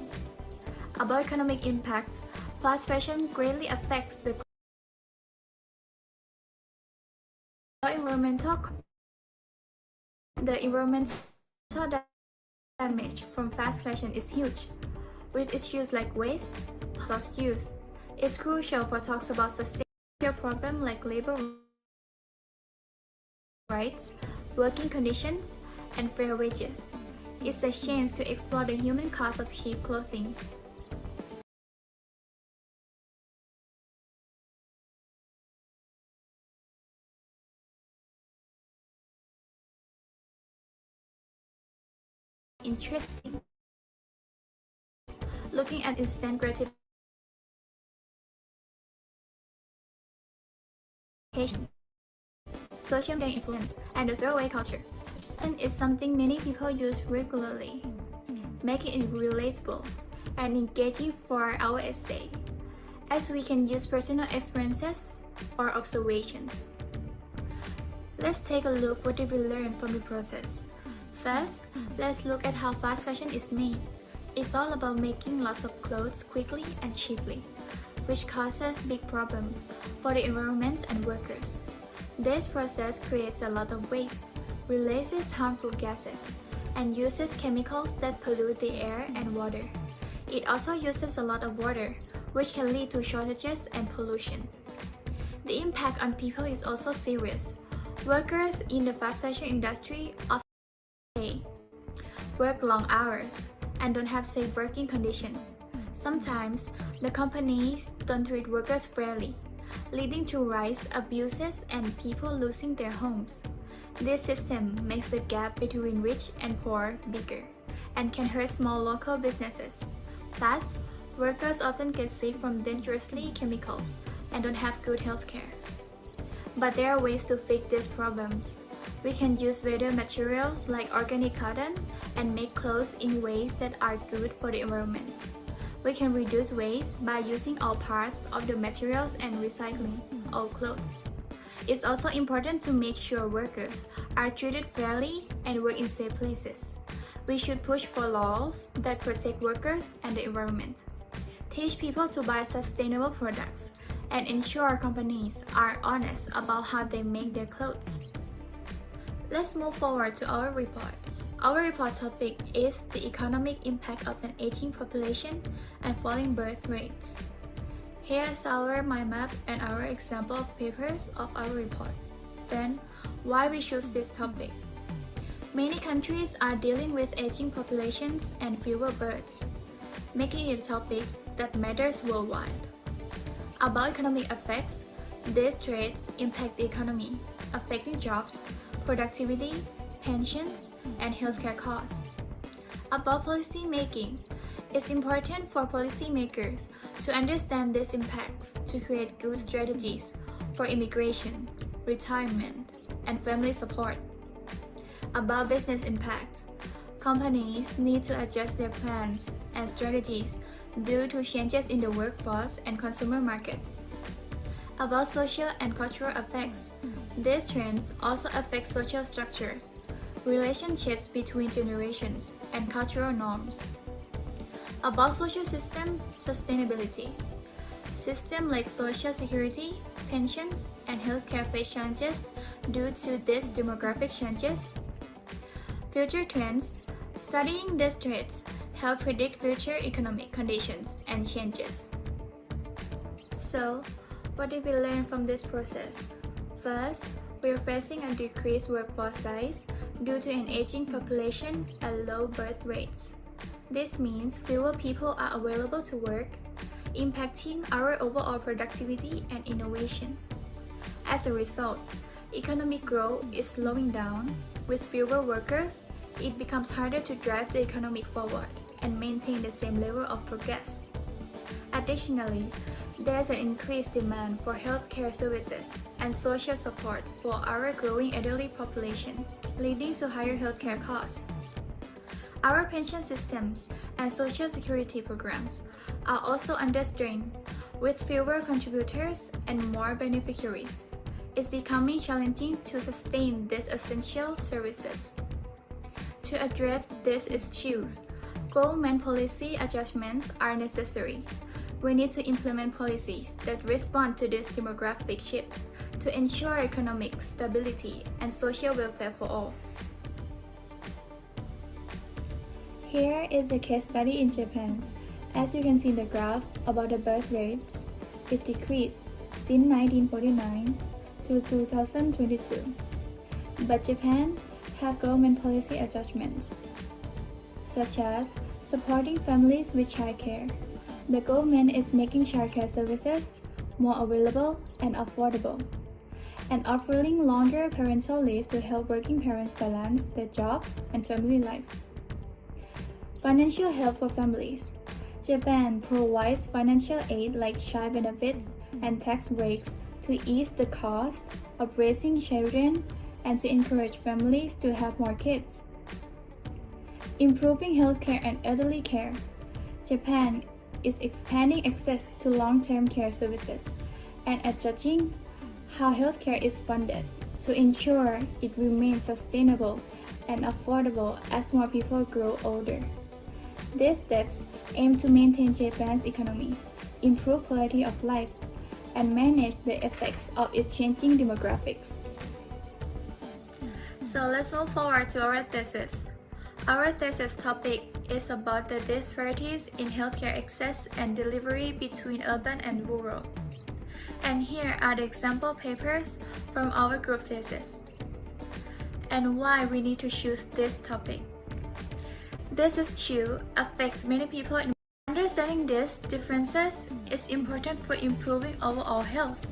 About economic impact, fast fashion greatly affects the environmental damage from fast fashion is huge. With issues like waste, lost use, it's crucial for talks about sustainable problems like labor rights, working conditions, and fair wages. It's a chance to explore the human cost of cheap clothing. Interesting. Looking at instant gratification, social media influence, and the throwaway culture. Fashion is something many people use regularly, making it relatable and engaging for our essay, as we can use personal experiences or observations. Let's take a look what did we learn from the process. First, let's look at how fast fashion is made. It's all about making lots of clothes quickly and cheaply, which causes big problems for the environment and workers. This process creates a lot of waste, releases harmful gases, and uses chemicals that pollute the air and water. It also uses a lot of water, which can lead to shortages and pollution. The impact on people is also serious. Workers in the fast fashion industry often work long hours and don't have safe working conditions. Sometimes, the companies don't treat workers fairly, leading to rise abuses and people losing their homes. This system makes the gap between rich and poor bigger and can hurt small local businesses. Plus, workers often get sick from dangerously chemicals and don't have good health care. But there are ways to fix these problems. We can use better materials like organic cotton and make clothes in ways that are good for the environment. We can reduce waste by using all parts of the materials and recycling all clothes. It's also important to make sure workers are treated fairly and work in safe places. We should push for laws that protect workers and the environment. Teach people to buy sustainable products and ensure companies are honest about how they make their clothes. Let's move forward to our report. Our report topic is the economic impact of an aging population and falling birth rates. Here's our mind map and our example of papers of our report. Then, why we choose this topic. Many countries are dealing with aging populations and fewer births, making it a topic that matters worldwide. About economic effects, these traits impact the economy, affecting jobs, productivity, pensions, and healthcare costs. About policy making, it's important for policymakers to understand these impacts to create good strategies for immigration, retirement, and family support. About business impact, companies need to adjust their plans and strategies due to changes in the workforce and consumer markets. About social and cultural effects, these trends also affect social structures, relationships between generations, and cultural norms. About social system sustainability, systems like social security, pensions, and healthcare face challenges due to these demographic changes. Future trends, studying these traits help predict future economic conditions and changes. So, what did we learn from this process? First, we are facing a decreased workforce size due to an aging population and low birth rates. This means fewer people are available to work, impacting our overall productivity and innovation. As a result, economic growth is slowing down With fewer workers, it becomes harder to drive the economy forward and maintain the same level of progress. Additionally, there's an increased demand for healthcare services and social support for our growing elderly population, leading to higher healthcare costs. Our pension systems and social security programs are also under strain, with fewer contributors and more beneficiaries. It's becoming challenging to sustain these essential services. To address these issues, government policy adjustments are necessary. We need to implement policies that respond to these demographic shifts to ensure economic stability and social welfare for all. Here is a case study in Japan. As you can see in the graph about the birth rates, it's decreased since 1949 to 2022. But Japan have government policy adjustments, such as supporting families with childcare. The government is making childcare services more available and affordable, and offering longer parental leave to help working parents balance their jobs and family life. Financial help for families. Japan provides financial aid like child benefits and tax breaks to ease the cost of raising children and to encourage families to have more kids. Improving healthcare and elderly care. Japan is expanding access to long-term care services and adjusting how healthcare is funded to ensure it remains sustainable and affordable as more people grow older. These steps aim to maintain Japan's economy, improve quality of life, and manage the effects of its changing demographics. So let's move forward to our thesis. Our thesis topic is about the disparities in healthcare access and delivery between urban and rural. And here are the example papers from our group thesis, and why we need to choose this topic. This issue affects many people. Understanding these differences is important for improving overall health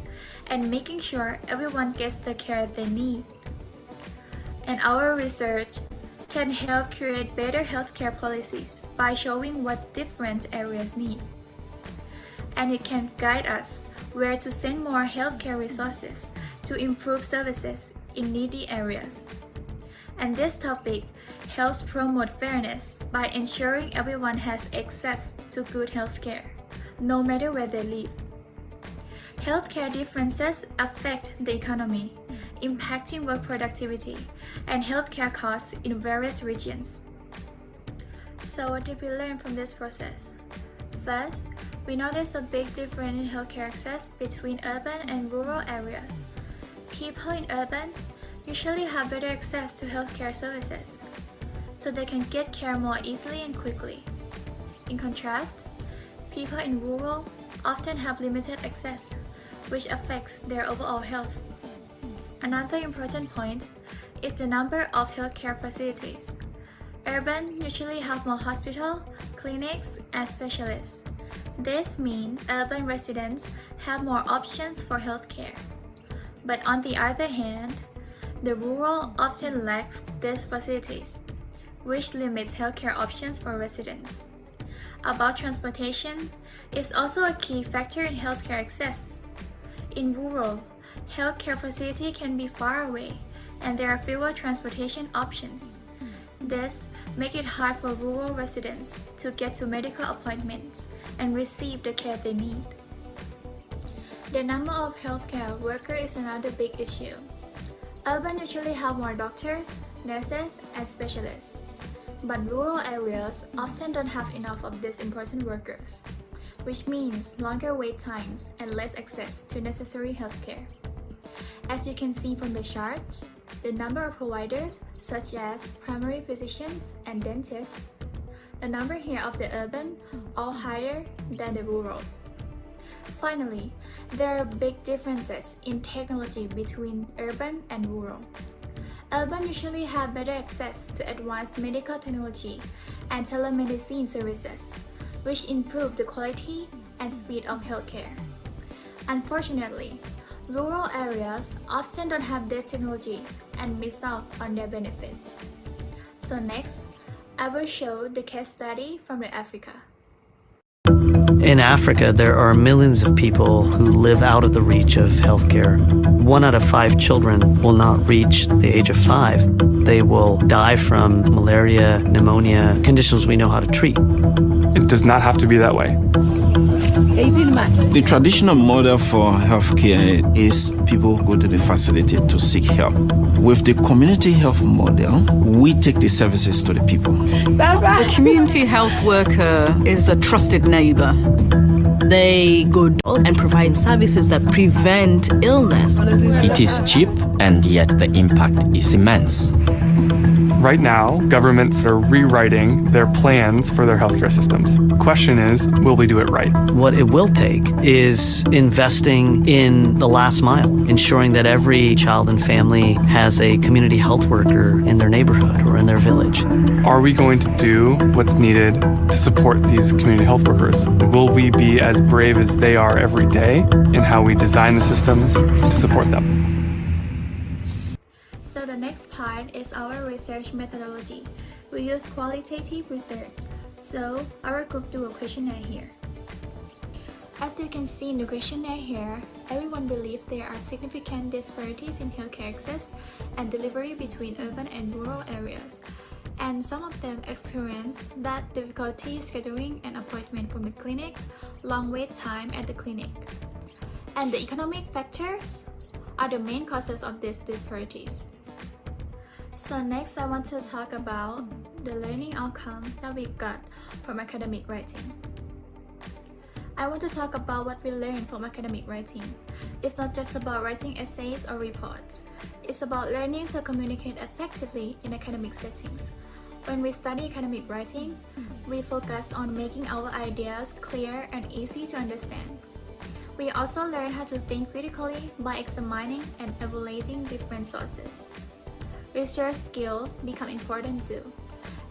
and making sure everyone gets the care they need. And our research can help create better healthcare policies by showing what different areas need. And it can guide us where to send more healthcare resources to improve services in needy areas. And this topic helps promote fairness by ensuring everyone has access to good healthcare, no matter where they live. Healthcare differences affect the economy, impacting work productivity and healthcare costs in various regions. So what did we learn from this process? First, we noticed a big difference in healthcare access between urban and rural areas. People in urban usually have better access to healthcare services, so they can get care more easily and quickly. In contrast, people in rural often have limited access, which affects their overall health. Another important point is the number of healthcare facilities. Urban usually have more hospitals, clinics, and specialists. This means urban residents have more options for healthcare. But on the other hand, the rural often lacks these facilities, which limits healthcare options for residents. About transportation is also a key factor in healthcare access. In rural, healthcare facility can be far away, and there are fewer transportation options. This makes it hard for rural residents to get to medical appointments and receive the care they need. The number of healthcare workers is another big issue. Urban usually have more doctors, nurses, and specialists, but rural areas often don't have enough of these important workers, which means longer wait times and less access to necessary healthcare. As you can see from the chart, the number of providers such as primary physicians and dentists, the number here of the urban are higher than the rural. Finally, there are big differences in technology between urban and rural. Urban usually have better access to advanced medical technology and telemedicine services, which improve the quality and speed of healthcare. Unfortunately, Rural areas often don't have these technologies and miss out on their benefits. So next, I will show the case study from Africa. In Africa, there are millions of people who live out of the reach of healthcare. 1 out of 5 children will not reach the age of 5. They will die from malaria, pneumonia, conditions we know how to treat. It does not have to be that way. The traditional model for healthcare is people go to the facility to seek help. With the community health model, we take the services to the people. The community health worker is a trusted neighbor. They go and provide services that prevent illness. It is cheap, and yet the impact is immense. Right now, governments are rewriting their plans for their healthcare systems. The question is, will we do it right? What it will take is investing in the last mile, ensuring that every child and family has a community health worker in their neighborhood or in their village. Are we going to do what's needed to support these community health workers? Will we be as brave as they are every day in how we design the systems to support them? So the next part is our research methodology. We use qualitative research. So our group do a questionnaire here. As you can see in the questionnaire here, everyone believes there are significant disparities in healthcare access and delivery between urban and rural areas. And some of them experience that difficulty scheduling an appointment from the clinic, long wait time at the clinic. And the economic factors are the main causes of these disparities. So next I want to talk about the learning outcome that we got from academic writing. I want to talk about what we learned from academic writing. It's not just about writing essays or reports. It's about learning to communicate effectively in academic settings. When we study academic writing, we focus on making our ideas clear and easy to understand. We also learn how to think critically by examining and evaluating different sources. Research skills become important too,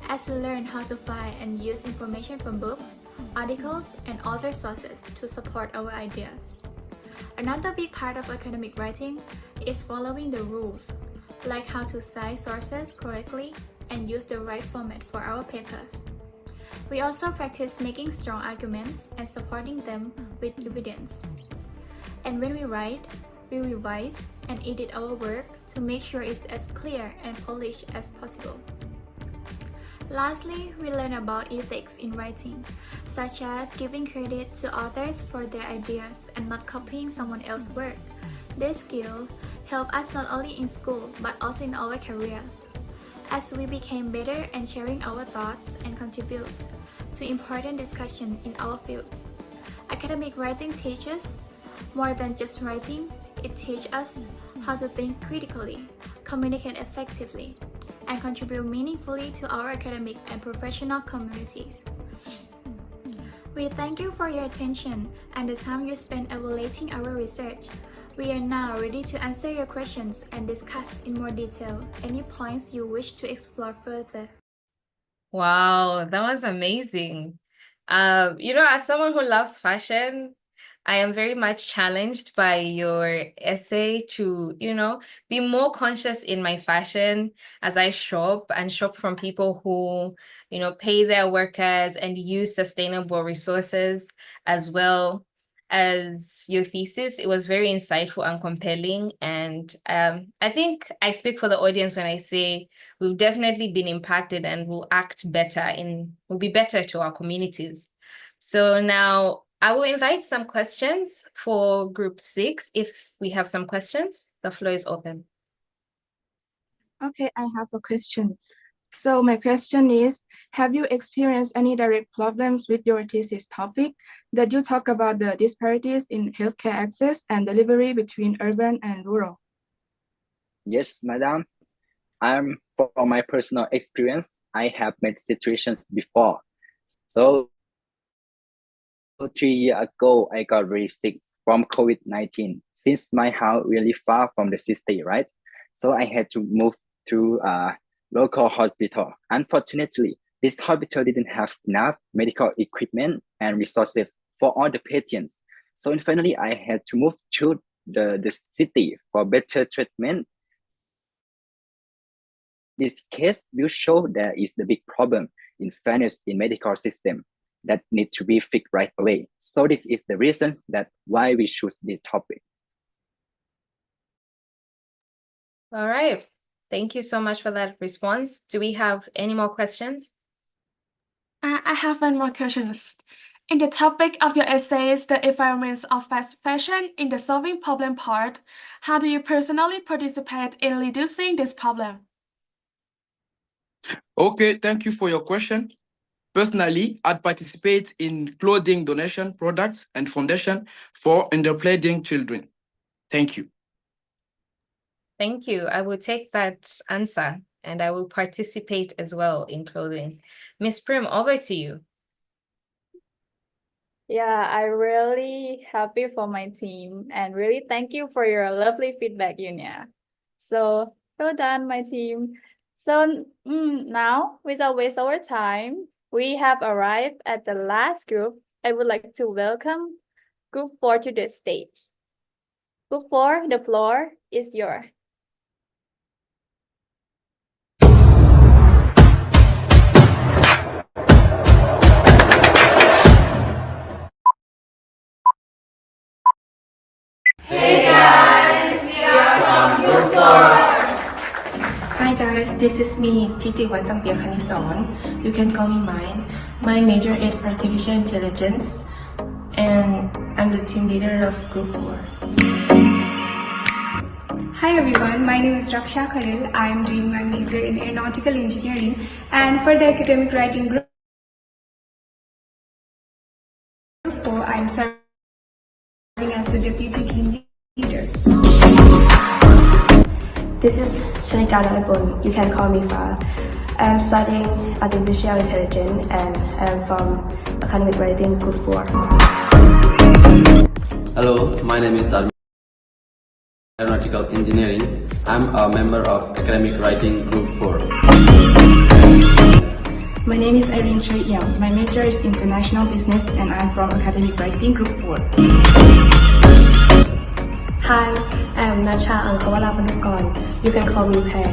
as we learn how to find and use information from books, articles, and other sources to support our ideas. Another big part of academic writing is following the rules, like how to cite sources correctly and use the right format for our papers. We also practice making strong arguments and supporting them with evidence. And when we write, we revise and edit our work to make sure it's as clear and polished as possible. Lastly, we learn about ethics in writing, such as giving credit to others for their ideas and not copying someone else's work. This skill helped us not only in school but also in our careers, as we became better in sharing our thoughts and contribute to important discussion in our fields. Academic writing teaches more than just writing. It teaches us how to think critically, communicate effectively, and contribute meaningfully to our academic and professional communities. We thank you for your attention and the time you spent evaluating our research. We are now ready to answer your questions and discuss in more detail any points you wish to explore further. Wow, that was amazing. As someone who loves fashion, I am very much challenged by your essay to, be more conscious in my fashion as I shop from people who, pay their workers and use sustainable resources, as well as your thesis. It was very insightful and compelling. And I think I speak for the audience when I say we've definitely been impacted and will act better will be better to our communities. So now I will invite some questions for group 6. If we have some questions, the floor is open. Okay, I have a question. So my question is, have you experienced any direct problems with your thesis topic that you talk about the disparities in healthcare access and delivery between urban and rural? Yes, madam. From my personal experience, I have met situations before. So 3 years ago, I got very sick from COVID-19. Since my house really far from the city, right? So I had to move to a local hospital. Unfortunately, this hospital didn't have enough medical equipment and resources for all the patients. So finally, I had to move to the city for better treatment. This case will show there is the big problem in fairness in medical system that need to be fixed right away. So this is the reason that why we choose this topic. All right. Thank you so much for that response. Do we have any more questions? I have one more question. In the topic of your essays, the environments of fast fashion in the solving problem part, how do you personally participate in reducing this problem? Okay, thank you for your question. Personally, I'd participate in clothing donation products and foundation for underplaying children. Thank you. Thank you. I will take that answer and I will participate as well in clothing. Miss Prim, over to you. Yeah, I'm really happy for my team and really thank you for your lovely feedback, Yunia. So well done, my team. So now, without waste our time, we have arrived at the last group. I would like to welcome Group 4 to the stage. Group 4, the floor is yours. Hey guys, we are from Group 4. Hi guys, this is me, Titi Watangpia Kanisaon. You can call me Mine. My major is Artificial Intelligence and I'm the team leader of Group 4. Hi everyone, my name is Raksha Khalil. I am doing my major in Aeronautical Engineering and for the Academic Writing Group 4, I am serving as the Deputy Team Leader. This is Shanika Narabun. You can call me Fa. I'm studying Artificial Intelligence and I'm from Academic Writing Group 4. Hello, my name is Dharma. Aeronautical Engineering. I'm a member of Academic Writing Group 4. My name is Irene Choi Young. My major is International Business and I'm from Academic Writing Group 4. Hi, I'm Nacha Angkawala Panukon. You can call me Pei.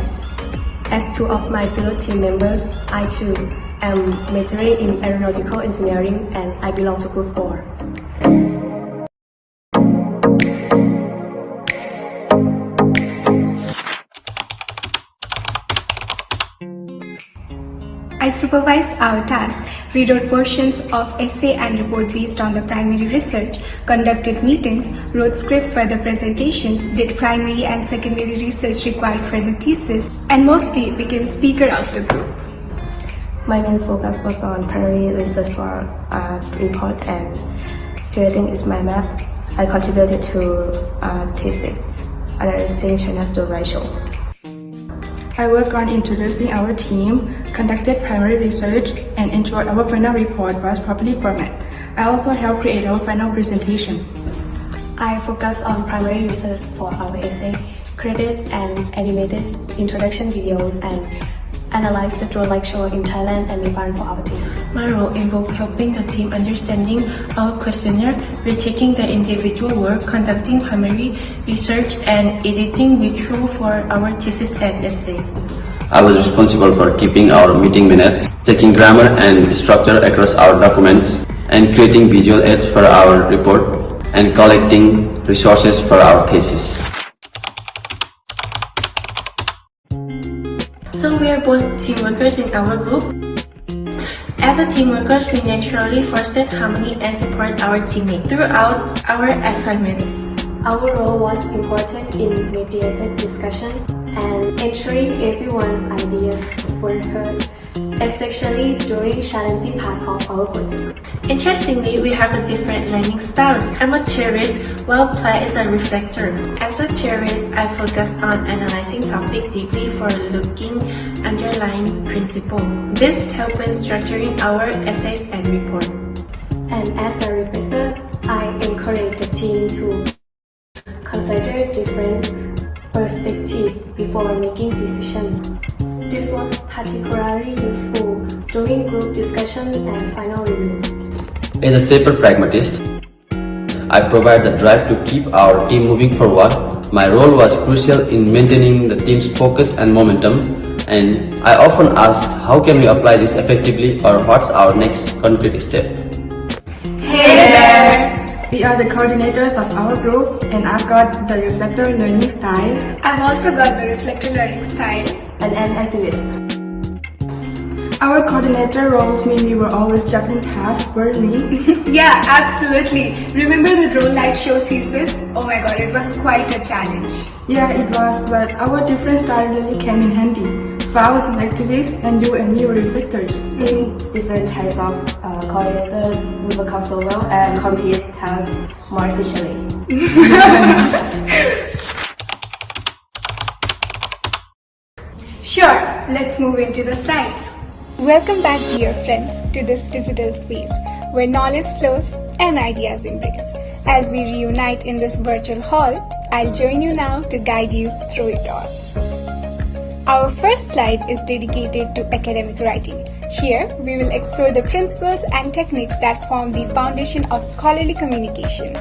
As two of my fellow team members, I too am majoring in Aeronautical Engineering and I belong to Group 4. I supervised our task, rewrote portions of essay and report based on the primary research, conducted meetings, wrote script for the presentations, did primary and secondary research required for the thesis, and mostly became speaker of the group. My main focus was on primary research for report and creating its mind map. I contributed to thesis, analyzing China's to ratio. I worked on introducing our team, conducted primary research, and ensured our final report was properly formatted. I also helped create our final presentation. I focused on primary research for our essay, created and animated introduction videos, and analyzed the draw lecture in Thailand and Nepal for our thesis. My role involved helping the team understanding our questionnaire, rechecking the individual work, conducting primary research, and editing visual for our thesis and essay. I was responsible for keeping our meeting minutes, checking grammar and structure across our documents, and creating visual aids for our report, and collecting resources for our thesis. So we are both team workers in our group. As a team workers, we naturally foster harmony and support our teammates throughout our assignments. Our role was important in mediated discussion and ensuring everyone's ideas were heard, especially during challenging part of our project. Interestingly, we have a different learning styles. I'm a theorist, while Play is a reflector. As a theorist, I focus on analyzing topic deeply for looking underlying principle. This helps in structuring our essays and report. And as a reflector, I encourage the team to consider different perspectives before making decisions. This was particularly useful during group discussion and final reviews. As a safer pragmatist, I provide the drive to keep our team moving forward. My role was crucial in maintaining the team's focus and momentum, and I often ask how can we apply this effectively or what's our next concrete step. Hey there! We are the coordinators of our group, and I've got the Reflector learning style. I've also got the Reflector learning style. And an activist. Our coordinator roles mean we were always juggling tasks, weren't we? Yeah, absolutely. Remember the role light show thesis? Oh my god, it was quite a challenge. Yeah, it was, but our different style really came in handy. Fa was an activist, and you and me were reflectors. Different types of coordinator will work out so well and complete tasks more efficiently. Sure, let's move into the slides. Welcome back, dear friends, to this digital space where knowledge flows and ideas embrace. As we reunite in this virtual hall, I'll join you now to guide you through it all. Our first slide is dedicated to academic writing. Here, we will explore the principles and techniques that form the foundation of scholarly communication.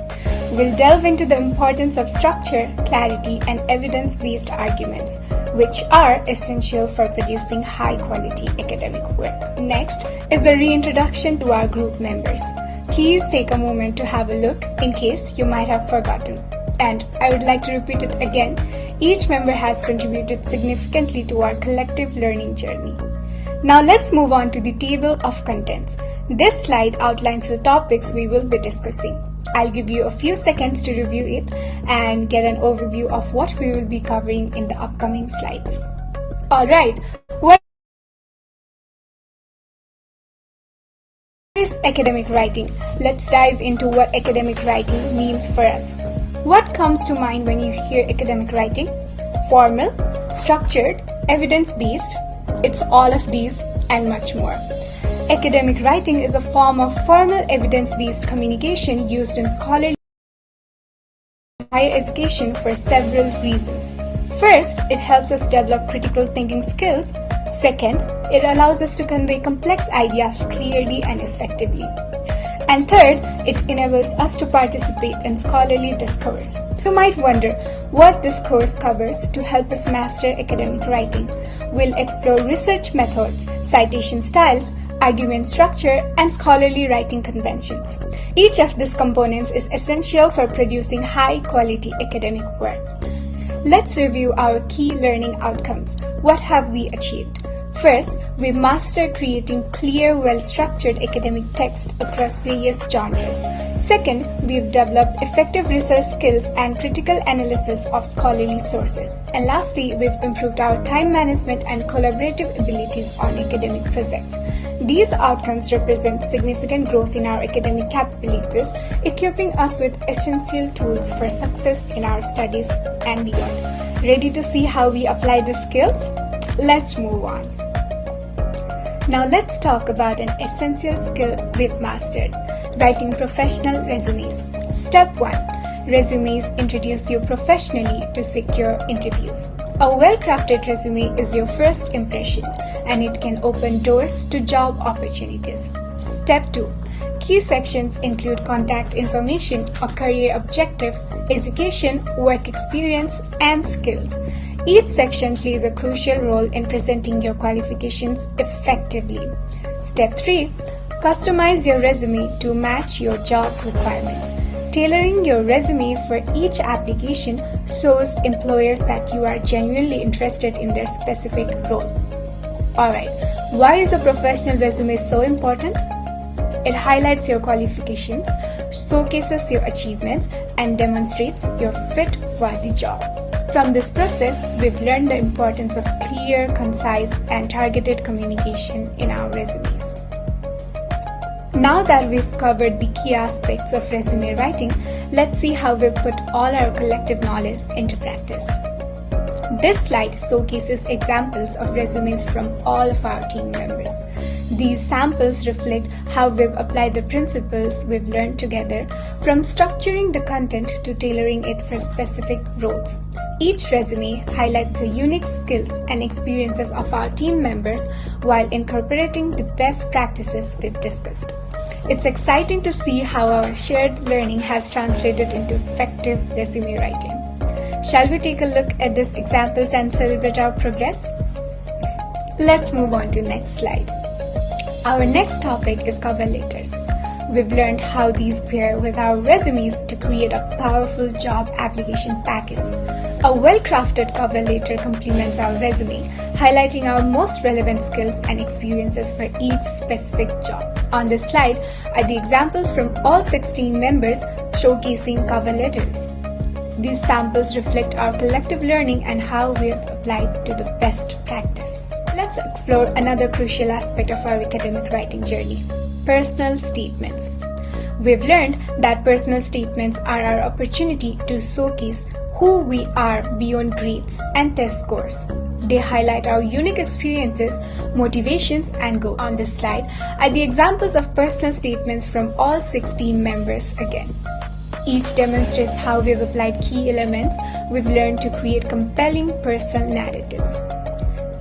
We'll delve into the importance of structure, clarity, and evidence-based arguments, which are essential for producing high-quality academic work. Next is the reintroduction to our group members. Please take a moment to have a look in case you might have forgotten. And I would like to repeat it again, each member has contributed significantly to our collective learning journey. Now let's move on to the table of contents. This slide outlines the topics we will be discussing. I'll give you a few seconds to review it and get an overview of what we will be covering in the upcoming slides. Alright, what is academic writing? Let's dive into what academic writing means for us. What comes to mind when you hear academic writing? Formal, structured, evidence-based. It's all of these and much more. Academic writing is a form of formal evidence-based communication used in scholarly higher education for several reasons. First, it helps us develop critical thinking skills. Second, it allows us to convey complex ideas clearly and effectively. And third, it enables us to participate in scholarly discourse. You might wonder what this course covers to help us master academic writing. We'll explore research methods, citation styles, argument structure, and scholarly writing conventions. Each of these components is essential for producing high-quality academic work. Let's review our key learning outcomes. What have we achieved? First, we mastered creating clear, well-structured academic text across various genres. Second, we've developed effective research skills and critical analysis of scholarly sources. And lastly, we've improved our time management and collaborative abilities on academic projects. These outcomes represent significant growth in our academic capabilities, equipping us with essential tools for success in our studies and beyond. Ready to see how we apply these skills? Let's move on. Now let's talk about an essential skill we've mastered, writing professional resumes. Step 1. Resumes introduce you professionally to secure interviews. A well-crafted resume is your first impression, and it can open doors to job opportunities. Step 2. Key sections include contact information, a career objective, education, work experience, and skills. Each section plays a crucial role in presenting your qualifications effectively. Step 3. Customize your resume to match your job requirements. Tailoring your resume for each application shows employers that you are genuinely interested in their specific role. Alright, why is a professional resume so important? It highlights your qualifications, showcases your achievements, and demonstrates your fit for the job. From this process, we've learned the importance of clear, concise, and targeted communication in our resumes. Now that we've covered the key aspects of resume writing, let's see how we put all our collective knowledge into practice. This slide showcases examples of resumes from all of our team members. These samples reflect how we've applied the principles we've learned together, from structuring the content to tailoring it for specific roles. Each resume highlights the unique skills and experiences of our team members while incorporating the best practices we've discussed. It's exciting to see how our shared learning has translated into effective resume writing. Shall we take a look at these examples and celebrate our progress? Let's move on to next slide. Our next topic is cover letters. We've learned how these pair with our resumes to create a powerful job application package. A well-crafted cover letter complements our resume, highlighting our most relevant skills and experiences for each specific job. On this slide are the examples from all 16 members showcasing cover letters. These samples reflect our collective learning and how we have applied to the best practice. Let's explore another crucial aspect of our academic writing journey: personal statements. We've learned that personal statements are our opportunity to showcase who we are beyond grades and test scores. They highlight our unique experiences, motivations, and goals. On this slide are the examples of personal statements from all 16 members again. Each demonstrates how we've applied key elements we've learned to create compelling personal narratives.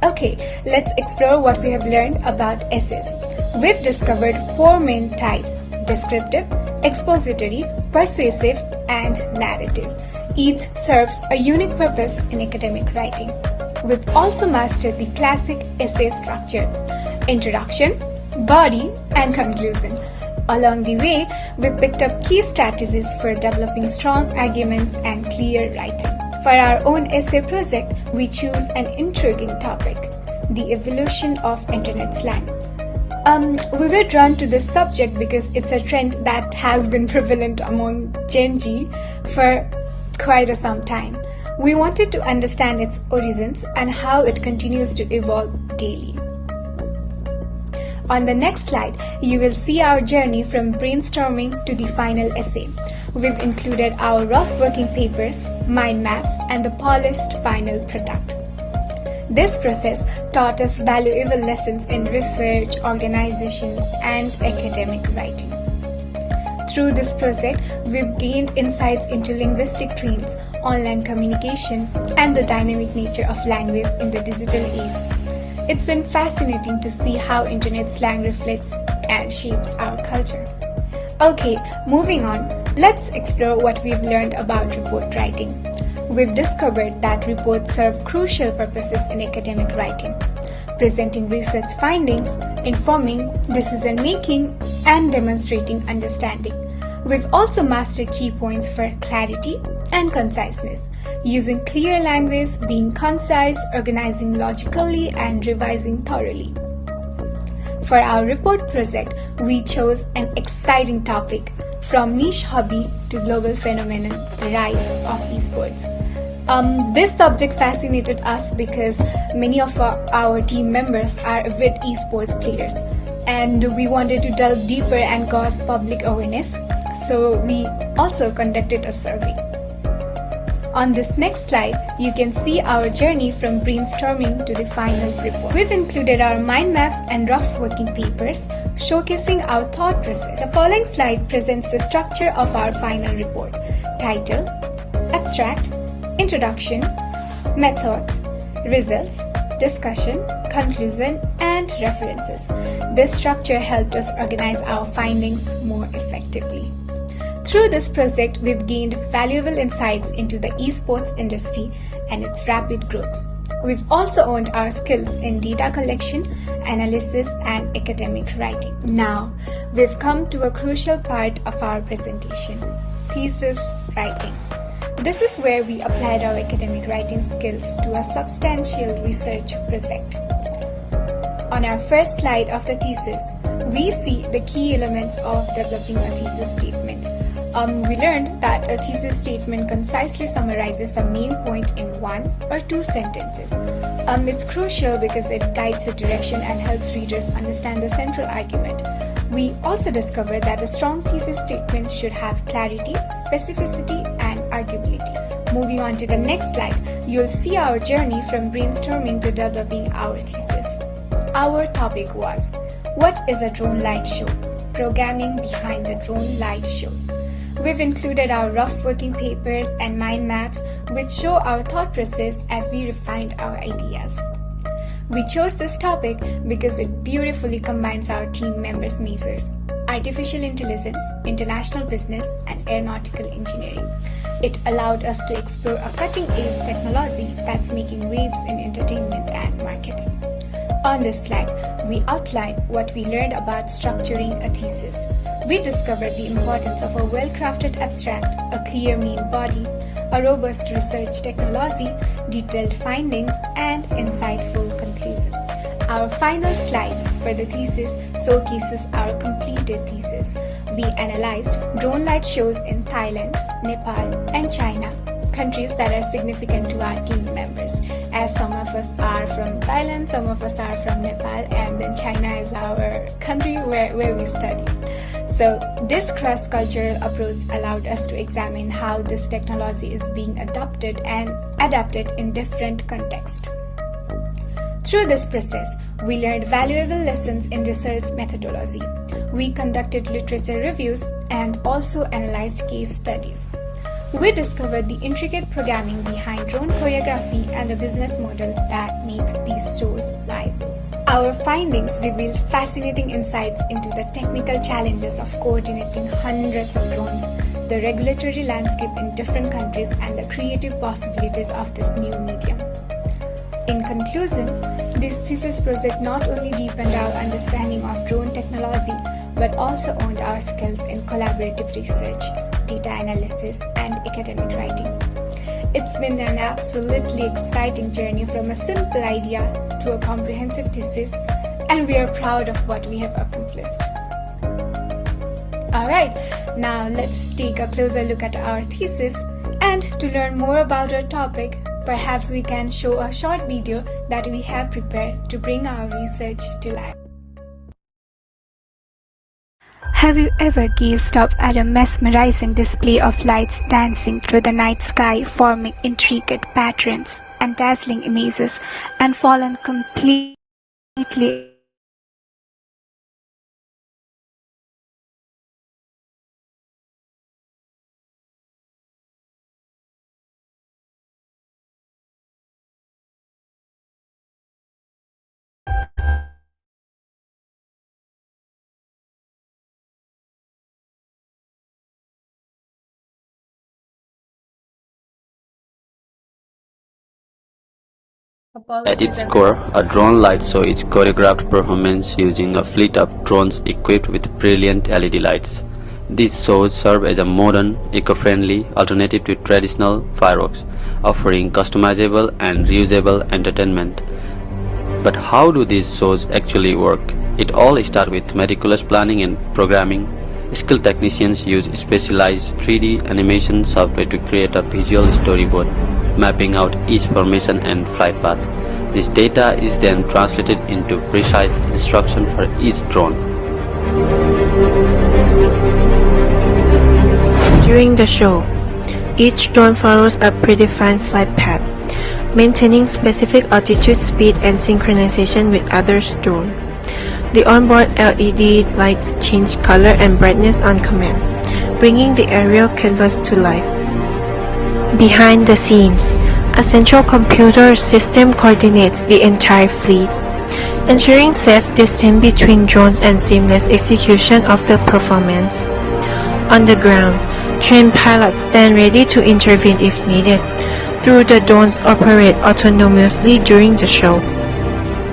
Okay, let's explore what we have learned about essays. We've discovered 4 main types: descriptive, expository, persuasive, and narrative. Each serves a unique purpose in academic writing. We've also mastered the classic essay structure: introduction, body, and conclusion. Along the way, we picked up key strategies for developing strong arguments and clear writing. For our own essay project, we choose an intriguing topic: the evolution of internet slang. We were drawn to this subject because it's a trend that has been prevalent among Gen Z for quite some time. We wanted to understand its origins and how it continues to evolve daily. On the next slide, you will see our journey from brainstorming to the final essay. We've included our rough working papers, mind maps, and the polished final product. This process taught us valuable lessons in research, organizations, and academic writing. Through this project, we've gained insights into linguistic trends, online communication, and the dynamic nature of language in the digital age. It's been fascinating to see how internet slang reflects and shapes our culture. Okay, moving on, let's explore what we've learned about report writing. We've discovered that reports serve crucial purposes in academic writing, presenting research findings, informing decision-making, and demonstrating understanding. We've also mastered key points for clarity and conciseness, using clear language, being concise, organizing logically, and revising thoroughly. For our report project, we chose an exciting topic: from niche hobby to global phenomenon, the rise of esports. This subject fascinated us because many of our team members are avid esports players, and we wanted to delve deeper and cause public awareness, so we also conducted a survey. On this next slide, you can see our journey from brainstorming to the final report. We've included our mind maps and rough working papers, showcasing our thought process. The following slide presents the structure of our final report: title, abstract, introduction, methods, results, discussion, conclusion, and references. This structure helped us organize our findings more effectively. Through this project, we've gained valuable insights into the esports industry and its rapid growth. We've also honed our skills in data collection, analysis, and academic writing. Now, we've come to a crucial part of our presentation: thesis writing. This is where we applied our academic writing skills to a substantial research project. On our first slide of the thesis, we see the key elements of developing a thesis statement. We learned that a thesis statement concisely summarizes the main point in 1 or 2 sentences. It's crucial because it guides the direction and helps readers understand the central argument. We also discovered that a strong thesis statement should have clarity, specificity, and arguability. Moving on to the next slide, you'll see our journey from brainstorming to developing our thesis. Our topic was: what is a drone light show? Programming behind the drone light shows. We've included our rough working papers and mind maps, which show our thought process as we refined our ideas. We chose this topic because it beautifully combines our team members' measures: artificial intelligence, international business, and aeronautical engineering. It allowed us to explore a cutting-edge technology that's making waves in entertainment and marketing. On this slide, we outline what we learned about structuring a thesis. We discovered the importance of a well-crafted abstract, a clear main body, a robust research technology, detailed findings, and insightful conclusions. Our final slide for the thesis showcases our completed thesis. We analyzed drone light shows in Thailand, Nepal, and China, countries that are significant to our team members, as some of us are from Thailand, some of us are from Nepal, and then China is our country where we study. So this cross-cultural approach allowed us to examine how this technology is being adopted and adapted in different contexts. Through this process, we learned valuable lessons in research methodology. We conducted literature reviews and also analyzed case studies. We discovered the intricate programming behind drone choreography and the business models that make these shows viable. Our findings revealed fascinating insights into the technical challenges of coordinating hundreds of drones, the regulatory landscape in different countries, and the creative possibilities of this new medium. In conclusion, this thesis project not only deepened our understanding of drone technology, but also honed our skills in collaborative research, data analysis, and academic writing. It's been an absolutely exciting journey from a simple idea to a comprehensive thesis, and we are proud of what we have accomplished. Alright, now let's take a closer look at our thesis, and to learn more about our topic, perhaps we can show a short video that we have prepared to bring our research to life. Have you ever gazed up at a mesmerizing display of lights dancing through the night sky, forming intricate patterns and dazzling images, and fallen completely At its core, a drone light show is choreographed performance using a fleet of drones equipped with brilliant LED lights. These shows serve as a modern, eco-friendly alternative to traditional fireworks, offering customizable and reusable entertainment. But how do these shows actually work? It all starts with meticulous planning and programming. Skilled technicians use specialized 3D animation software to create a visual storyboard, mapping out each formation and flight path. This data is then translated into precise instruction for each drone. During the show, each drone follows a predefined flight path, maintaining specific altitude, speed, and synchronization with other drones. The onboard LED lights change color and brightness on command, bringing the aerial canvas to life. Behind the scenes, a central computer system coordinates the entire fleet, ensuring safe descent between drones and seamless execution of the performance. On the ground, trained pilots stand ready to intervene if needed, though the drones operate autonomously during the show.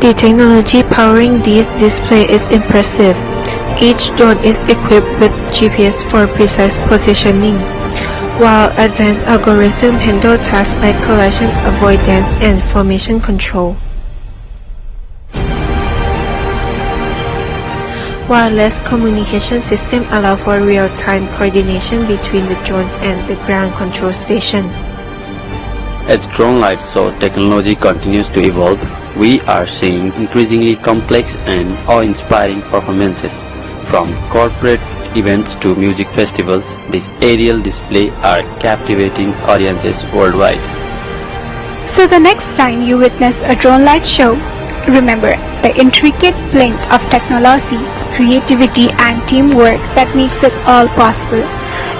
The technology powering this display is impressive. Each drone is equipped with GPS for precise positioning, while advanced algorithms handle tasks like collision avoidance and formation control. Wireless communication systems allow for real-time coordination between the drones and the ground control station. As drone light show technology continues to evolve, we are seeing increasingly complex and awe-inspiring performances. From corporate events to music festivals, these aerial displays are captivating audiences worldwide. So the next time you witness a drone light show, remember the intricate blend of technology, creativity, and teamwork that makes it all possible.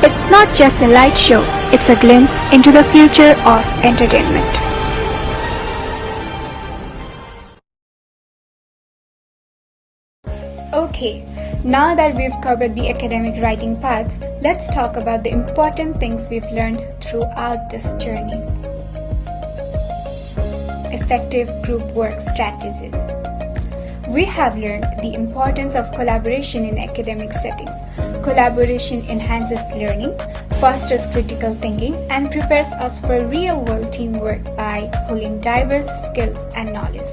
It's not just a light show, it's a glimpse into the future of entertainment. Okay, Now that we've covered the academic writing parts, let's talk about the important things we've learned throughout this journey. Effective group work strategies. We have learned the importance of collaboration in academic settings. Collaboration enhances learning, fosters critical thinking, and prepares us for real-world teamwork by pooling diverse skills and knowledge.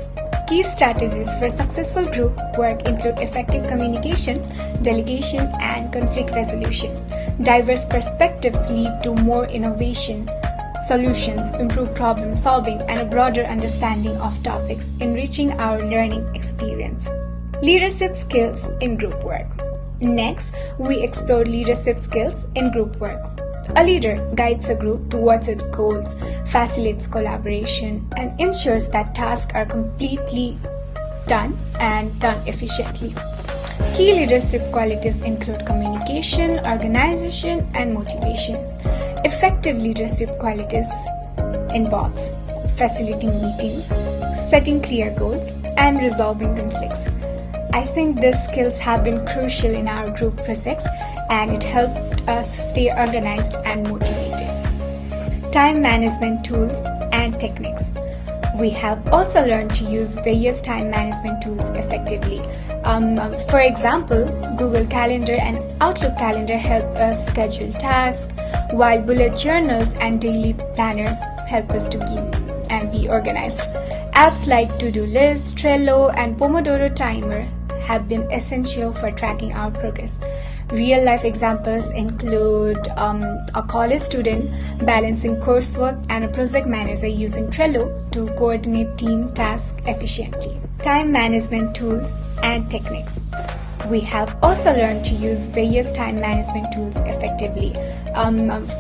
Key strategies for successful group work include effective communication, delegation, and conflict resolution. Diverse perspectives lead to more innovation, solutions, improved problem solving, and a broader understanding of topics, enriching our learning experience. Leadership skills in group work. Next, we explore leadership skills in group work. A leader guides a group towards its goals, facilitates collaboration, and ensures that tasks are completely done and done efficiently. Key leadership qualities include communication, organization, and motivation. Effective leadership qualities involves facilitating meetings, setting clear goals, and resolving conflicts. I think these skills have been crucial in our group projects, and it helped us stay organized and motivated. Time management tools and techniques. We have also learned to use various time management tools effectively. For example, Google Calendar and Outlook Calendar help us schedule tasks, while bullet journals and daily planners help us to keep and be organized. Apps like To-Do List, Trello, and Pomodoro Timer have been essential for tracking our progress. Real-life examples include a college student balancing coursework and a project manager using Trello to coordinate team tasks efficiently. Time management tools and techniques. We have also learned to use various time management tools effectively.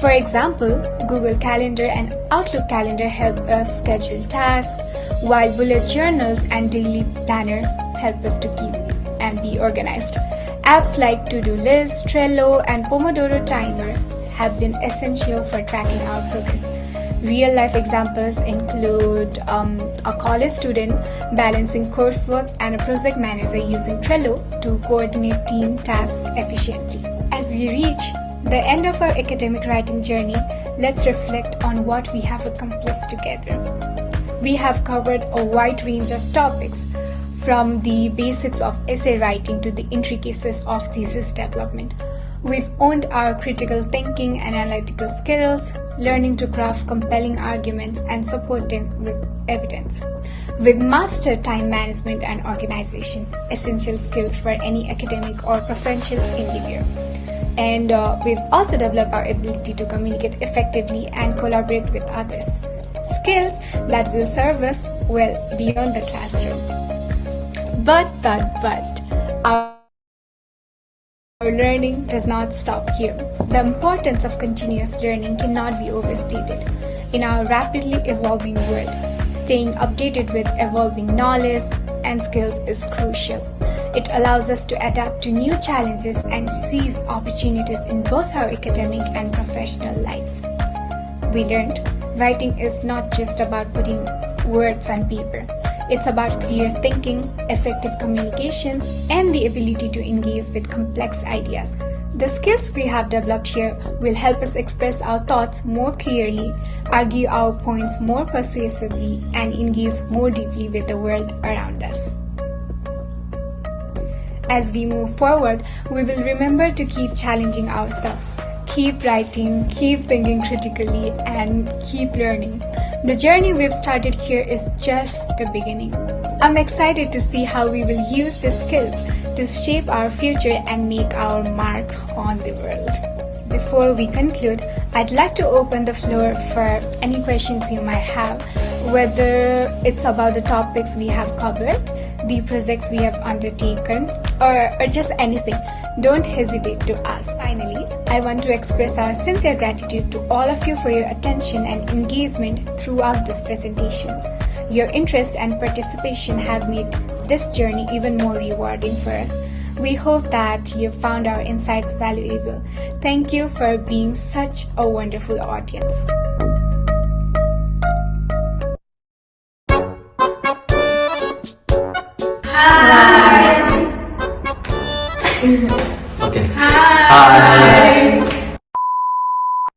For example, Google Calendar and Outlook Calendar help us schedule tasks, while bullet journals and daily planners help us to keep and be organized. Apps like To-Do List, Trello, and Pomodoro Timer have been essential for tracking our progress. Real-life examples include a college student balancing coursework and a project manager using Trello to coordinate team tasks efficiently. As we reach the end of our academic writing journey, let's reflect on what we have accomplished together. We have covered a wide range of topics, from the basics of essay writing to the intricacies of thesis development. We've honed our critical thinking and analytical skills, learning to craft compelling arguments and support them with evidence. We've mastered time management and organization, essential skills for any academic or professional endeavor. And we've also developed our ability to communicate effectively and collaborate with others, skills that will serve us well beyond the classroom. But our learning does not stop here. The importance of continuous learning cannot be overstated. In our rapidly evolving world, staying updated with evolving knowledge and skills is crucial. It allows us to adapt to new challenges and seize opportunities in both our academic and professional lives. We learned writing is not just about putting words on paper. It's about clear thinking, effective communication, and the ability to engage with complex ideas. The skills we have developed here will help us express our thoughts more clearly, argue our points more persuasively, and engage more deeply with the world around us. As we move forward, we will remember to keep challenging ourselves, keep writing, keep thinking critically, and keep learning. The journey we've started here is just the beginning. I'm excited to see how we will use these skills to shape our future and make our mark on the world. Before we conclude, I'd like to open the floor for any questions you might have, whether it's about the topics we have covered, the projects we have undertaken, or just anything. Don't hesitate to ask. Finally, I want to express our sincere gratitude to all of you for your attention and engagement throughout this presentation. Your interest and participation have made this journey even more rewarding for us. We hope that you found our insights valuable. Thank you for being such a wonderful audience. Hi. Bye.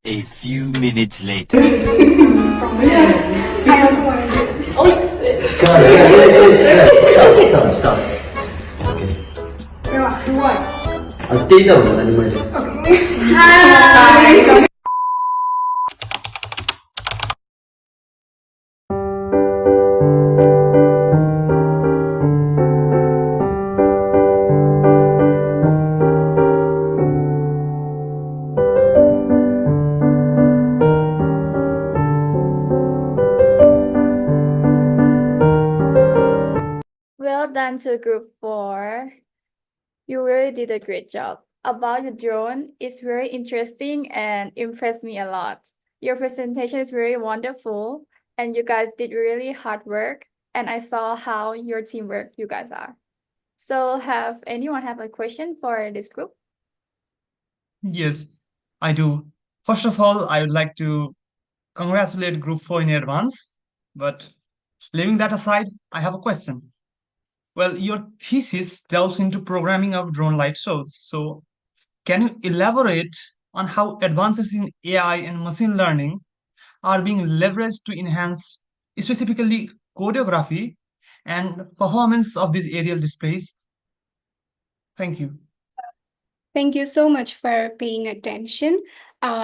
A few minutes later. I also want to do it. Oh, Stop. yeah, do what? त्यही त भन्नु नि मैले Okay. Hi. Well done to group 4. You really did a great job. About the drone, it's very interesting and impressed me a lot. Your presentation is very wonderful and you guys did really hard work and I saw how your teamwork you guys are. So have anyone have a question for this group? Yes, I do. First of all, I would like to congratulate Group 4 in advance. But leaving that aside, I have a question. Well, your thesis delves into programming of drone light shows. So, can you elaborate on how advances in AI and machine learning are being leveraged to enhance specifically choreography and performance of these aerial displays? Thank you. Thank you so much for paying attention.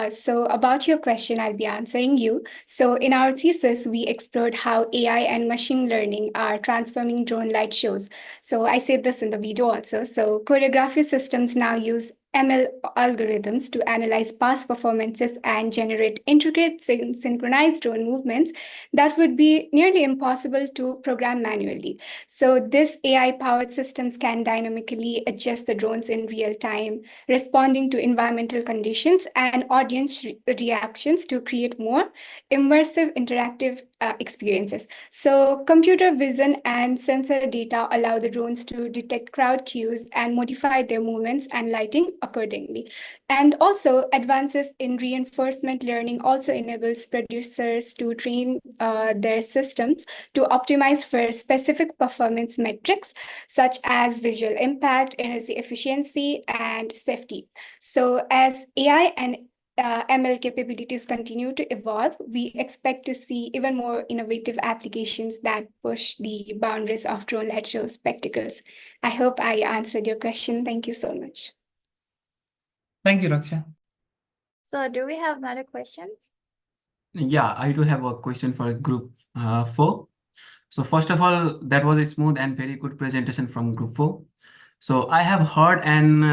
So about your question, I'll be answering you. So in our thesis, we explored how AI and machine learning are transforming drone light shows. So I said this in the video also. So choreography systems now use ML algorithms to analyze past performances and generate intricate synchronized drone movements that would be nearly impossible to program manually. So this AI-powered systems can dynamically adjust the drones in real time, responding to environmental conditions and audience reactions to create more immersive interactive experiences. So computer vision and sensor data allow the drones to detect crowd cues and modify their movements and lighting accordingly. And also advances in reinforcement learning also enables producers to train their systems to optimize for specific performance metrics such as visual impact, energy efficiency, and safety. So as AI and ML capabilities continue to evolve, we expect to see even more innovative applications that push the boundaries of drone light show spectacles. I hope I answered your question. Thank you so much. Thank you, Raksha. So do we have another question? Yeah, I do have a question for group 4. So first of all, that was a smooth and very good presentation from group 4. So I have heard and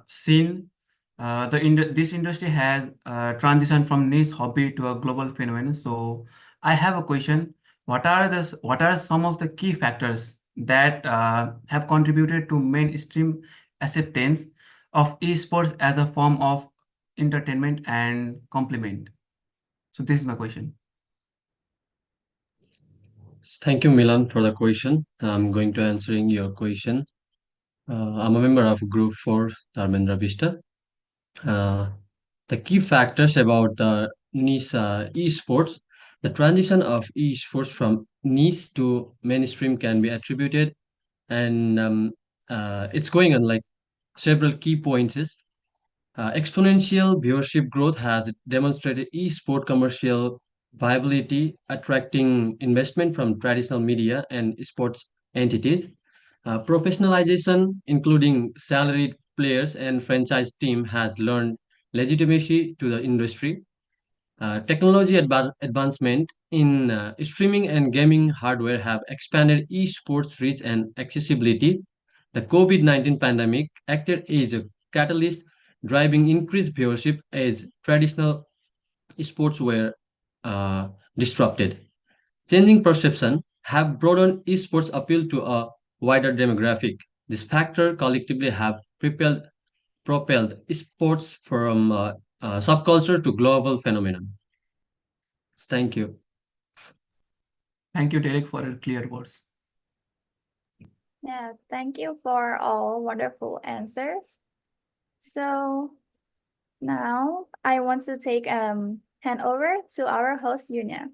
seen this industry has transitioned from niche hobby to a global phenomenon. So I have a question. What are some of the key factors that have contributed to mainstream acceptance of esports as a form of entertainment and complement? So this is my question. Thank you, Milan, for the question. I'm going to answering your question. I'm a member of Group 4, Dharmendra Vista. The key factors about the niche esports, the transition of esports from niche to mainstream can be attributed, and it's going on like several key points is exponential viewership growth has demonstrated esport commercial viability, attracting investment from traditional media and sports entities. Professionalization, including salaried players and franchise team, has learned legitimacy to the industry. Technology advancement in streaming and gaming hardware have expanded esports reach and accessibility. The COVID-19 pandemic acted as a catalyst, driving increased viewership as traditional sports were disrupted. Changing perception have broadened esports appeal to a wider demographic. This factor collectively have propelled sports from subculture to global phenomenon. Thank you. Thank you, Derek, for your clear words. Yeah, thank you for all wonderful answers. So now I want to take hand over to our host, Yunia.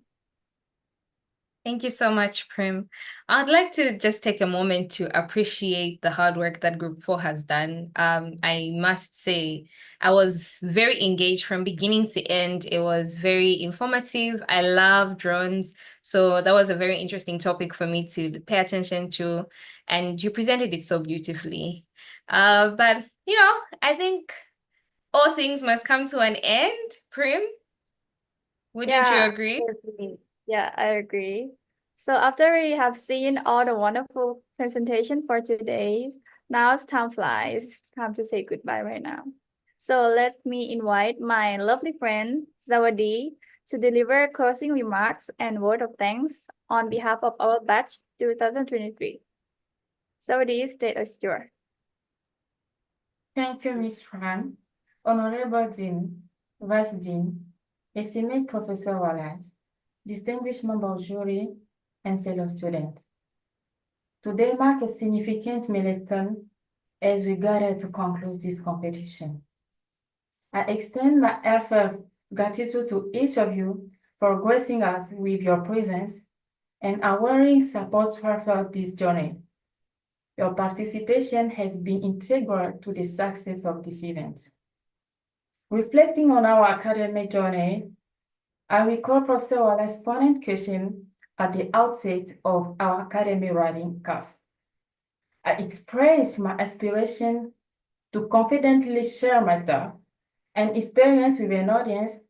Thank you so much, Prim. I'd like to just take a moment to appreciate the hard work that Group 4 has done. I must say, I was very engaged from beginning to end. It was very informative. I love drones. So that was a very interesting topic for me to pay attention to. And you presented it so beautifully. But, I think all things must come to an end. Prim, wouldn't you agree? I agree. Yeah, I agree. So after we have seen all the wonderful presentation for today, now it's time flies. It's time to say goodbye right now. So let me invite my lovely friend Zawadi to deliver closing remarks and word of thanks on behalf of our batch 2023. Zawadi, stage is yours. Thank you, Ms. Fran, Honorable Dean, Vice Dean, esteemed Professor Wallace, distinguished member of jury, and fellow students. Today marks a significant milestone as we gather to conclude this competition. I extend my heartfelt gratitude to each of you for gracing us with your presence and unwavering support throughout this journey. Your participation has been integral to the success of this event. Reflecting on our academic journey, I recall Professor Wallace's poignant question at the outset of our academic writing course. I expressed my aspiration to confidently share my thoughts and experience with an audience,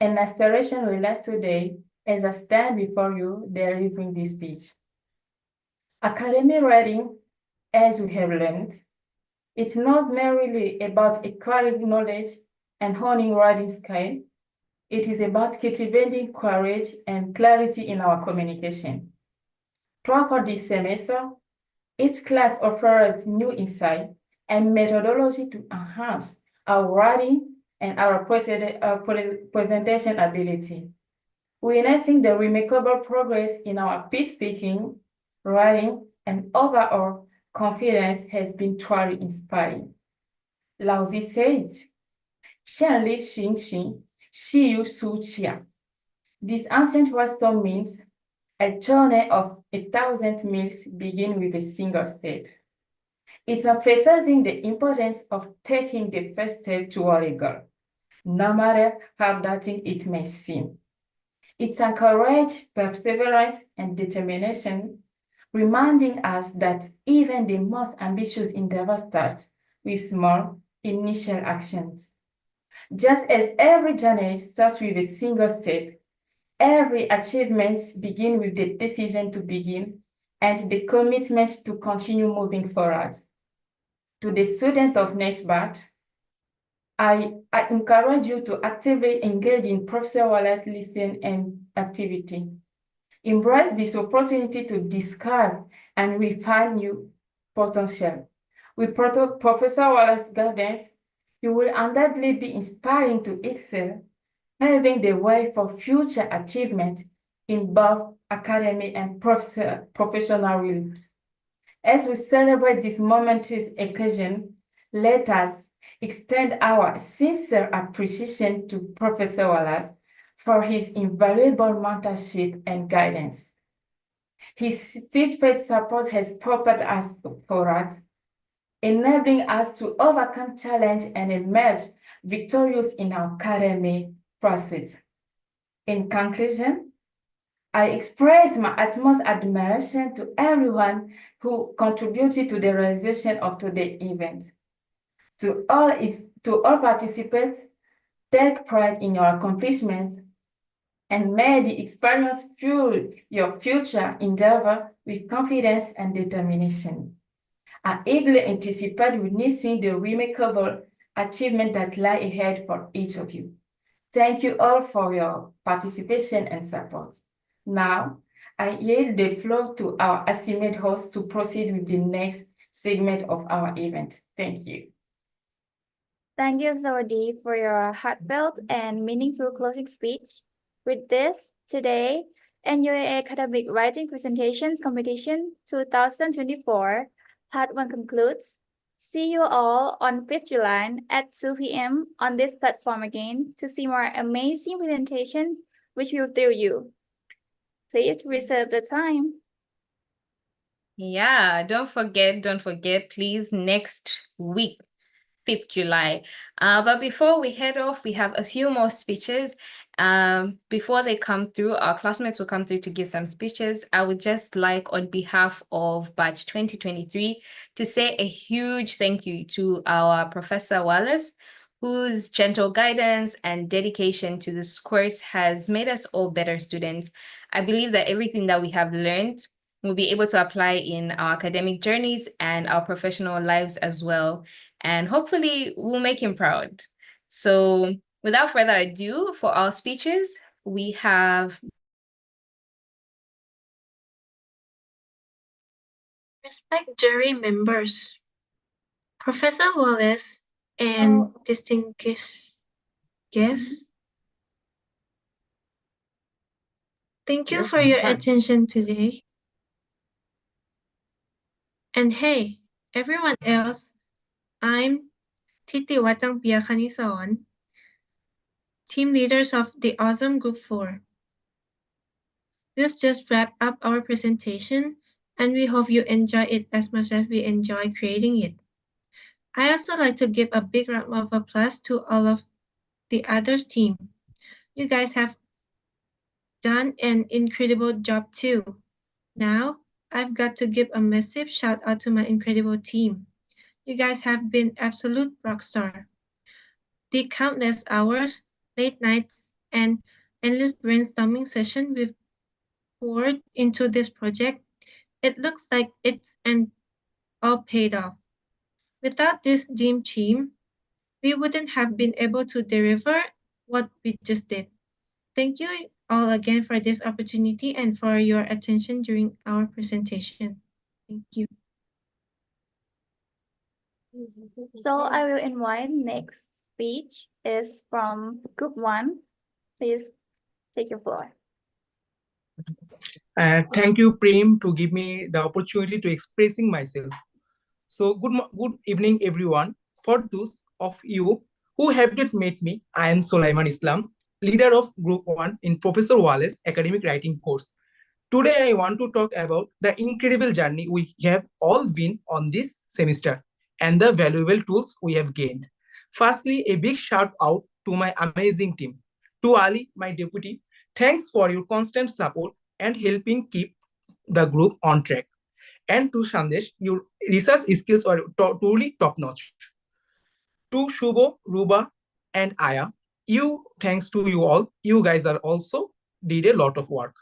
and aspiration relates today as I stand before you delivering this speech. Academic writing, as we have learned, it's not merely about acquiring knowledge and honing writing skill. It is about cultivating courage and clarity in our communication. Throughout this semester, each class offered new insight and methodology to enhance our writing and our presentation ability, witnessing the remarkable progress in our peace-speaking, writing, and overall confidence has been truly inspiring. Lao Tzu said, "Xian li xing xing, xi yu su qia." This ancient wisdom means a journey of 1,000 miles begins with a single step. It's emphasizing the importance of taking the first step toward a goal, no matter how daunting it may seem. It encourages perseverance and determination, reminding us that even the most ambitious endeavor starts with small initial actions. Just as every journey starts with a single step, every achievement begins with the decision to begin and the commitment to continue moving forward. To the student of next batch, I encourage you to actively engage in Professor Wallace's listen and activity. Embrace this opportunity to discover and refine new potential. With Professor Wallace's guidance, you will undoubtedly be inspiring to excel, paving the way for future achievement in both academic and professional realms. As we celebrate this momentous occasion, let us extend our sincere appreciation to Professor Wallace for his invaluable mentorship and guidance. His steadfast support has propelled us forward, enabling us to overcome challenge and emerge victorious in our academic pursuit. In conclusion, I express my utmost admiration to everyone who contributed to the realization of today's event. To all participants, take pride in your accomplishments and may the experience fuel your future endeavor with confidence and determination. I eagerly anticipate witnessing the remarkable achievement that lie ahead for each of you. Thank you all for your participation and support. Now, I yield the floor to our esteemed host to proceed with the next segment of our event. Thank you. Thank you, Zawadi, for your heartfelt and meaningful closing speech. With this, today, NUAA Academic Writing Presentations Competition 2024, Part 1 concludes. See you all on 5th July at 2 p.m. on this platform again to see more amazing presentation which will thrill you. Please reserve the time. Yeah, don't forget, please, next week, 5th July. But before we head off, we have a few more speeches. Before they come through, our classmates will come through to give some speeches. I would just like, on behalf of Batch 2023, to say a huge thank you to our Professor Wallace, whose gentle guidance and dedication to this course has made us all better students. I believe that everything that we have learned we'll be able to apply in our academic journeys and our professional lives as well. And hopefully we'll make him proud. So without further ado, for our speeches, we have Respect jury members, Professor Wallace, and distinguished guests. Thank you for your attention today. And hey, everyone else, I'm Titi Watang Piakanisaon, team leaders of the awesome Group 4. We've just wrapped up our presentation, and we hope you enjoy it as much as we enjoy creating it. I also like to give a big round of applause to all of the others team. You guys have done an incredible job too. Now, I've got to give a massive shout out to my incredible team. You guys have been absolute rock star. The countless hours, late nights, and endless brainstorming session we've poured into this project, it looks like it's all paid off. Without this dream team, we wouldn't have been able to deliver what we just did. Thank you all again for this opportunity and for your attention during our presentation. Thank you. So I will invite next speech is from Group 1. Please take your floor. Thank you, Prem, to give me the opportunity to expressing myself. So good evening, everyone. For those of you who have not met me, I am Sulaiman Islam, leader of Group 1 in Professor Wallace academic writing course. Today, I want to talk about the incredible journey we have all been on this semester and the valuable tools we have gained. Firstly, a big shout out to my amazing team. To Ali, my deputy, thanks for your constant support and helping keep the group on track. And to Sandesh, your research skills are truly top-notch. To Shubho, Ruba, and Aya, thanks to you all, you guys are also did a lot of work.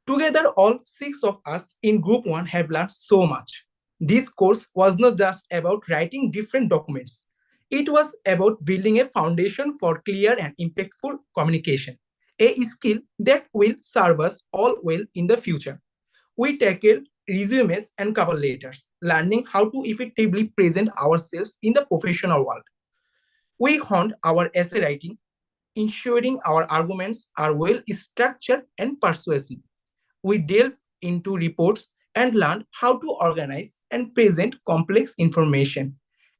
Together, all 6 of us in Group 1 have learned so much. This course was not just about writing different documents. It was about building a foundation for clear and impactful communication, a skill that will serve us all well in the future. We tackled resumes and cover letters, learning how to effectively present ourselves in the professional world. We honed our essay writing, ensuring our arguments are well structured and persuasive. We delved into reports and learned how to organize and present complex information.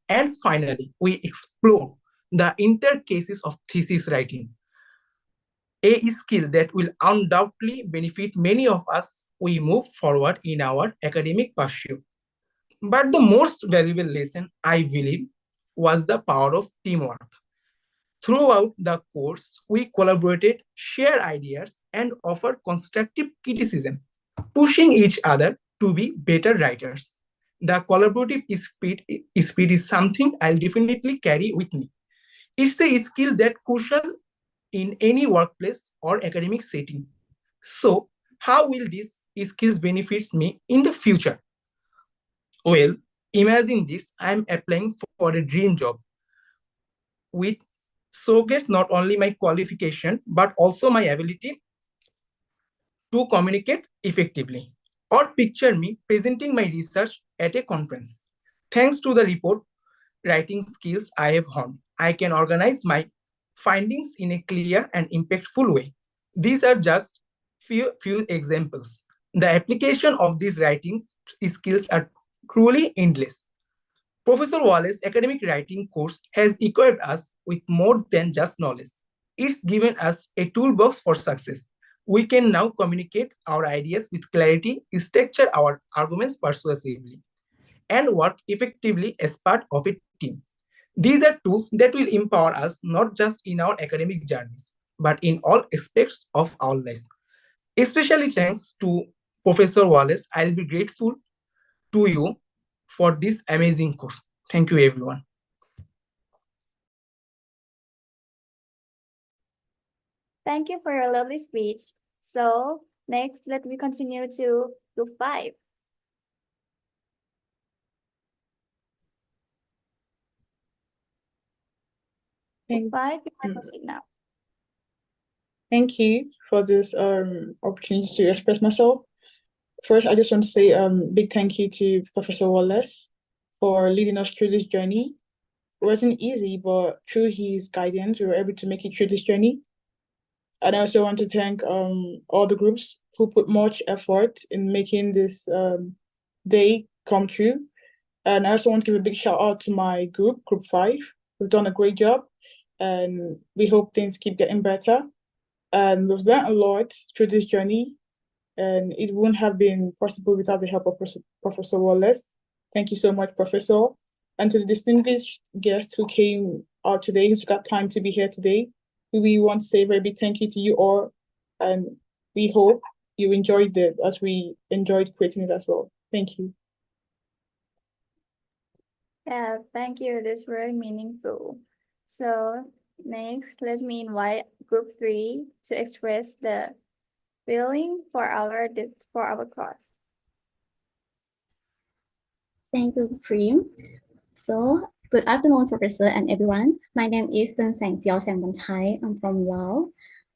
And finally, we explored the intercases of thesis writing, a skill that will undoubtedly benefit many of us we move forward in our academic pursuit. But the most valuable lesson, I believe, was the power of teamwork. Throughout the course, we collaborated, shared ideas, and offered constructive criticism, pushing each other to be better writers. The collaborative spirit is something I'll definitely carry with me. It's a skill that's crucial in any workplace or academic setting. So, how will these skills benefit me in the future? Well, imagine this: I'm applying for a dream job with showcase not only my qualification but also my ability to communicate effectively. Or picture me presenting my research at a conference. Thanks to the report writing skills I have honed, I can organize my findings in a clear and impactful way. These are just few examples. The application of these writing skills are truly endless. Professor Wallace's academic writing course has equipped us with more than just knowledge. It's given us a toolbox for success. We can now communicate our ideas with clarity, structure our arguments persuasively, and work effectively as part of a team. These are tools that will empower us not just in our academic journeys, but in all aspects of our lives. Especially thanks to Professor Wallace, I'll be grateful to you for this amazing course. Thank you, everyone. Thank you for your lovely speech. So next, let me continue to Group 5. Group 5, you can proceed now. Thank you for this opportunity to express myself. First, I just want to say big thank you to Professor Wallace for leading us through this journey. It wasn't easy, but through his guidance, we were able to make it through this journey. And I also want to thank all the groups who put much effort in making this day come true. And I also want to give a big shout out to my group, Group 5. We've done a great job, and we hope things keep getting better. And we've learned a lot through this journey, and it wouldn't have been possible without the help of Professor Wallace. Thank you so much, Professor. And to the distinguished guests who came out today, who got time to be here today, we want to say a very big thank you to you all, and we hope you enjoyed it as we enjoyed creating it as well. Thank you. Yeah, thank you. That's very meaningful. So next, let me invite Group 3 to express the feeling for our course. Thank you, Prim. So, good afternoon, Professor and everyone. My name is Sun Sang Jiao Thai. I'm from Laos.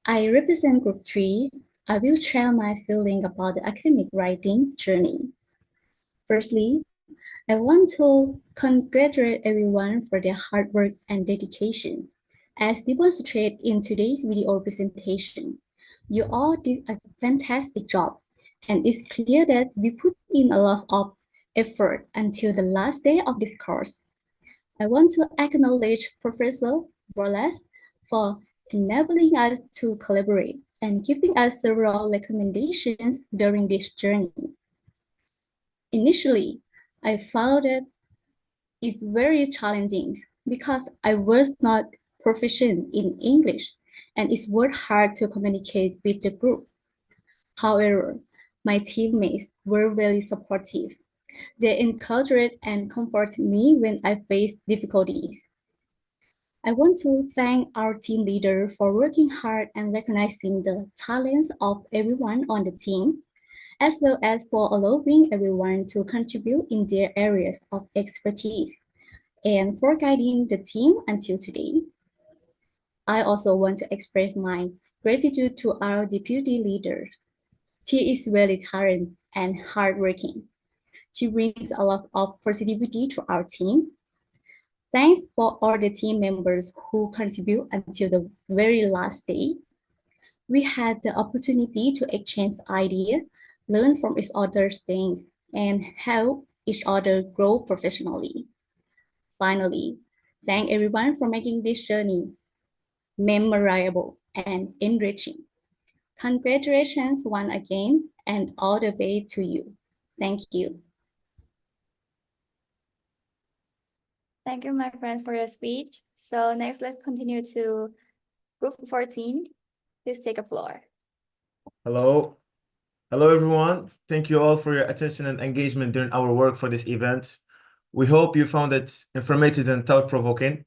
I represent Group 3. I will share my feeling about the academic writing journey. Firstly, I want to congratulate everyone for their hard work and dedication. As demonstrated in today's video presentation, you all did a fantastic job, and it's clear that we put in a lot of effort until the last day of this course. I want to acknowledge Professor Wallace for enabling us to collaborate and giving us several recommendations during this journey. Initially, I found that it's very challenging because I was not proficient in English, and it was hard to communicate with the group. However, my teammates were really supportive. They encouraged and comforted me when I faced difficulties. I want to thank our team leader for working hard and recognizing the talents of everyone on the team, as well as for allowing everyone to contribute in their areas of expertise, and for guiding the team until today. I also want to express my gratitude to our deputy leader. She is very talented and hardworking. She brings a lot of positivity to our team. Thanks for all the team members who contribute until the very last day. We had the opportunity to exchange ideas, learn from each other's things, and help each other grow professionally. Finally, thank everyone for making this journey memorable and enriching. Congratulations once again, and all the way to you. Thank you. Thank you, my friends, for your speech. So next, let's continue to Group 14. Please take a floor. Hello. Hello, everyone. Thank you all for your attention and engagement during our work for this event. We hope you found it informative and thought-provoking.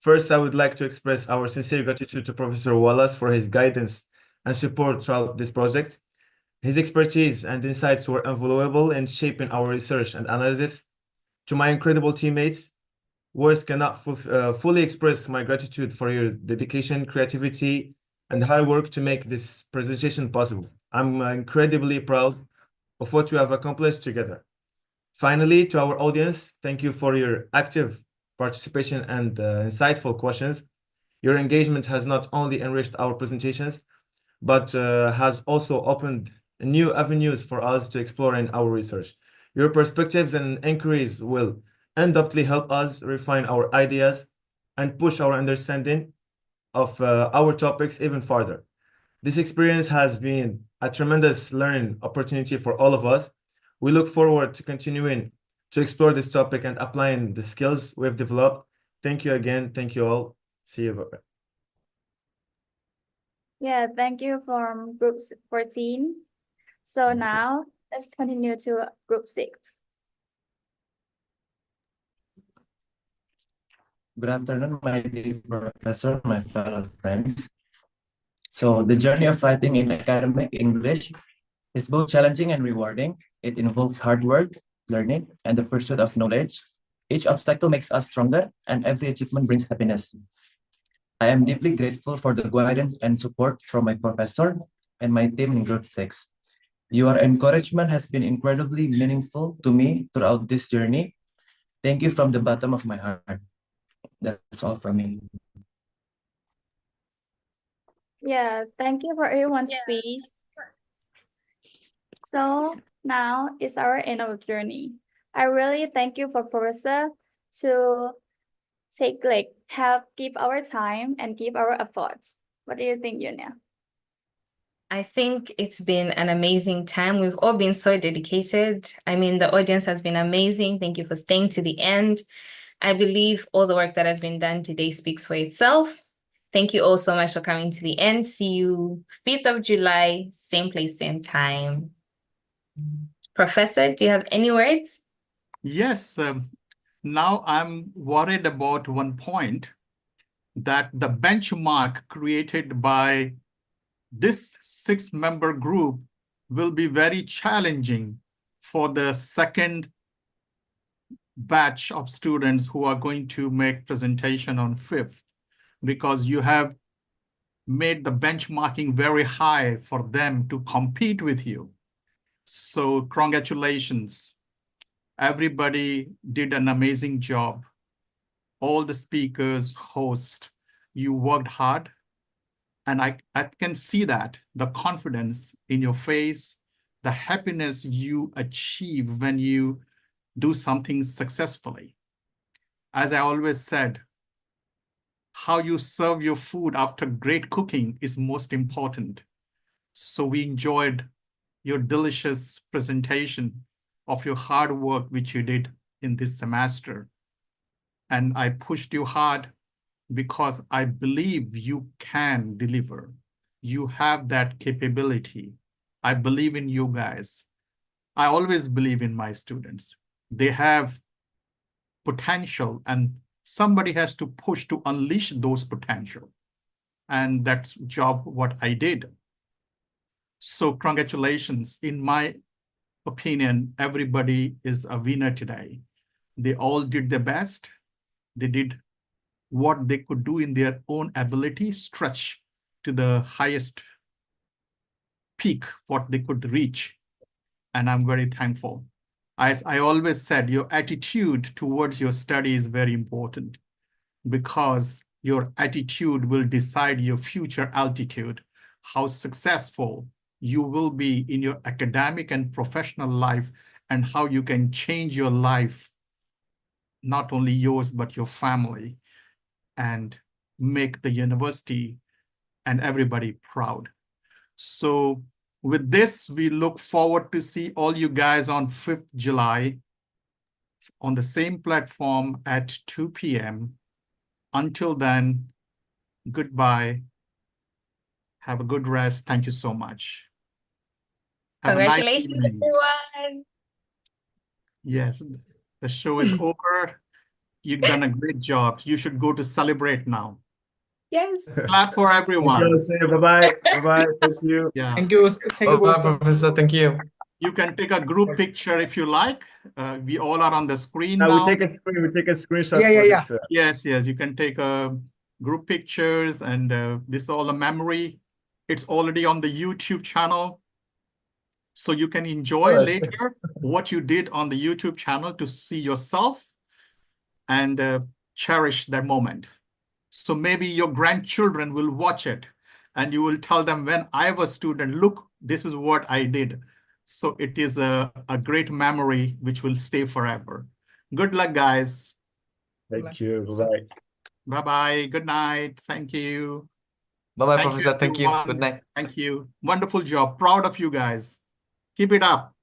First, I would like to express our sincere gratitude to Professor Wallace for his guidance and support throughout this project. His expertise and insights were invaluable in shaping our research and analysis. To my incredible teammates, words cannot fully express my gratitude for your dedication, creativity, and hard work to make this presentation possible. I'm incredibly proud of what we have accomplished together. Finally, to our audience, thank you for your active participation and insightful questions. Your engagement has not only enriched our presentations, but has also opened new avenues for us to explore in our research. Your perspectives and inquiries will undoubtedly help us refine our ideas and push our understanding of our topics even further. This experience has been a tremendous learning opportunity for all of us. We look forward to continuing to explore this topic and applying the skills we've developed. Thank you again. Thank you all. See you. Bye-bye. Yeah, thank you from group 14. So now let's continue to group 6. Good afternoon, my dear professor, my fellow friends. So the journey of writing in academic English is both challenging and rewarding. It involves hard work, learning, and the pursuit of knowledge. Each obstacle makes us stronger, and every achievement brings happiness. I am deeply grateful for the guidance and support from my professor and my team in Group 6. Your encouragement has been incredibly meaningful to me throughout this journey. Thank you from the bottom of my heart. That's all from me. Yeah, thank you for everyone's speech. So now it's our end of the journey. I really thank you for Professor to give our time and give our efforts. What do you think, Yunia? I think it's been an amazing time. We've all been so dedicated. I mean, the audience has been amazing. Thank you for staying to the end. I believe all the work that has been done today speaks for itself. Thank you all so much for coming to the end. See you 5th of July, same place, same time. Professor, do you have any words? Yes. Now I'm worried about one point, that the benchmark created by this 6-member group will be very challenging for the second batch of students who are going to make presentation on 5th, because you have made the benchmarking very high for them to compete with you. So congratulations. Everybody did an amazing job. All the speakers, hosts, you worked hard. And I can see that, the confidence in your face, the happiness you achieve when you do something successfully. As I always said, how you serve your food after great cooking is most important. So we enjoyed your delicious presentation of your hard work, which you did in this semester. And I pushed you hard because I believe you can deliver. You have that capability. I believe in you guys. I always believe in my students. They have potential, and somebody has to push to unleash those potential. And that's job what I did. So congratulations. In my opinion, everybody is a winner today. They all did their best. They did what they could do in their own ability, stretch to the highest peak, what they could reach. And I'm very thankful. As I always said, your attitude towards your study is very important, because your attitude will decide your future altitude, how successful you will be in your academic and professional life, and how you can change your life, not only yours, but your family, and make the university and everybody proud. So with this, we look forward to see all you guys on 5th July on the same platform at 2 p.m. Until then, goodbye. Have a good rest. Thank you so much. Have a nice Congratulations, evening. everyone. Yes, the show is over. You've done a great job. You should go to celebrate now. Yes. Clap for everyone. See you. Bye-bye. Bye-bye. Thank you. Yeah. Thank you. Thank you, Professor. Professor. Thank you. You can take a group picture if you like. We all are on the screen We now. take a screenshot Yeah, for yeah, this. Yes, yes. You can take group pictures, and this is all the memory. It's already on the YouTube channel. So you can enjoy later what you did on the YouTube channel to see yourself and cherish that moment. So maybe your grandchildren will watch it and you will tell them, when I was a student, look, this is what I did. So it is a great memory which will stay forever. Good luck, guys. Thank you. Bye-bye. Bye-bye. Good night. Thank you. Bye-bye, Thank you, Professor. Thank you. Good everyone. night. Thank you. Wonderful job. Proud of you guys. Keep it up.